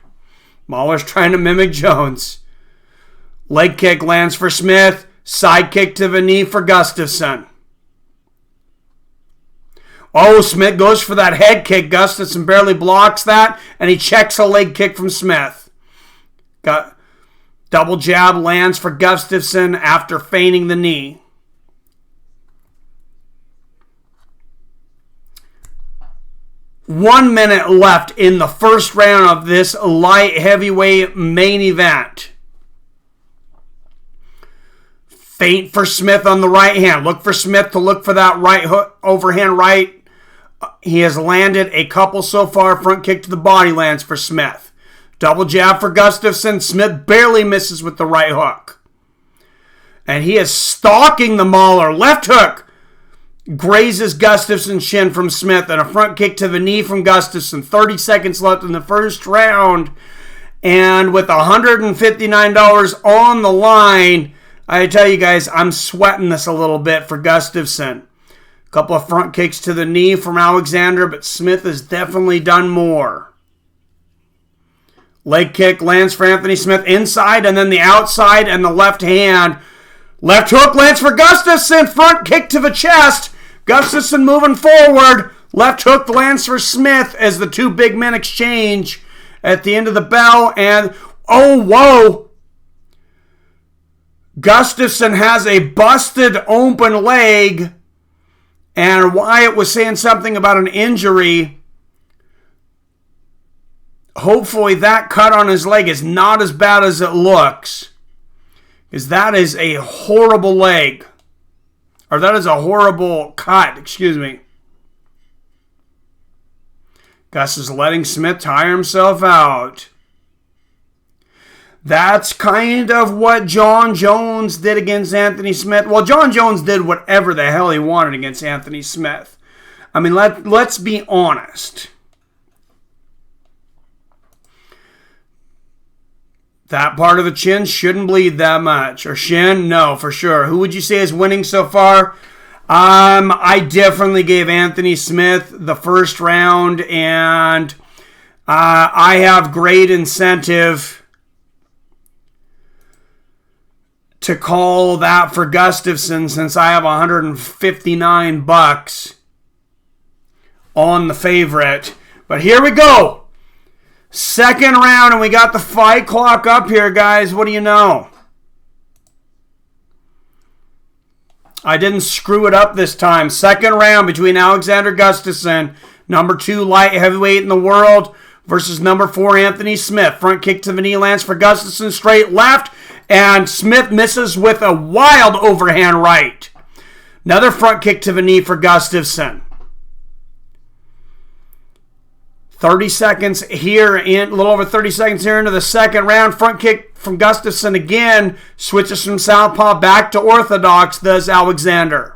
Mauler's trying to mimic Jones. Leg kick lands for Smith. Side kick to the knee for Gustafson. Oh, Smith goes for that head kick. Gustafson barely blocks that, and he checks a leg kick from Smith. Got double jab lands for Gustafson after feigning the knee. 1 minute left in the first round of this light heavyweight main event. Feint for Smith on the right hand. Look for Smith to look for that right hook, overhand right. He has landed a couple so far. Front kick to the body lands for Smith. Double jab for Gustafson. Smith barely misses with the right hook. And he is stalking the Mauler. Left hook grazes Gustafson's shin from Smith. And a front kick to the knee from Gustafson. 30 seconds left in the first round. And with $159 on the line, I tell you guys, I'm sweating this a little bit for Gustafson. A couple of front kicks to the knee from Alexander, but Smith has definitely done more. Leg kick lands for Anthony Smith inside, and then the outside and the left hand. Left hook lands for Gustafson. Front kick to the chest. Gustafson moving forward. Left hook lands for Smith as the two big men exchange at the end of the bell. And, oh, whoa. Gustafson has a busted open leg. And Wyatt was saying something about an injury. Hopefully that cut on his leg is not as bad as it looks. Because that is a horrible leg. Or that is a horrible cut, excuse me. Gus is letting Smith tire himself out. That's kind of what John Jones did against Anthony Smith. Well, John Jones did whatever the hell he wanted against Anthony Smith. I mean, let's be honest. That part of the chin shouldn't bleed that much. Or shin? No, for sure. Who would you say is winning so far? I definitely gave Anthony Smith the first round. And I have great incentive to call that for Gustafson since I have $159 on the favorite. But here we go. Second round, and we got the fight clock up here, guys. What do you know? I didn't screw it up this time. Second round between Alexander Gustafson, number 2 light heavyweight in the world, versus number 4 Anthony Smith. Front kick to the knee lands for Gustafson, straight left. And Smith misses with a wild overhand right. Another front kick to the knee for Gustafson. 30 seconds here, a little over 30 seconds here into the second round. Front kick from Gustafson again. Switches from southpaw back to orthodox, does Alexander.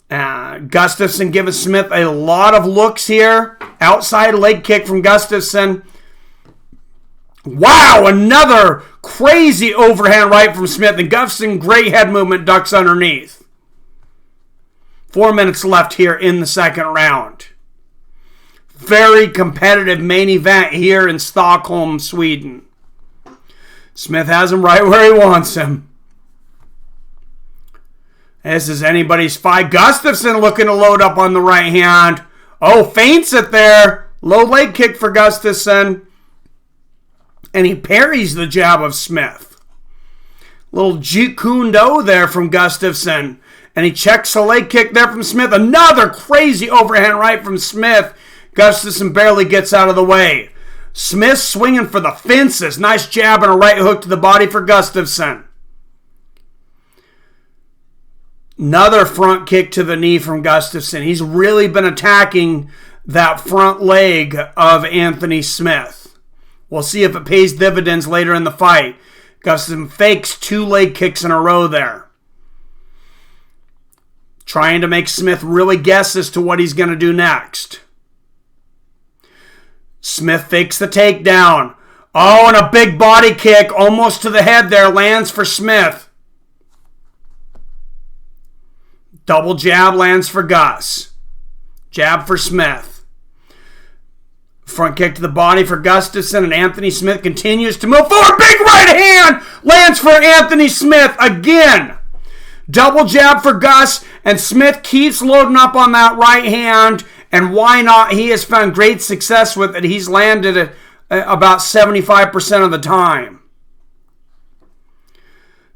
Gustafson giving Smith a lot of looks here. Outside leg kick from Gustafson. Wow, another crazy overhand right from Smith. And Gustafson, great head movement, ducks underneath. 4 minutes left here in the second round. Very competitive main event here in Stockholm, Sweden. Smith has him right where he wants him. This is anybody's fight. Gustafson looking to load up on the right hand. Oh, feints it there. Low leg kick for Gustafson. And he parries the jab of Smith. Little Jeet Kune Do there from Gustafson. And he checks a leg kick there from Smith. Another crazy overhand right from Smith. Gustafson barely gets out of the way. Smith swinging for the fences. Nice jab and a right hook to the body for Gustafson. Another front kick to the knee from Gustafson. He's really been attacking that front leg of Anthony Smith. We'll see if it pays dividends later in the fight. Gustafson fakes 2 leg kicks in a row there. Trying to make Smith really guess as to what he's going to do next. Smith fakes the takedown. Oh, and a big body kick almost to the head there. Lands for Smith. Double jab lands for Gus. Jab for Smith. Front kick to the body for Gustafson, and Anthony Smith continues to move forward. Big right hand lands for Anthony Smith again. Double jab for Gus, and Smith keeps loading up on that right hand, and why not? He has found great success with it. He's landed it about 75% of the time.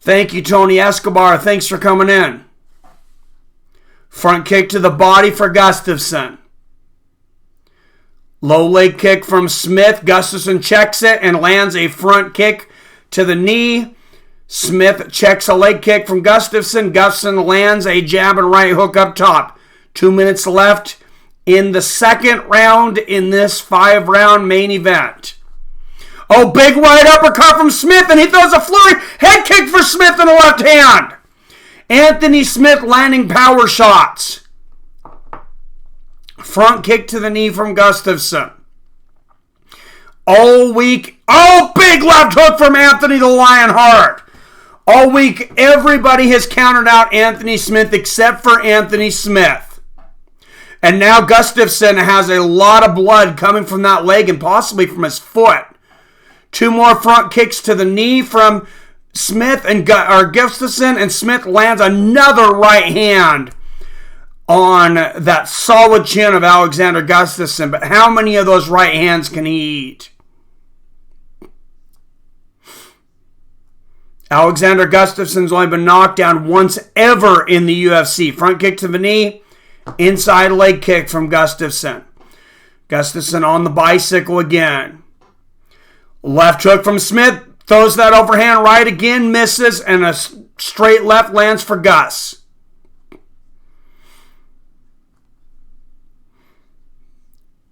Thank you, Tony Escobar. Thanks for coming in. Front kick to the body for Gustafson. Low leg kick from Smith. Gustafson checks it and lands a front kick to the knee. Smith checks a leg kick from Gustafson. Gustafson lands a jab and right hook up top. 2 minutes left in the second round in this 5-round main event. Oh, big right uppercut from Smith, and he throws a flurry head kick for Smith in the left hand. Anthony Smith landing power shots. Front kick to the knee from Gustafson. All week, big left hook from Anthony the Lionheart. All week, everybody has countered out Anthony Smith except for Anthony Smith. And now Gustafson has a lot of blood coming from that leg and possibly from his foot. 2 more front kicks to the knee from Smith and Gustafson, and Smith lands another right hand on that solid chin of Alexander Gustafson. But how many of those right hands can he eat? Alexander Gustafson's only been knocked down once ever in the UFC. Front kick to the knee, inside leg kick from Gustafson. Gustafson on the bicycle again. Left hook from Smith. Throws that overhand right again, misses, and a straight left lands for Gus.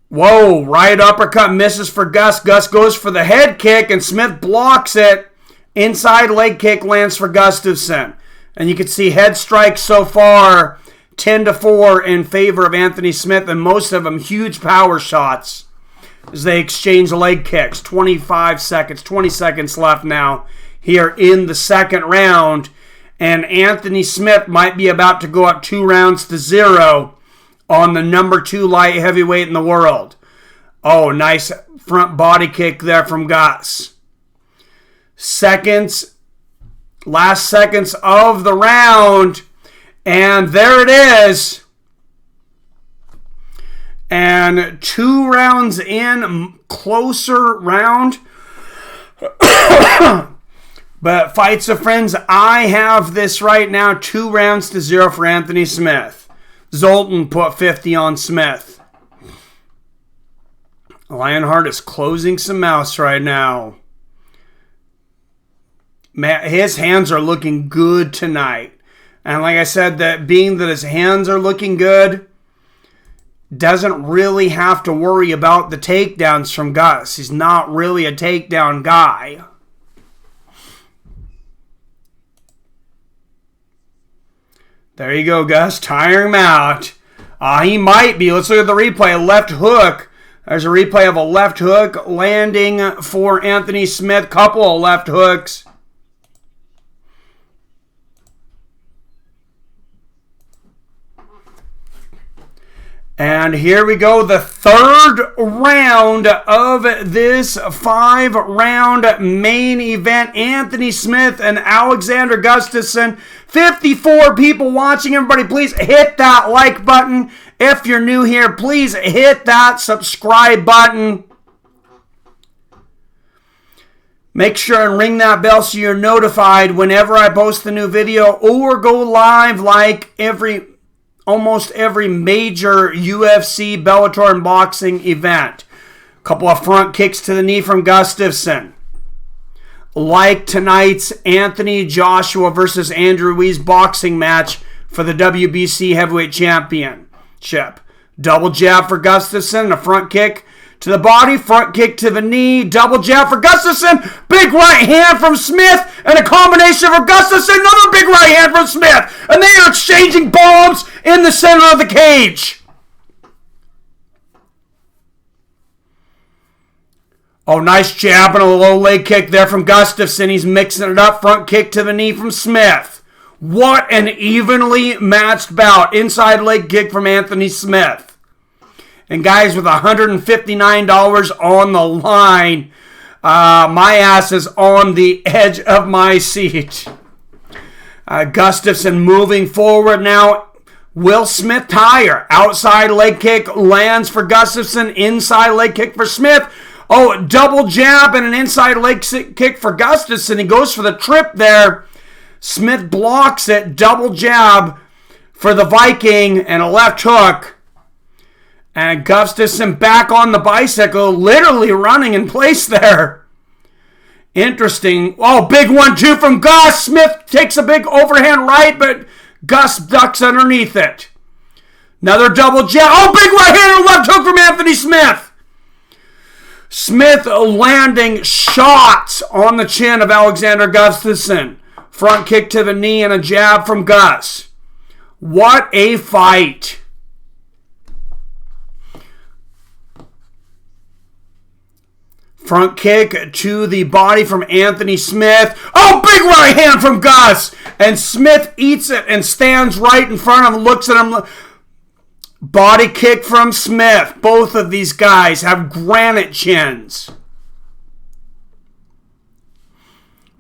Whoa, right uppercut misses for Gus. Gus goes for the head kick, and Smith blocks it. Inside leg kick lands for Gustafson. And you can see head strikes so far, 10-4 in favor of Anthony Smith, and most of them huge power shots as they exchange leg kicks. 20 seconds left now here in the second round. And Anthony Smith might be about to go up 2-0 on the number 2 light heavyweight in the world. Oh, nice front body kick there from Gus. Last seconds of the round. And there it is. And 2 rounds in, closer round. But fights of friends, I have this right now, 2-0 for Anthony Smith. Zoltan put 50 on Smith. Lionheart is closing some mouths right now. His hands are looking good tonight. And like I said, that being that his hands are looking good, doesn't really have to worry about the takedowns from Gus. He's not really a takedown guy. There you go, Gus. Tiring him out. He might be. Let's look at the replay. A left hook. There's a replay of a left hook landing for Anthony Smith. Couple of left hooks. And here we go, the third round of this 5-round main event. Anthony Smith and Alexander Gustafson. 54 people watching. Everybody, please hit that like button. If you're new here, please hit that subscribe button. Make sure and ring that bell so you're notified whenever I post a new video or go live like almost every major UFC, Bellator, and boxing event. A couple of front kicks to the knee from Gustafson. Like tonight's Anthony Joshua versus Andrew Ruiz boxing match for the WBC Heavyweight Championship. Double jab for Gustafson, a front kick to the body, front kick to the knee, double jab for Gustafson, big right hand from Smith, and a combination for Gustafson, another big right hand from Smith, and they are exchanging bombs in the center of the cage. Oh, nice jab and a low leg kick there from Gustafson. He's mixing it up, front kick to the knee from Smith. What an evenly matched bout. Inside leg kick from Anthony Smith. And guys, with $159 on the line, my ass is on the edge of my seat. Gustafson moving forward now. Will Smith tire? Outside leg kick lands for Gustafson. Inside leg kick for Smith. Oh, double jab and an inside leg kick for Gustafson. He goes for the trip there. Smith blocks it. Double jab for the Viking and a left hook. And Gustafson back on the bicycle, literally running in place there. Interesting. Oh, big 1-2 from Gus. Smith takes a big overhand right, but Gus ducks underneath it. Another double jab. Oh, big right hand and left hook from Anthony Smith. Smith landing shots on the chin of Alexander Gustafson. Front kick to the knee and a jab from Gus. What a fight. Front kick to the body from Anthony Smith. Oh, big right hand from Gus. And Smith eats it and stands right in front of him, looks at him. Body kick from Smith. Both of these guys have granite chins.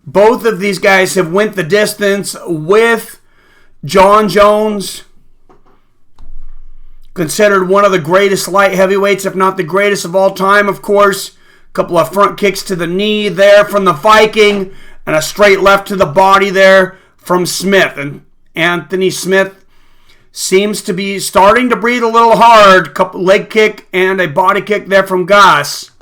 Both of these guys have went the distance with John Jones. Considered one of the greatest light heavyweights, if not the greatest of all time, of course. Couple of front kicks to the knee there from the Viking. And a straight left to the body there from Smith. And Anthony Smith seems to be starting to breathe a little hard. Couple leg kick and a body kick there from Gus.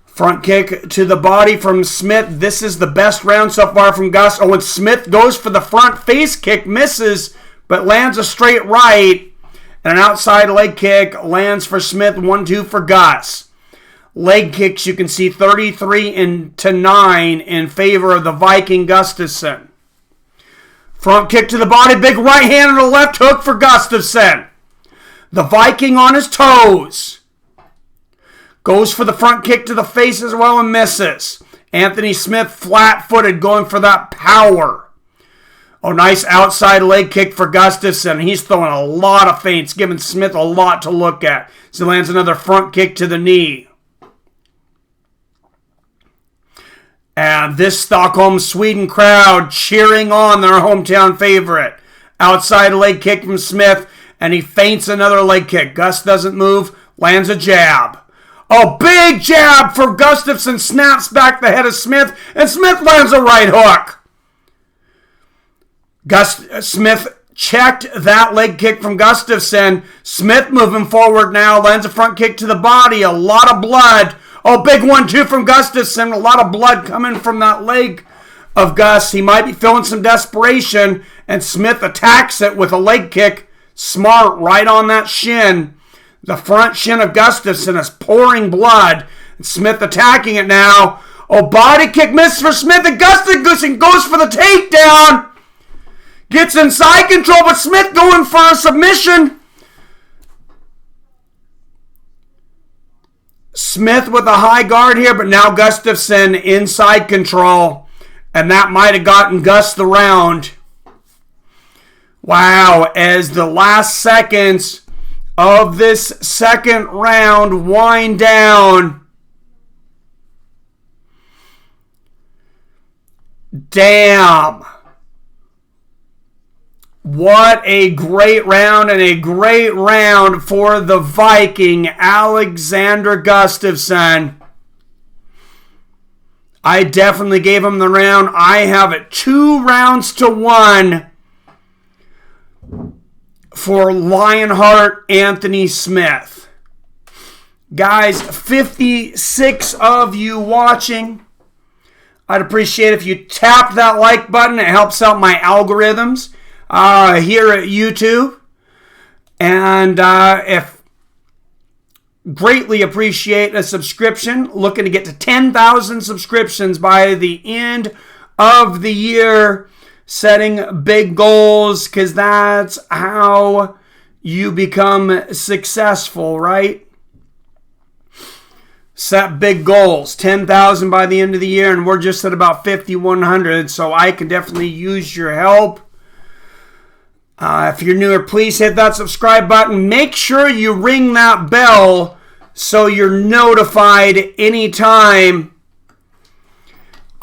Front kick to the body from Smith. This is the best round so far from Gus. Oh, and Smith goes for the front face kick. Misses, but lands a straight right. And an outside leg kick lands for Smith. 1-2 for Gus. Leg kicks, you can see 33-9 in favor of the Viking Gustafson. Front kick to the body, big right hand and a left hook for Gustafson. The Viking on his toes. Goes for the front kick to the face as well and misses. Anthony Smith flat-footed going for that power. Oh, nice outside leg kick for Gustafson. He's throwing a lot of feints, giving Smith a lot to look at. So he lands another front kick to the knee. And this Stockholm, Sweden crowd cheering on their hometown favorite. Outside leg kick from Smith, and he feints another leg kick. Gus doesn't move, lands a jab. A big jab for Gustafson, snaps back the head of Smith, and Smith lands a right hook. Smith checked that leg kick from Gustafson. Smith moving forward now, lands a front kick to the body, a lot of blood. Oh, big 1-2 from Gustafson. A lot of blood coming from that leg of Gus. He might be feeling some desperation. And Smith attacks it with a leg kick. Smart, right on that shin. The front shin of Gustafson is pouring blood. And Smith attacking it now. Oh, body kick misses for Smith. And Gustafson goes for the takedown. Gets inside control, but Smith going for a submission. Smith with a high guard here, but now Gustafson inside control. And that might have gotten Gus the round. Wow, as the last seconds of this second round wind down. Damn. What a great round, and a great round for the Viking, Alexander Gustafson. I definitely gave him the round. I have it 2-1 for Lionheart Anthony Smith. Guys, 56 of you watching. I'd appreciate if you tap that like button. It helps out my algorithms here at YouTube. And if greatly appreciate a subscription. Looking to get to 10,000 subscriptions by the end of the year. Setting big goals, because that's how you become successful, right? Set big goals. 10,000 by the end of the year, and we're just at about 5,100, so I can definitely use your help. If you're newer, please hit that subscribe button. Make sure you ring that bell so you're notified anytime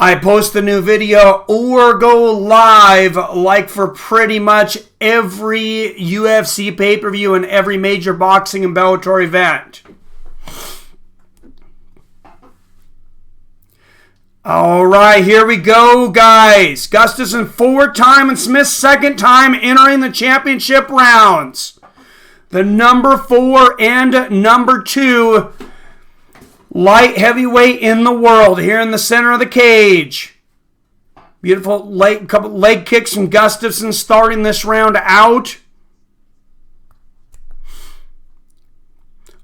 I post a new video or go live, like for pretty much every UFC pay-per-view and every major boxing and Bellator event. All right, here we go, guys. Gustafson 4-time and Smith 2nd time entering the championship rounds. The number 4 and number 2 light heavyweight in the world here in the center of the cage. Beautiful couple leg kicks from Gustafson starting this round out.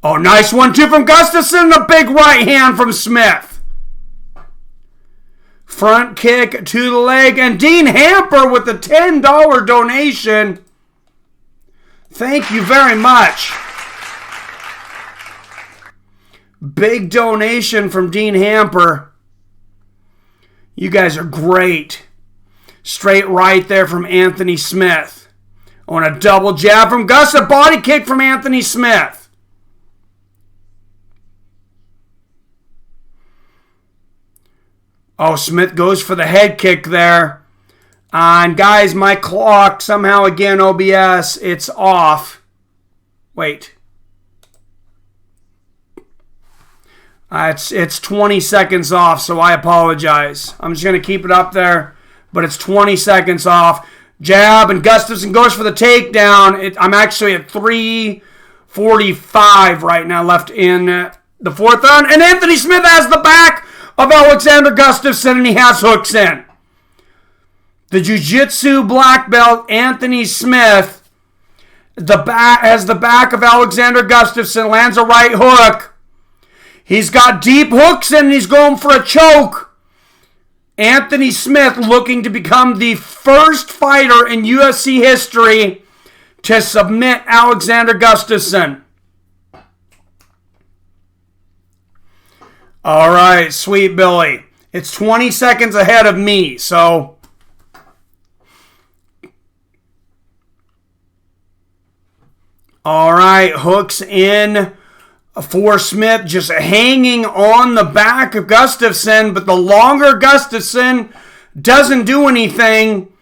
Oh, nice 1-2 from Gustafson. A big right hand from Smith. Front kick to the leg. And Dean Hamper with the $10 donation. Thank you very much. Big donation from Dean Hamper. You guys are great. Straight right there from Anthony Smith. On a double jab from Gus. A body kick from Anthony Smith. Oh, Smith goes for the head kick there. And guys, my clock, somehow again, OBS, it's off. Wait. It's 20 seconds off, so I apologize. I'm just going to keep it up there, but it's 20 seconds off. Jab, and Gustafson goes for the takedown. I'm actually at 3:45 right now left in the 4th round. And Anthony Smith has the back of Alexander Gustafson, and he has hooks in. The Jiu-Jitsu black belt, Anthony Smith, has the back of Alexander Gustafson, lands a right hook. He's got deep hooks in, and he's going for a choke. Anthony Smith looking to become the first fighter in UFC history to submit Alexander Gustafson. All right, sweet Billy. It's 20 seconds ahead of me, so... All right, hooks in for Smith, just hanging on the back of Gustafson, but the longer Gustafson doesn't do anything,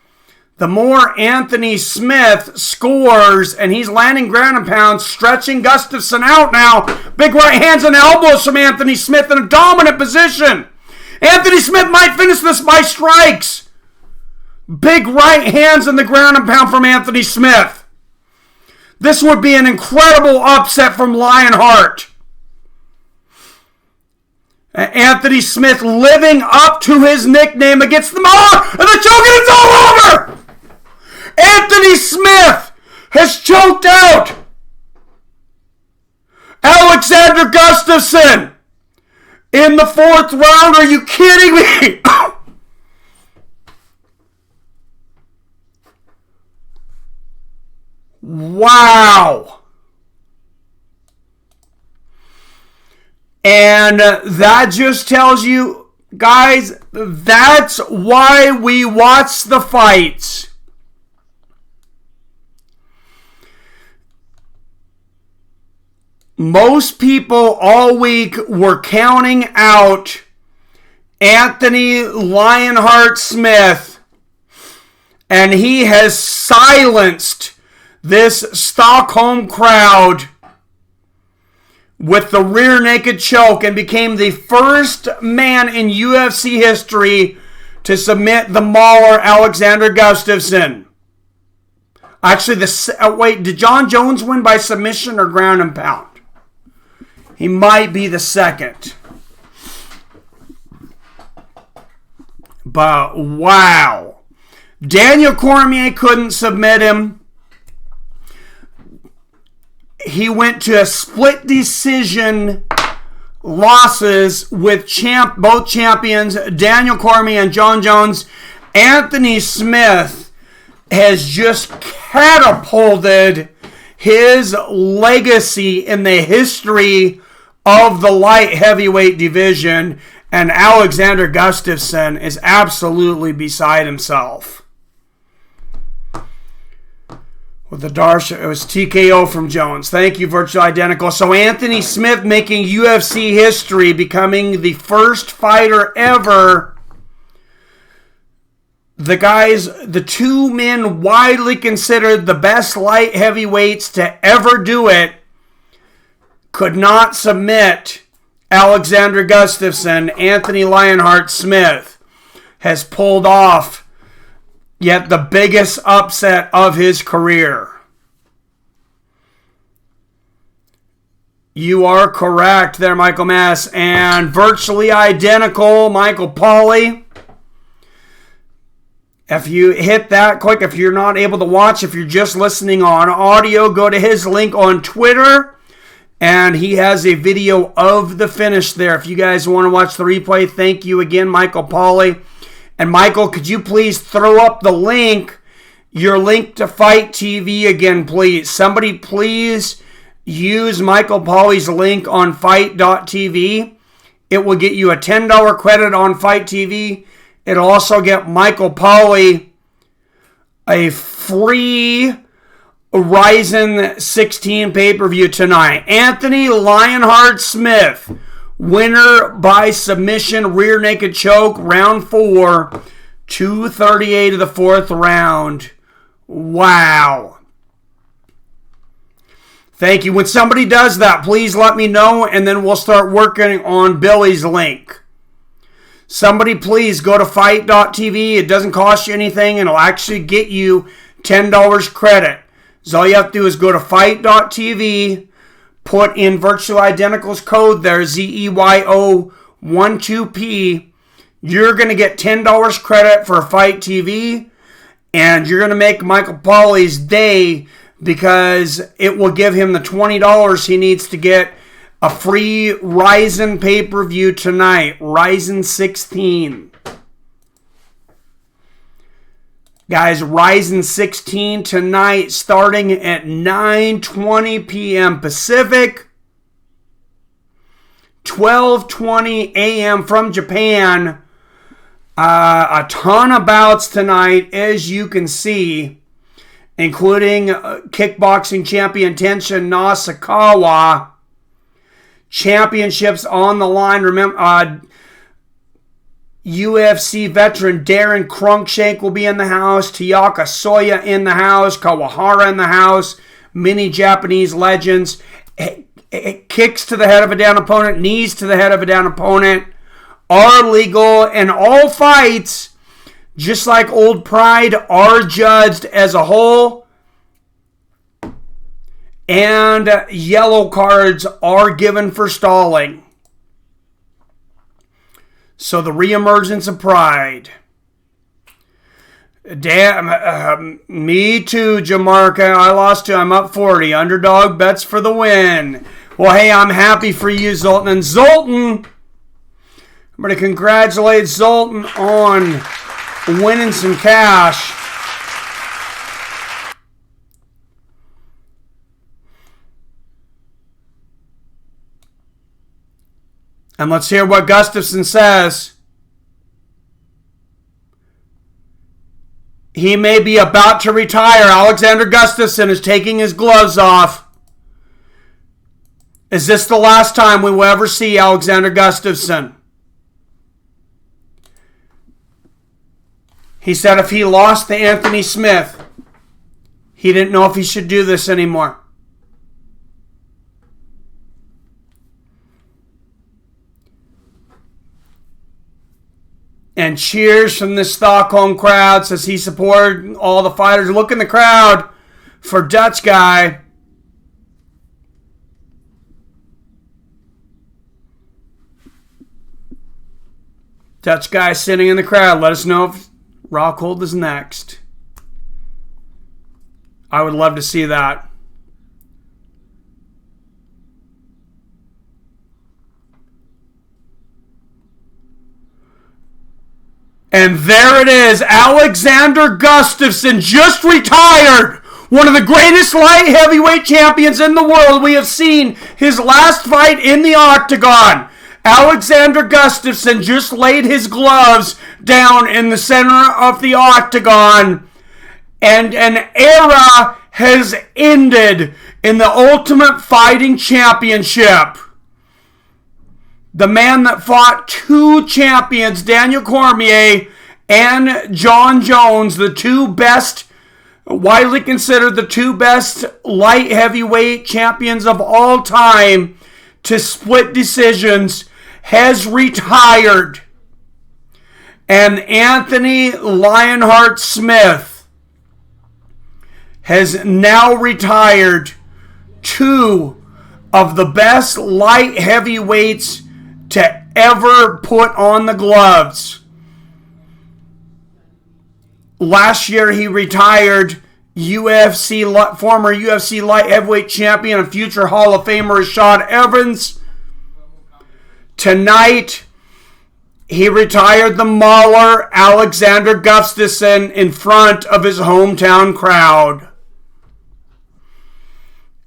the more Anthony Smith scores, and he's landing ground and pound, stretching Gustafson out now. Big right hands and elbows from Anthony Smith in a dominant position. Anthony Smith might finish this by strikes. Big right hands in the ground and pound from Anthony Smith. This would be an incredible upset from Lionheart. Anthony Smith living up to his nickname against them all. And the choking, it's all over. Anthony Smith has choked out Alexander Gustafson in the 4th round. Are you kidding me? Wow. And that just tells you, guys, that's why we watch the fights. Most people all week were counting out Anthony Lionheart Smith, and he has silenced this Stockholm crowd with the rear naked choke and became the first man in UFC history to submit the mauler Alexander Gustafson. Actually, wait, did John Jones win by submission or ground and pound? He might be the second. But wow. Daniel Cormier couldn't submit him. He went to a split decision losses with both champions, Daniel Cormier and John Jones. Anthony Smith has just catapulted his legacy in the history of the light heavyweight division, and Alexander Gustafson is absolutely beside himself. With the Darsh, it was TKO from Jones. Thank you, Virtual Identical. So Anthony Smith making UFC history, becoming the first fighter ever. The two men widely considered the best light heavyweights to ever do it, could not submit Alexander Gustafson. Anthony Lionheart Smith has pulled off yet the biggest upset of his career. You are correct there, Michael Mass. And Virtually Identical, Michael Pauly. If you hit that quick, if you're not able to watch, if you're just listening on audio, go to his link on Twitter. And he has a video of the finish there. If you guys want to watch the replay, thank you again, Michael Pauly. And Michael, could you please throw up the link, your link to Fight TV again, please? Somebody please use Michael Pauly's link on Fight.tv. It will get you a $10 credit on Fight TV. It'll also get Michael Pauly a free Ryzen 16 pay-per-view tonight. Anthony Lionheart Smith, winner by submission, rear naked choke, round 4, 2:38 of the 4th round. Wow. Thank you. When somebody does that, please let me know, and then we'll start working on Billy's link. Somebody please go to Fight.tv. It doesn't cost you anything, and it'll actually get you $10 credit. So all you have to do is go to Fight.tv, put in Virtual Identical's code there, ZEYO12P. You're going to get $10 credit for Fight TV, and you're going to make Michael Pauly's day because it will give him the $20 he needs to get a free Ryzen pay-per-view tonight, Ryzen 16. Guys, Ryzen 16 tonight starting at 9:20 p.m. Pacific, 12:20 a.m. from Japan. A ton of bouts tonight, as you can see, including kickboxing champion Tenshin Nasukawa. Championships on the line. Remember, UFC veteran Darren Cruikshank will be in the house. Tayaka Soya in the house. Kawahara in the house. Many Japanese legends. Kicks to the head of a down opponent. Knees to the head of a down opponent are legal. And all fights, just like Old Pride, are judged as a whole. And yellow cards are given for stalling. So the reemergence of Pride. Damn, me too, Jamarca. I lost 2. I'm up 40. Underdog bets for the win. Well, hey, I'm happy for you, Zoltan. And Zoltan, I'm going to congratulate Zoltan on winning some cash. And let's hear what Gustafson says. He may be about to retire. Alexander Gustafson is taking his gloves off. Is this the last time we will ever see Alexander Gustafson? He said if he lost to Anthony Smith, he didn't know if he should do this anymore. And cheers from the Stockholm crowd. Says he supported all the fighters. Look in the crowd for Dutch guy. Dutch guy sitting in the crowd. Let us know if Rockhold is next. I would love to see that. And there it is. Alexander Gustafson just retired. One of the greatest light heavyweight champions in the world. We have seen his last fight in the octagon. Alexander Gustafson just laid his gloves down in the center of the octagon. And an era has ended in the Ultimate Fighting Championship. The man that fought two champions, Daniel Cormier and John Jones, the two best, widely considered the two best light heavyweight champions of all time, to split decisions, has retired. And Anthony Lionheart Smith has now retired. Two of the best light heavyweights to ever put on the gloves. Last year he retired former UFC light heavyweight champion and future Hall of Famer Rashad Evans. Tonight he retired the Mauler Alexander Gustafson in front of his hometown crowd.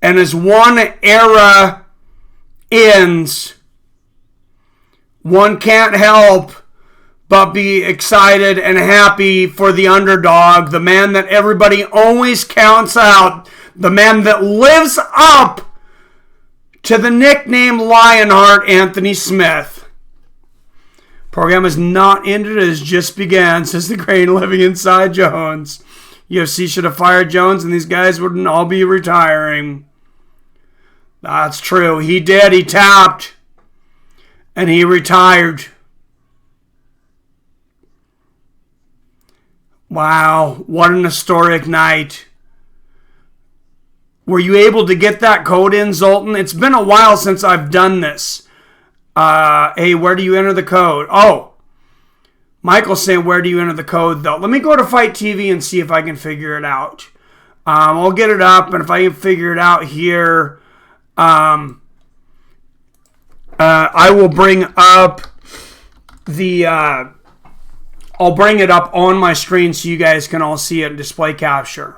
And as one era ends, one can't help but be excited and happy for the underdog, the man that everybody always counts out, the man that lives up to the nickname Lionheart, Anthony Smith. Program is not ended, it has just began, says the Crane living inside Jones. UFC should have fired Jones and these guys wouldn't all be retiring. That's true. He did. He tapped. And he retired. Wow. What an historic night. Were you able to get that code in, Zoltan? It's been a while since I've done this. Hey, where do you enter the code? Oh. Michael's saying, where do you enter the code, though? Let me go to Fight TV and see if I can figure it out. I'll get it up, and if I can figure it out here... I will bring up the, I'll bring it up on my screen so you guys can all see it in display capture.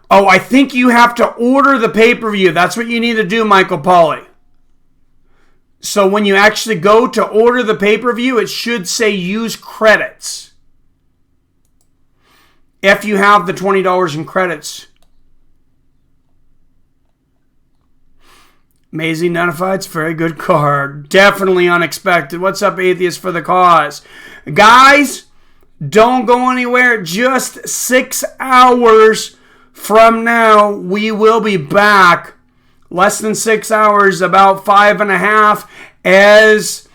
Oh, I think you have to order the pay-per-view. That's what you need to do, Michael Pauly. So when you actually go to order the pay-per-view, it should say use credits. If you have the $20 in credits. Amazing Nuttifieds, very good card. Definitely unexpected. What's up, Atheist for the Cause? Guys, don't go anywhere. Just 6 hours from now, we will be back. Less than 6 hours, about 5.5, as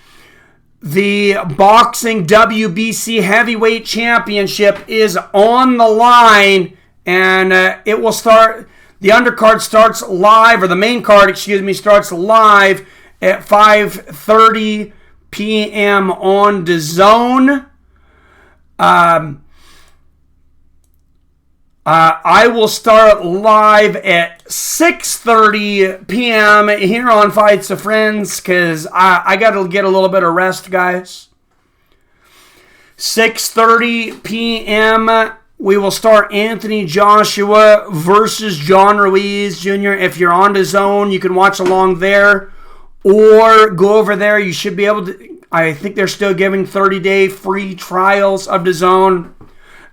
the Boxing WBC Heavyweight Championship is on the line. And it will start... The undercard starts live, or the main card, starts live at 5:30 p.m. on DAZN. I will start live at 6:30 p.m. here on Fights of Friends, because I got to get a little bit of rest, guys. 6:30 p.m., we will start Anthony Joshua versus John Ruiz Jr. If you're on DAZN, you can watch along there. Or go over there. You should be able to... I think they're still giving 30-day free trials of DAZN.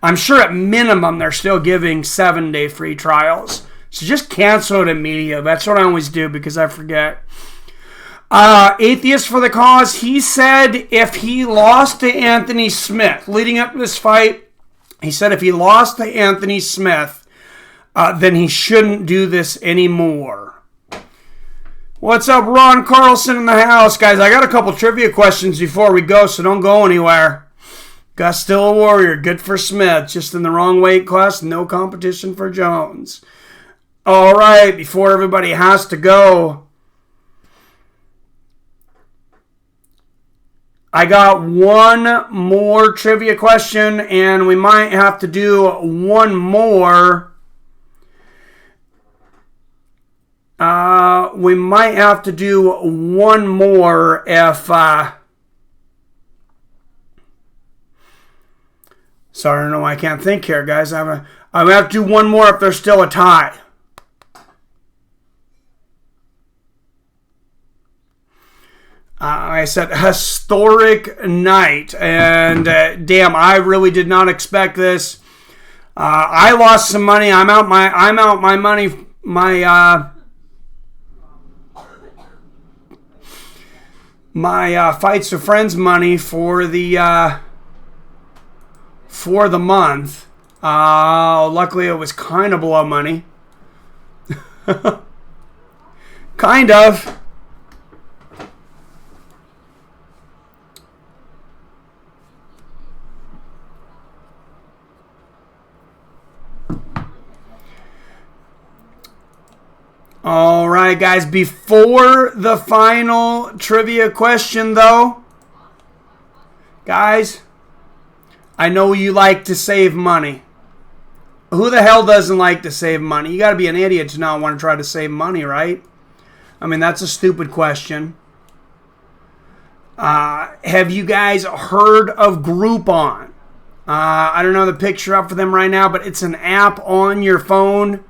I'm sure at minimum they're still giving 7-day free trials. So just cancel it immediately. That's what I always do because I forget. Atheist for the Cause, he said if he lost to Anthony Smith, leading up to this fight, he said if he lost to Anthony Smith, then he shouldn't do this anymore. What's up, Ron Carlson in the house? Guys, I got a couple trivia questions before we go, so don't go anywhere. Got still a warrior. Good for Smith. Just in the wrong weight class. No competition for Jones. All right, before everybody has to go, I got one more trivia question, and we might have to do one more. We might have to do one more if... Sorry, I don't know why I can't think here, guys. I'm going to have to do one more if there's still a tie. I said historic night, and damn, I really did not expect this. I lost some money. I'm out my money. My Fights with Friends money for the month. Luckily, it was kind of below money. Kind of. All right, guys. Before the final trivia question, though, guys, I know you like to save money. Who the hell doesn't like to save money? You got to be an idiot to not want to try to save money, right? I mean, that's a stupid question. Have you guys heard of Groupon? I don't know the picture up for them right now, but it's an app on your phone.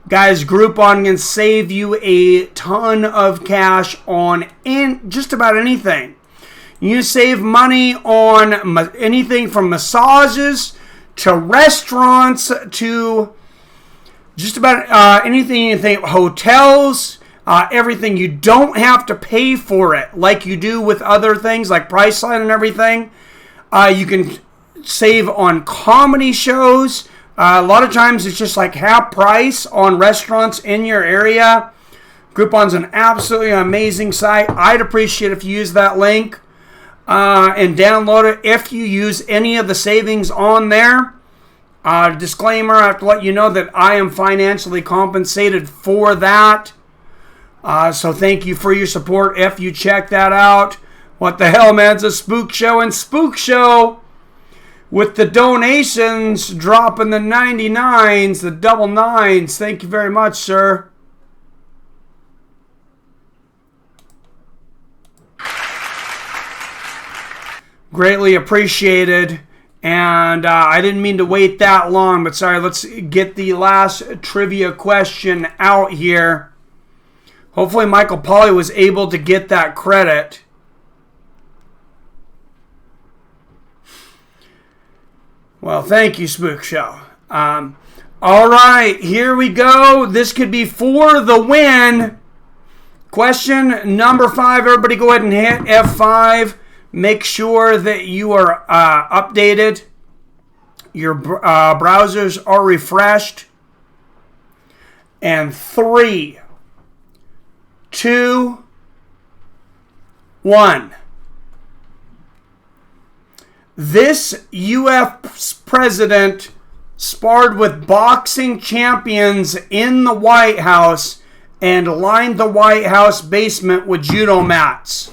Guys, Groupon can save you a ton of cash on just about anything. You save money on anything from massages to restaurants to just about anything you think, hotels, everything. You don't have to pay for it like you do with other things like Priceline and everything. You can save on comedy shows. A lot of times it's just like half price on restaurants in your area. Groupon's an absolutely amazing site. I'd appreciate if you use that link and download it if you use any of the savings on there. Disclaimer, I have to let you know that I am financially compensated for that. So thank you for your support if you check that out. What the hell, man? It's a spook show and spook show. With the donations dropping the 99s, the double nines. Thank you very much, sir. Greatly appreciated. And I didn't mean to wait that long, but sorry, let's get the last trivia question out here. Hopefully Michael Pauly was able to get that credit. Well, thank you, Spook Show. All right, here we go. This could be for the win. Question number 5. Everybody go ahead and hit F5. Make sure that you are updated. Your browsers are refreshed. And 3, 2, 1. This U.S. president sparred with boxing champions in the White House and lined the White House basement with judo mats.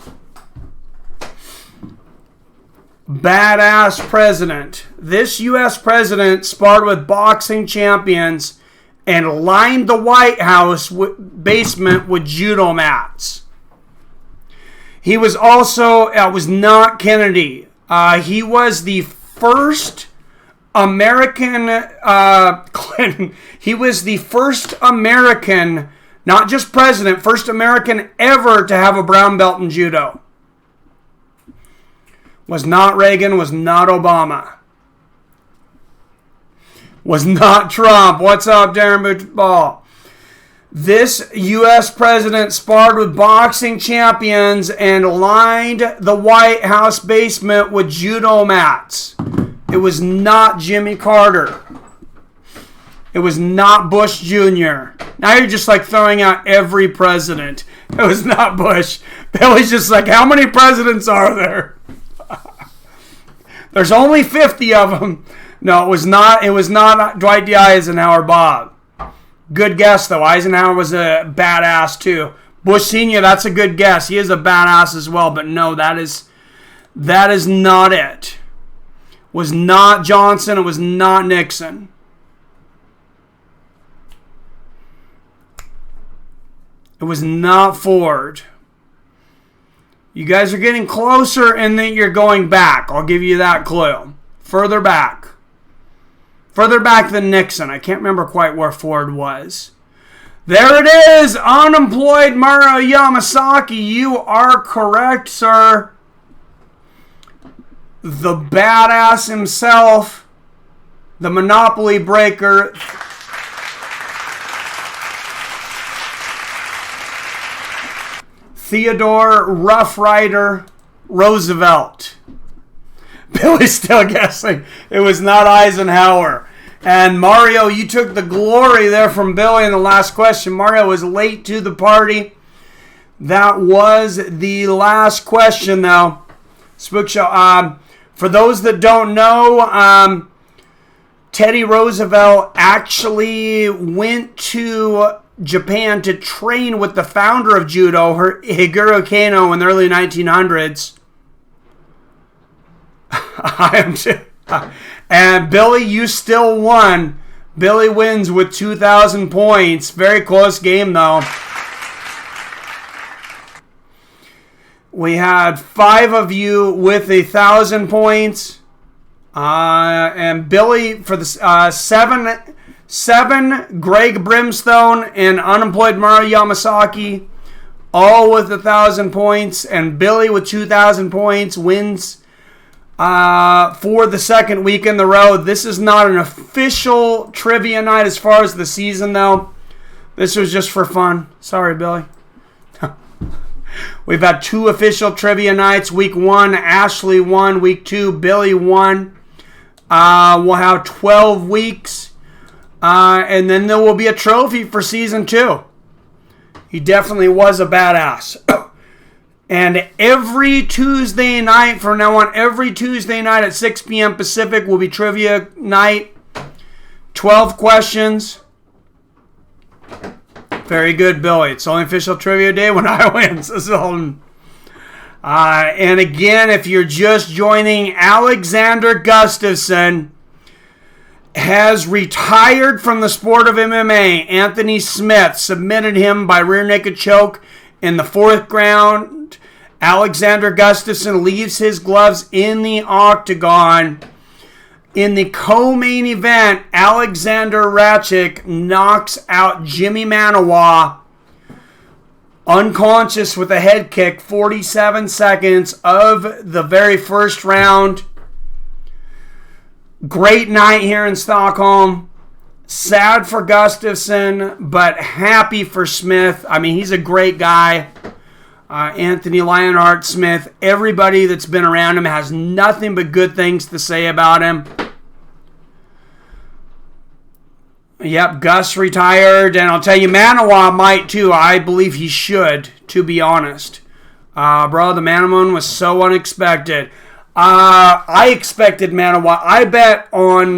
Badass president. This U.S. president sparred with boxing champions and lined the White House basement with judo mats. He was also, it was not Kennedy. He was the first American, Clinton. He was the first American, not just president, first American ever to have a brown belt in judo. Was not Reagan, was not Obama. Was not Trump. What's up, Darren Ball? This U.S. president sparred with boxing champions and lined the White House basement with judo mats. It was not Jimmy Carter. It was not Bush Jr. Now you're just like throwing out every president. It was not Bush. Billy's just like, how many presidents are there? There's only 50 of them. No, it was not. It was not Dwight D. Eisenhower, Bob. Good guess, though. Eisenhower was a badass, too. Bush Sr., that's a good guess. He is a badass as well, but no, that is not it. It was not Johnson. It was not Nixon. It was not Ford. You guys are getting closer and then you're going back. I'll give you that clue. Further back. Further back than Nixon. I can't remember quite where Ford was. There it is. Unemployed Maruo Yamasaki. You are correct, sir. The badass himself. The monopoly breaker. Theodore Rough Rider Roosevelt. Billy's still guessing. It was not Eisenhower. And Mario, you took the glory there from Billy in the last question. Mario was late to the party. That was the last question, though. Spook Show. For those that don't know, Teddy Roosevelt actually went to Japan to train with the founder of judo, Higuro Kano, in the early 1900s. I am too. And Billy, you still won. Billy wins with 2,000 points. Very close game, though. We had 5 of you with 1,000 points. And Billy, for the 7, Greg Brimstone and unemployed Maruo Yamasaki, all with 1,000 points. And Billy with 2,000 points wins for the second week in the row. This is not an official trivia night as far as the season, though. This was just for fun. Sorry, Billy. We've had 2 official trivia nights. Week 1, Ashley won. Week 2, Billy won. We'll have 12 weeks. And then there will be a trophy for season 2. He definitely was a badass. And every Tuesday night from now on, every Tuesday night at 6 p.m. Pacific will be trivia night. 12 questions. Very good, Billy. It's only official trivia day when I win. So, and again, if you're just joining, Alexander Gustafson has retired from the sport of MMA. Anthony Smith submitted him by rear naked choke in the 4th round. Alexander Gustafson leaves his gloves in the octagon. In the co-main event, Alexander Rankic knocks out Jimi Manuwa unconscious with a head kick, 47 seconds of the very first round. Great night here in Stockholm. Sad for Gustafson, but happy for Smith. I mean, he's a great guy. Anthony Lionheart Smith, everybody that's been around him has nothing but good things to say about him. Yep, Gus retired, and I'll tell you, Manuwa might too. I believe he should, to be honest. Bro, the Manuwa was so unexpected. I expected Manuwa. I bet on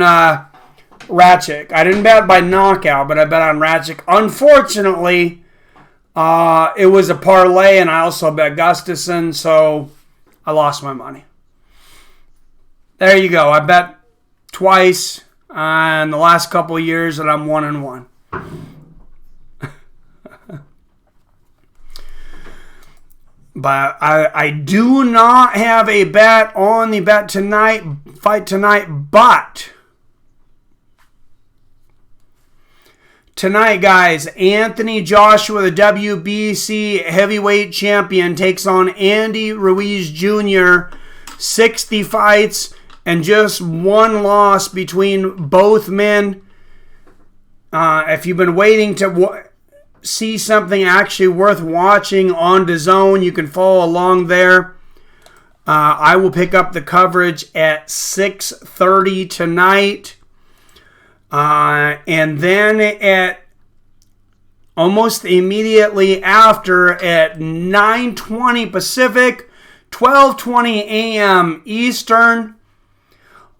Rankic. I didn't bet by knockout, but I bet on Rankic. Unfortunately, it was a parlay, and I also bet Gustafson, so I lost my money. There you go. I bet twice in the last couple of years, and I'm 1-1. But I do not have a bet on the fight tonight, but tonight, guys, Anthony Joshua, the WBC heavyweight champion, takes on Andy Ruiz Jr., 60 fights and just 1 loss between both men. If you've been waiting to see something actually worth watching on DAZN, you can follow along there. I will pick up the coverage at 6:30 tonight. And then at almost immediately after at 9:20 Pacific, 12:20 a.m. Eastern,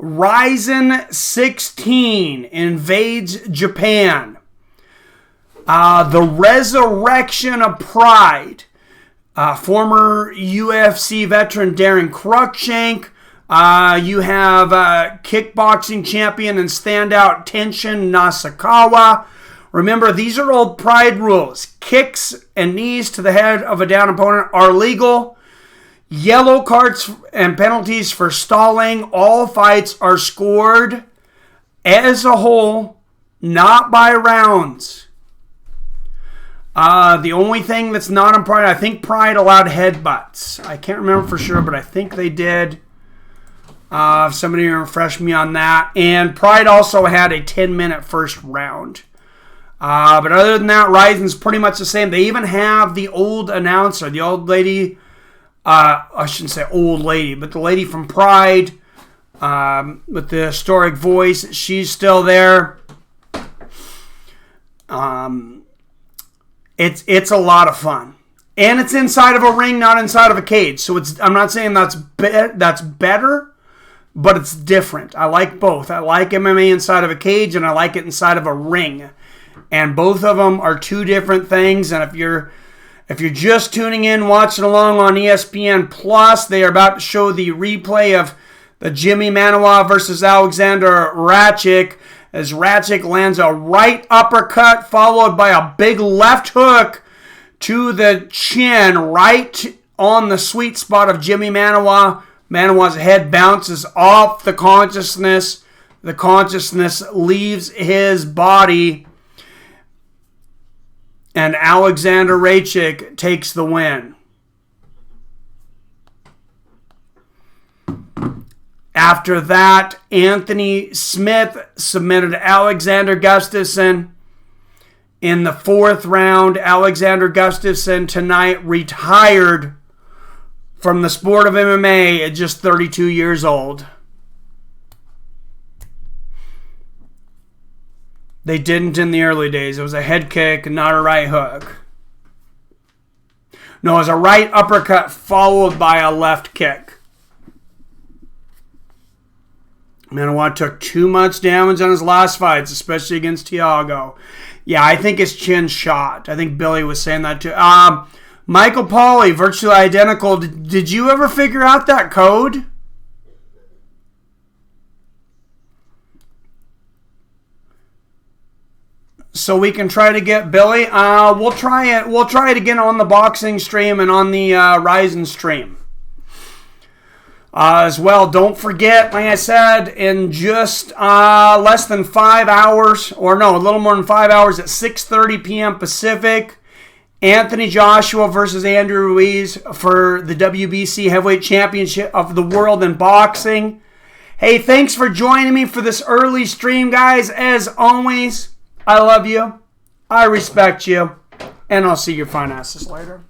Ryzen 16 invades Japan. The Resurrection of Pride. Former UFC veteran Darren Cruikshank. You have kickboxing champion and standout Tenshin Nasukawa. Remember, these are old Pride rules. Kicks and knees to the head of a down opponent are legal. Yellow cards and penalties for stalling. All fights are scored as a whole, not by rounds. The only thing that's not in Pride, I think Pride allowed headbutts. I can't remember for sure, but I think they did. If somebody refresh me on that. And Pride also had a 10-minute first round. But other than that, Ryzen's pretty much the same. They even have the old announcer, the old lady. I shouldn't say old lady, but the lady from Pride with the historic voice. She's still there. It's a lot of fun. And it's inside of a ring, not inside of a cage. So I'm not saying that's better, but it's different. I like both. I like MMA inside of a cage, and I like it inside of a ring. And both of them are two different things. And if you're just tuning in, watching along on ESPN Plus, they are about to show the replay of the Jimi Manuwa versus Alexander Rankic, as Rankic lands a right uppercut followed by a big left hook to the chin, right on the sweet spot of Jimi Manuwa. Manuwa's head bounces off the consciousness. The consciousness leaves his body. And Alexander Rankic takes the win. After that, Anthony Smith submitted Alexander Gustafson. In the fourth round, Alexander Gustafson tonight retired from the sport of MMA at just 32 years old. They didn't in the early days. It was a head kick, not a right hook. No, it was a right uppercut followed by a left kick. Manuwa took too much damage on his last fights, especially against Thiago. Yeah, I think his chin shot. I think Billy was saying that too. Michael Pauly, virtually identical. Did you ever figure out that code? So we can try to get Billy. We'll try it. We'll try it again on the boxing stream and on the Ryzen stream. As well, don't forget, like I said, in just less than 5 hours, or no, a little more than 5 hours at 6:30 p.m. Pacific, Anthony Joshua versus Andrew Ruiz for the WBC Heavyweight Championship of the World in Boxing. Hey, thanks for joining me for this early stream, guys. As always, I love you, I respect you, and I'll see your fine asses later.